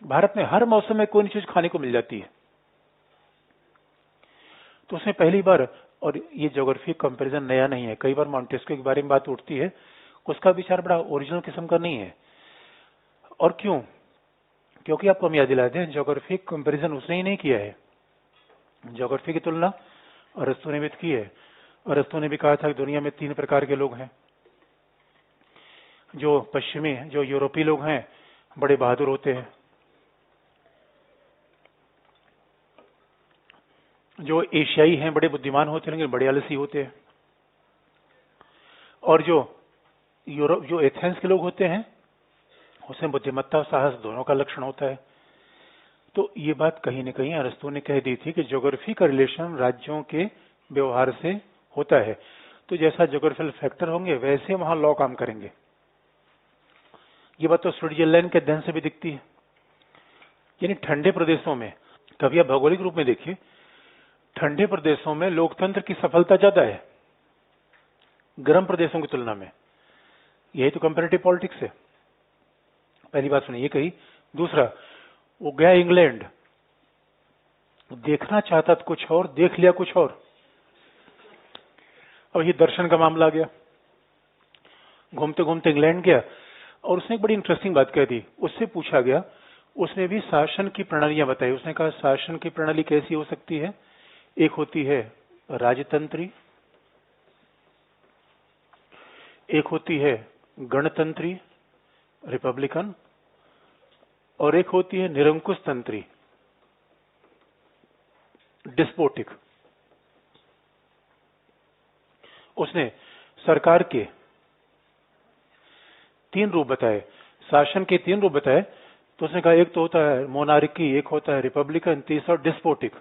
भारत में हर मौसम में कोई चीज खाने को मिल जाती है। तो उसमें पहली बार, और ये ज्योग्राफी कंपैरिजन नया नहीं है, कई बार मॉन्टेस्क्यू के बारे में बात उठती है, उसका विचार बड़ा ओरिजिनल किस्म का नहीं है। और क्यों? क्योंकि आपको हम याद दिला दें, ज्योग्राफी कंपैरिजन उसने ही नहीं किया है। ज्योग्राफी की तुलना अरस्तु ने भी की है। अरस्तु ने भी कहा था कि दुनिया में 3 प्रकार के लोग हैं। जो पश्चिमी, जो यूरोपीय लोग हैं, बड़े बहादुर होते हैं। जो एशियाई हैं, बड़े बुद्धिमान होते हैं लेकिन बड़े आलसी होते हैं। और जो एथेंस के लोग होते हैं, उसमें बुद्धिमत्ता और साहस दोनों का लक्षण होता है। तो ये बात कहीं न कहीं अरस्तु ने कह दी थी कि ज्योग्राफी का रिलेशन राज्यों के व्यवहार से होता है। तो जैसा ज्योग्राफिकल फैक्टर होंगे वैसे वहां लॉ काम करेंगे। ये बात तो स्विट्जरलैंड के अध्ययन से भी दिखती है। यानी ठंडे प्रदेशों में, कभी आप भौगोलिक रूप में देखिए, ठंडे प्रदेशों में लोकतंत्र की सफलता ज्यादा है गर्म प्रदेशों की तुलना में। यही तो कंपैरेटिव पॉलिटिक्स है। पहली बात सुनिए, ये कही। दूसरा, वो गया इंग्लैंड, देखना चाहता था कुछ और, देख लिया कुछ और। अब ये दर्शन का मामला आ गया। घूमते घूमते इंग्लैंड गया और उसने एक बड़ी इंटरेस्टिंग बात कह दी। उससे पूछा गया, उसने भी शासन की प्रणालियां बताई। उसने कहा शासन की प्रणाली कैसी हो सकती है? एक होती है राजतंत्री, एक होती है गणतंत्री रिपब्लिकन, और एक होती है निरंकुश तंत्री डिस्पोटिक। उसने सरकार के 3 रूप बताए, शासन के 3 रूप बताए। तो उसने कहा एक तो होता है मोनार्की, एक होता है रिपब्लिकन, तीसरा डिस्पोटिक।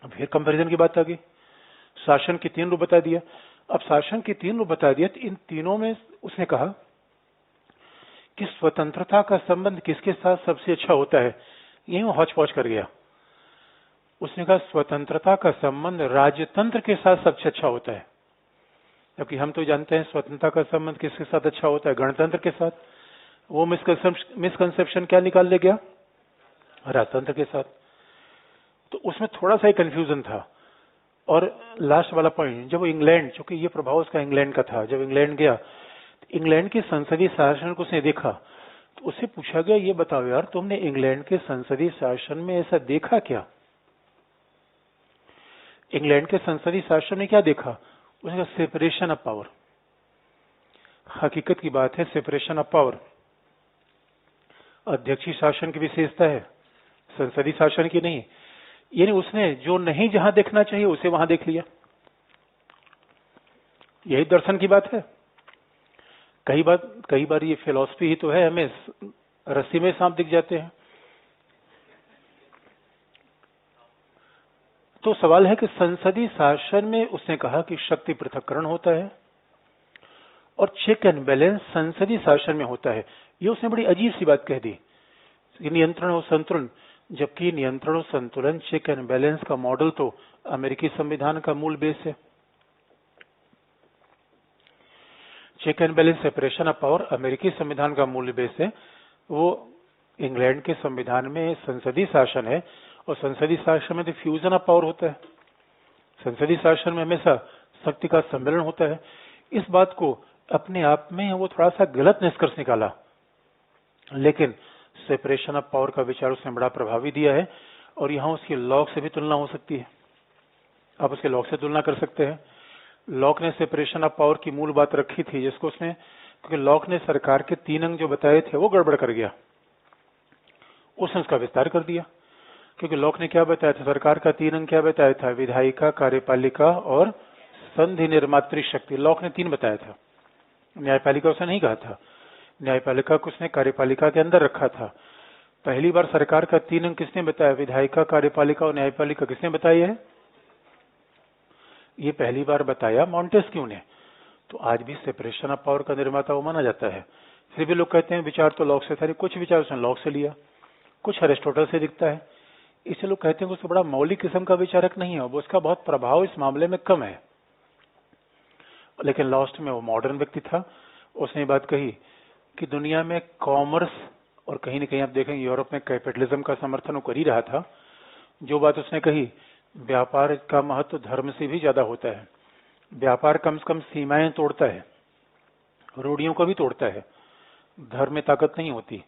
अब फिर कंपैरिजन की बात आ गई। शासन के 3 रूप बता दिया। अब शासन के 3 रूप बता दिया तो इन तीनों में उसने कहा कि स्वतंत्रता का संबंध किसके साथ सबसे अच्छा होता है? यही वो हौच पौच कर गया। उसने कहा स्वतंत्रता का संबंध राजतंत्र के साथ सबसे अच्छा होता है। जबकि हम तो जानते हैं स्वतंत्रता का संबंध किसके साथ अच्छा होता है? गणतंत्र के साथ। वो मिसकंसेप्शन क्या निकाल ले गया? राजतंत्र के साथ। तो उसमें थोड़ा सा ही कंफ्यूजन था। और लास्ट वाला पॉइंट, जब वो इंग्लैंड, चूंकि ये प्रभाव उसका इंग्लैंड का था, जब इंग्लैंड गया, इंग्लैंड के संसदीय शासन को उसने देखा, तो उससे पूछा गया ये बताओ यार, तुमने इंग्लैंड के संसदीय शासन में ऐसा देखा क्या? इंग्लैंड के संसदीय शासन में क्या देखा? उसने कहा सेपरेशन ऑफ पावर। हकीकत की बात है, सेपरेशन ऑफ पावर अध्यक्षीय शासन की विशेषता है, संसदीय शासन की नहीं। यानी उसने जो नहीं जहां देखना चाहिए उसे वहां देख लिया। यही दर्शन की बात है। कई बार ये फिलॉसफी ही तो है, हमें रस्सी में सांप दिख जाते हैं। तो सवाल है कि संसदीय शासन में उसने कहा कि शक्ति पृथक्करण होता है और चेक एंड बैलेंस संसदीय शासन में होता है। ये उसने बड़ी अजीब सी बात कह दी। नियंत्रण और संतुलन जबकि नियंत्रण और संतुलन, चेक एंड बैलेंस का मॉडल तो अमेरिकी संविधान का मूल बेस है। Check and balance, separation of power अमेरिकी संविधान का मूल बेस है। वो इंग्लैंड के संविधान में संसदीय शासन है, और संसदीय शासन में तो फ्यूजन ऑफ पावर होता है। संसदीय शासन में हमेशा शक्ति का सम्मेलन होता है। इस बात को अपने आप में वो थोड़ा सा गलत निष्कर्ष निकाला, लेकिन सेपरेशन ऑफ पावर का विचार उसने बड़ा प्रभावी दिया है, और यहाँ उसकी लॉक से भी तुलना हो सकती है। आप उसके लॉक से तुलना कर सकते हैं। लॉक ने सेपरेशन ऑफ पावर की मूल बात रखी थी, जिसको उसने, क्योंकि लॉक ने सरकार के 3 अंग जो बताए थे वो गड़बड़ कर गया, उसने उसका विस्तार कर दिया। क्योंकि लॉक ने क्या बताया था, सरकार का 3 अंग क्या बताया था, विधायिका, कार्यपालिका और संधि निर्मात्री शक्ति। लॉक ने 3 बताया था, न्यायपालिका उसने नहीं कहा था। न्यायपालिका को उसने कार्यपालिका के अंदर रखा था। पहली बार सरकार का 3 अंग किसने बताया, विधायिका, कार्यपालिका और न्यायपालिका, किसने बताई है? ये पहली बार बताया मॉन्टेस्क्यू ने। तो आज भी सेपरेशन ऑफ पावर का निर्माता वो माना जाता है। फिर भी लोग कहते हैं विचार तो लॉक से था। कुछ विचार उसने लॉक से लिया, कुछ अरिस्टोटल से दिखता है। इससे लोग कहते हैं कि उसको बड़ा मौलिक किस्म का विचारक नहीं है, वो उसका बहुत प्रभाव इस मामले में कम है। लेकिन लास्ट में वो मॉडर्न व्यक्ति था। उसने बात कही कि दुनिया में कॉमर्स, और कहीं न कहीं आप देखेंगे यूरोप में कैपिटलिज्म का समर्थन वो कर ही रहा था। जो बात उसने कही, व्यापार का महत्व धर्म से भी ज्यादा होता है। व्यापार कम से कम सीमाएं तोड़ता है, रूढ़ियों को भी तोड़ता है, धर्म में ताकत नहीं होती।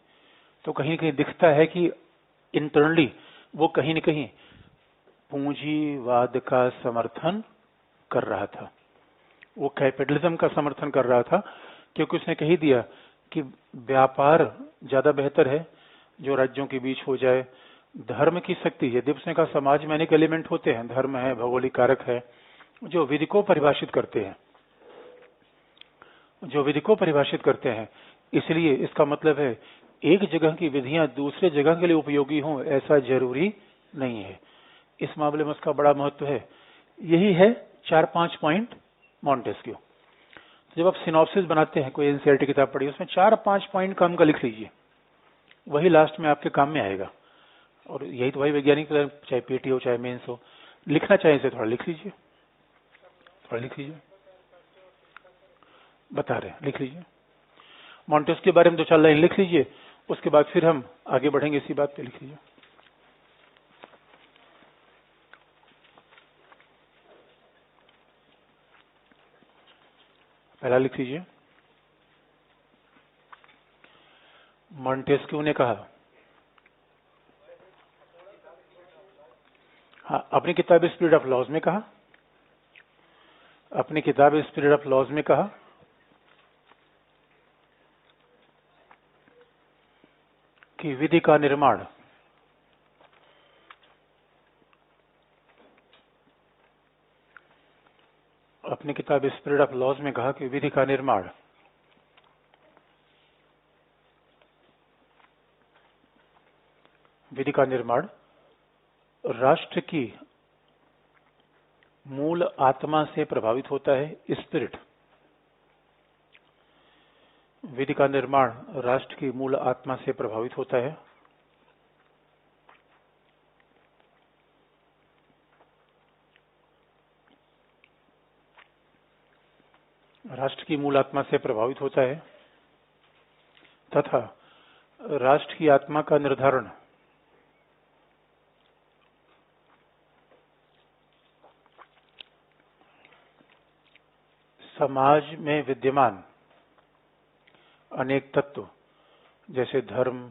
तो कहीं न कहीं दिखता है कि इंटरनली वो कहीं न कहीं पूंजीवाद का समर्थन कर रहा था, वो कैपिटलिज्म का समर्थन कर रहा था। क्योंकि उसने कही दिया कि व्यापार ज्यादा बेहतर है जो राज्यों के बीच हो जाए। धर्म की शक्ति, यदि उसने कहा समाज में अनेक एलिमेंट होते हैं, धर्म है, भौगोलिक कारक है, जो विधि को परिभाषित करते हैं, जो विधि को परिभाषित करते हैं। इसलिए इसका मतलब है एक जगह की विधियां दूसरे जगह के लिए उपयोगी हों ऐसा जरूरी नहीं है। इस मामले में उसका बड़ा महत्व है। यही है 4-5 पॉइंट मॉन्टेस्क्यू। जब आप सिनॉप्सिस बनाते हैं, कोई एनसीईआरटी किताब पढ़ी, उसमें 4-5 पॉइंट काम का लिख लीजिए, वही लास्ट में आपके काम में आएगा। और यही तो भाई वैज्ञानिक, चाहे पीटी हो चाहे मेंस हो, लिखना चाहे इसे थोड़ा लिख लीजिए, थोड़ा लिख लीजिए, बता रहे हैं, लिख लीजिए। मॉन्टेस्क्यू के बारे में 2-4 लाइन लिख लीजिए, उसके बाद फिर हम आगे बढ़ेंगे इसी बात पे। लिख लीजिए, पहला लिख लीजिए। मॉन्टेस्क्यू ने कहा, हाँ, अपनी किताब स्पिरिट ऑफ लॉज में कहा, अपनी किताब स्पिरिट ऑफ लॉज में कहा कि विधि का निर्माण अपनी किताब स्पिरिट ऑफ लॉज में कहा कि विधि का निर्माण राष्ट्र की मूल आत्मा से प्रभावित होता है। स्पिरिट, विधि का निर्माण राष्ट्र की मूल आत्मा से प्रभावित होता है। राष्ट्र की मूल आत्मा से प्रभावित होता है तथा राष्ट्र की आत्मा का निर्धारण समाज में विद्यमान अनेक तत्व जैसे धर्म,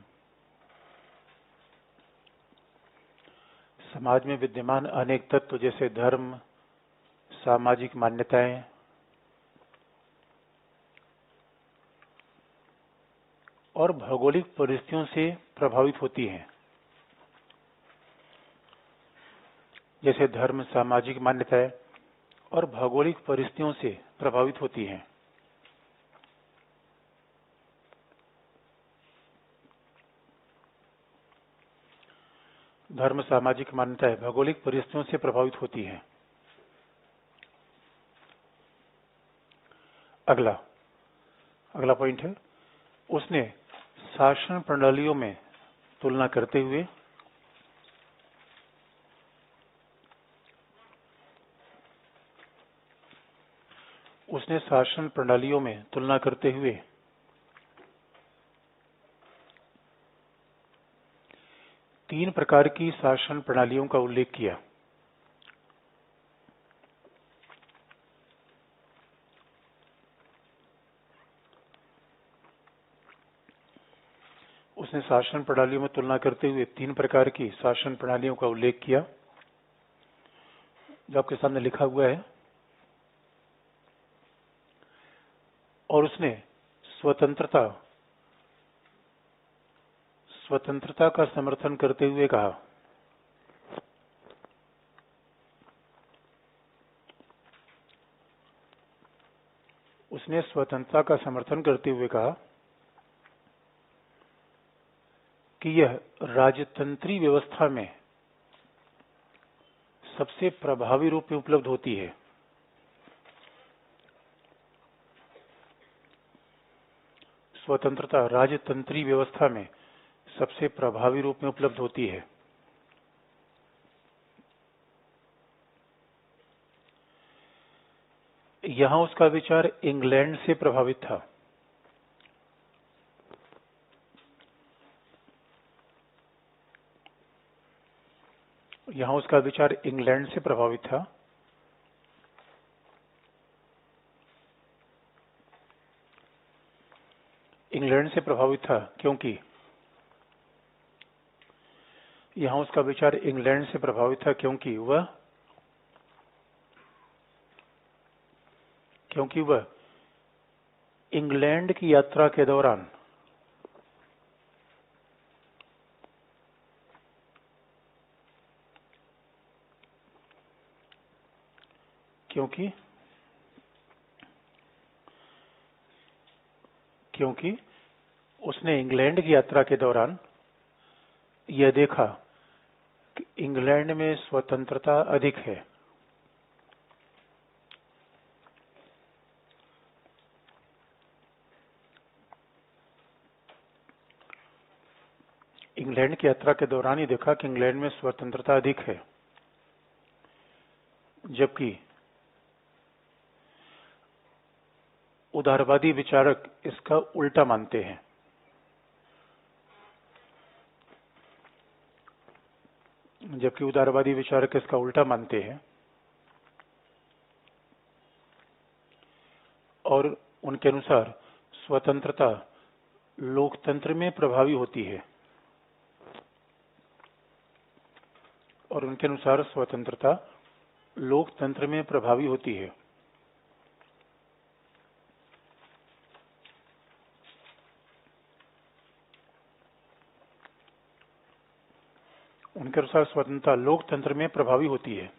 समाज में विद्यमान अनेक तत्व जैसे धर्म, सामाजिक मान्यताएं और भौगोलिक परिस्थितियों से प्रभावित होती हैं। जैसे धर्म, सामाजिक मान्यताएं और भौगोलिक परिस्थितियों से प्रभावित होती हैं। धर्म, सामाजिक मान्यताएं भौगोलिक परिस्थितियों से प्रभावित होती हैं। अगला पॉइंट है, उसने शासन प्रणालियों में तुलना करते हुए उसने शासन प्रणालियों में तुलना करते हुए तीन प्रकार की शासन प्रणालियों का उल्लेख किया। उसने शासन प्रणालियों में तुलना करते हुए तीन प्रकार की शासन प्रणालियों का उल्लेख किया, जो आपके सामने लिखा हुआ है। और उसने स्वतंत्रता का समर्थन करते हुए कहा उसने स्वतंत्रता का समर्थन करते हुए कहा कि यह राजतंत्री व्यवस्था में सबसे प्रभावी रूप में उपलब्ध होती है। स्वतंत्रता राजतंत्री व्यवस्था में सबसे प्रभावी रूप में उपलब्ध होती है। यहां उसका विचार इंग्लैंड से प्रभावित था। यहां उसका विचार इंग्लैंड से प्रभावित था। इंग्लैंड से प्रभावित था क्योंकि यहां उसका विचार इंग्लैंड से प्रभावित था क्योंकि वह इंग्लैंड की यात्रा के दौरान क्योंकि उसने इंग्लैंड की यात्रा के दौरान यह देखा कि इंग्लैंड में स्वतंत्रता अधिक है। इंग्लैंड की यात्रा के दौरान ही देखा कि इंग्लैंड में स्वतंत्रता अधिक है, जबकि उदारवादी विचारक इसका उल्टा मानते हैं। जबकि उदारवादी विचारक इसका उल्टा मानते हैं और उनके अनुसार स्वतंत्रता लोकतंत्र में प्रभावी होती है। और उनके अनुसार स्वतंत्रता लोकतंत्र में प्रभावी होती है। उनके अनुसार स्वतंत्रता लोकतंत्र में प्रभावी होती है।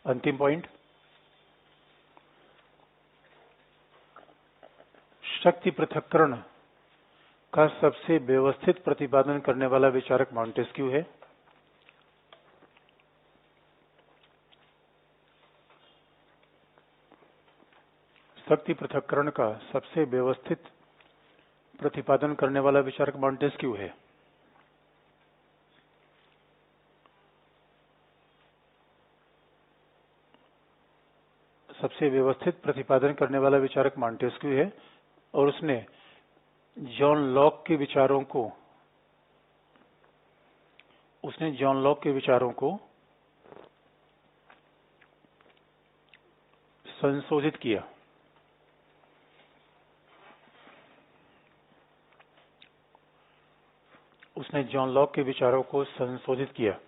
अंतिम पॉइंट, शक्ति पृथक्करण का सबसे व्यवस्थित प्रतिपादन करने वाला विचारक मॉन्टेस्क्यू है। शक्ति पृथक्करण का सबसे व्यवस्थित प्रतिपादन करने वाला विचारक मॉन्टेस्क्यू है। सबसे व्यवस्थित प्रतिपादन करने वाला विचारक मॉन्टेस्क्यू है और उसने जॉन लॉक के विचारों को संशोधित किया। उसने जॉन लॉक के विचारों को संशोधित किया।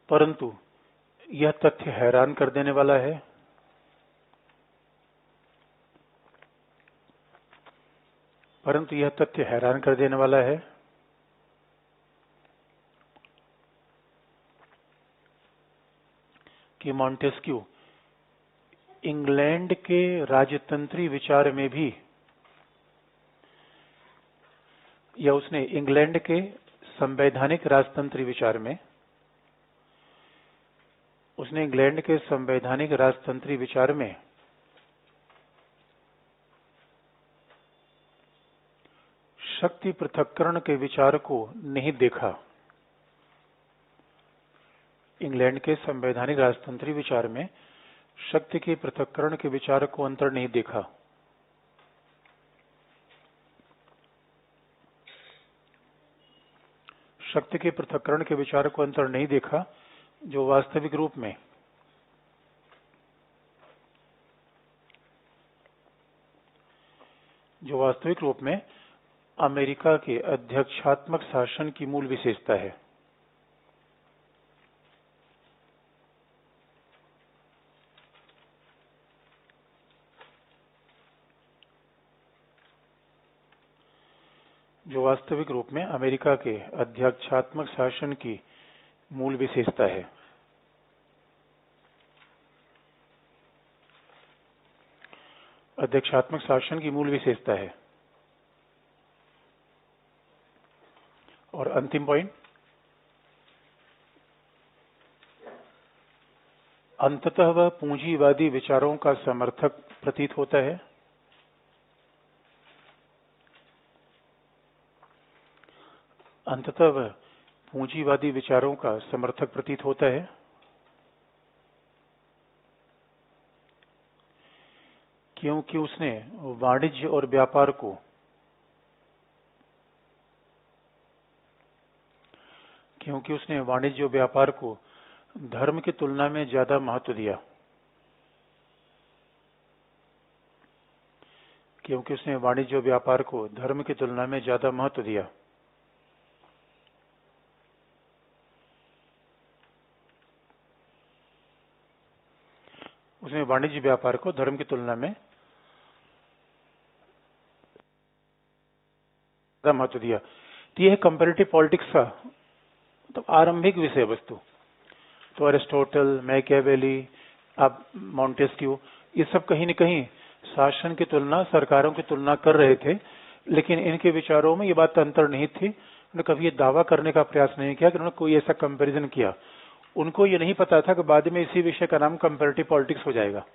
परंतु यह तथ्य हैरान कर देने वाला है कि मॉन्टेस्क्यू इंग्लैंड के राजतंत्री विचार में भी या उसने इंग्लैंड के संवैधानिक राजतंत्री विचार में शक्ति पृथक्करण के विचार को नहीं देखा। इंग्लैंड के संवैधानिक राजतंत्री विचार में शक्ति के पृथक्करण के विचार को अंतर नहीं देखा। शक्ति के पृथक्करण के विचार को अंतर नहीं देखा जो वास्तविक रूप में अमेरिका के अध्यक्षात्मक शासन की मूल विशेषता है। जो वास्तविक रूप में अमेरिका के अध्यक्षात्मक शासन की मूल विशेषता है। अध्यक्षात्मक शासन की मूल विशेषता है। और अंतिम पॉइंट, अंततः वह पूंजीवादी विचारों का समर्थक प्रतीत होता है। अंततः वह पूंजीवादी विचारों का समर्थक प्रतीत होता है क्योंकि उसने वाणिज्य और व्यापार को धर्म की तुलना में ज्यादा महत्व दिया। क्योंकि उसने वाणिज्य और व्यापार को धर्म की तुलना में ज्यादा महत्व दिया। उसने वाणिज्य व्यापार को धर्म की तुलना में ज्यादा महत्व दिया। तो यह है कंपैरेटिव पॉलिटिक्स का तो आरंभिक विषय वस्तु। तो अरिस्टोटल, मैकियावेली, अब मॉन्टेस्क्यू, ये सब कहीं न कहीं शासन की तुलना, सरकारों की तुलना कर रहे थे, लेकिन इनके विचारों में ये बात अंतर नहीं थी। उन्होंने कभी ये दावा करने का प्रयास नहीं किया कि उन्होंने कोई ऐसा कंपैरिजन किया। उनको ये नहीं पता था कि बाद में इसी विषय का नाम कंपैरेटिव पॉलिटिक्स हो जाएगा।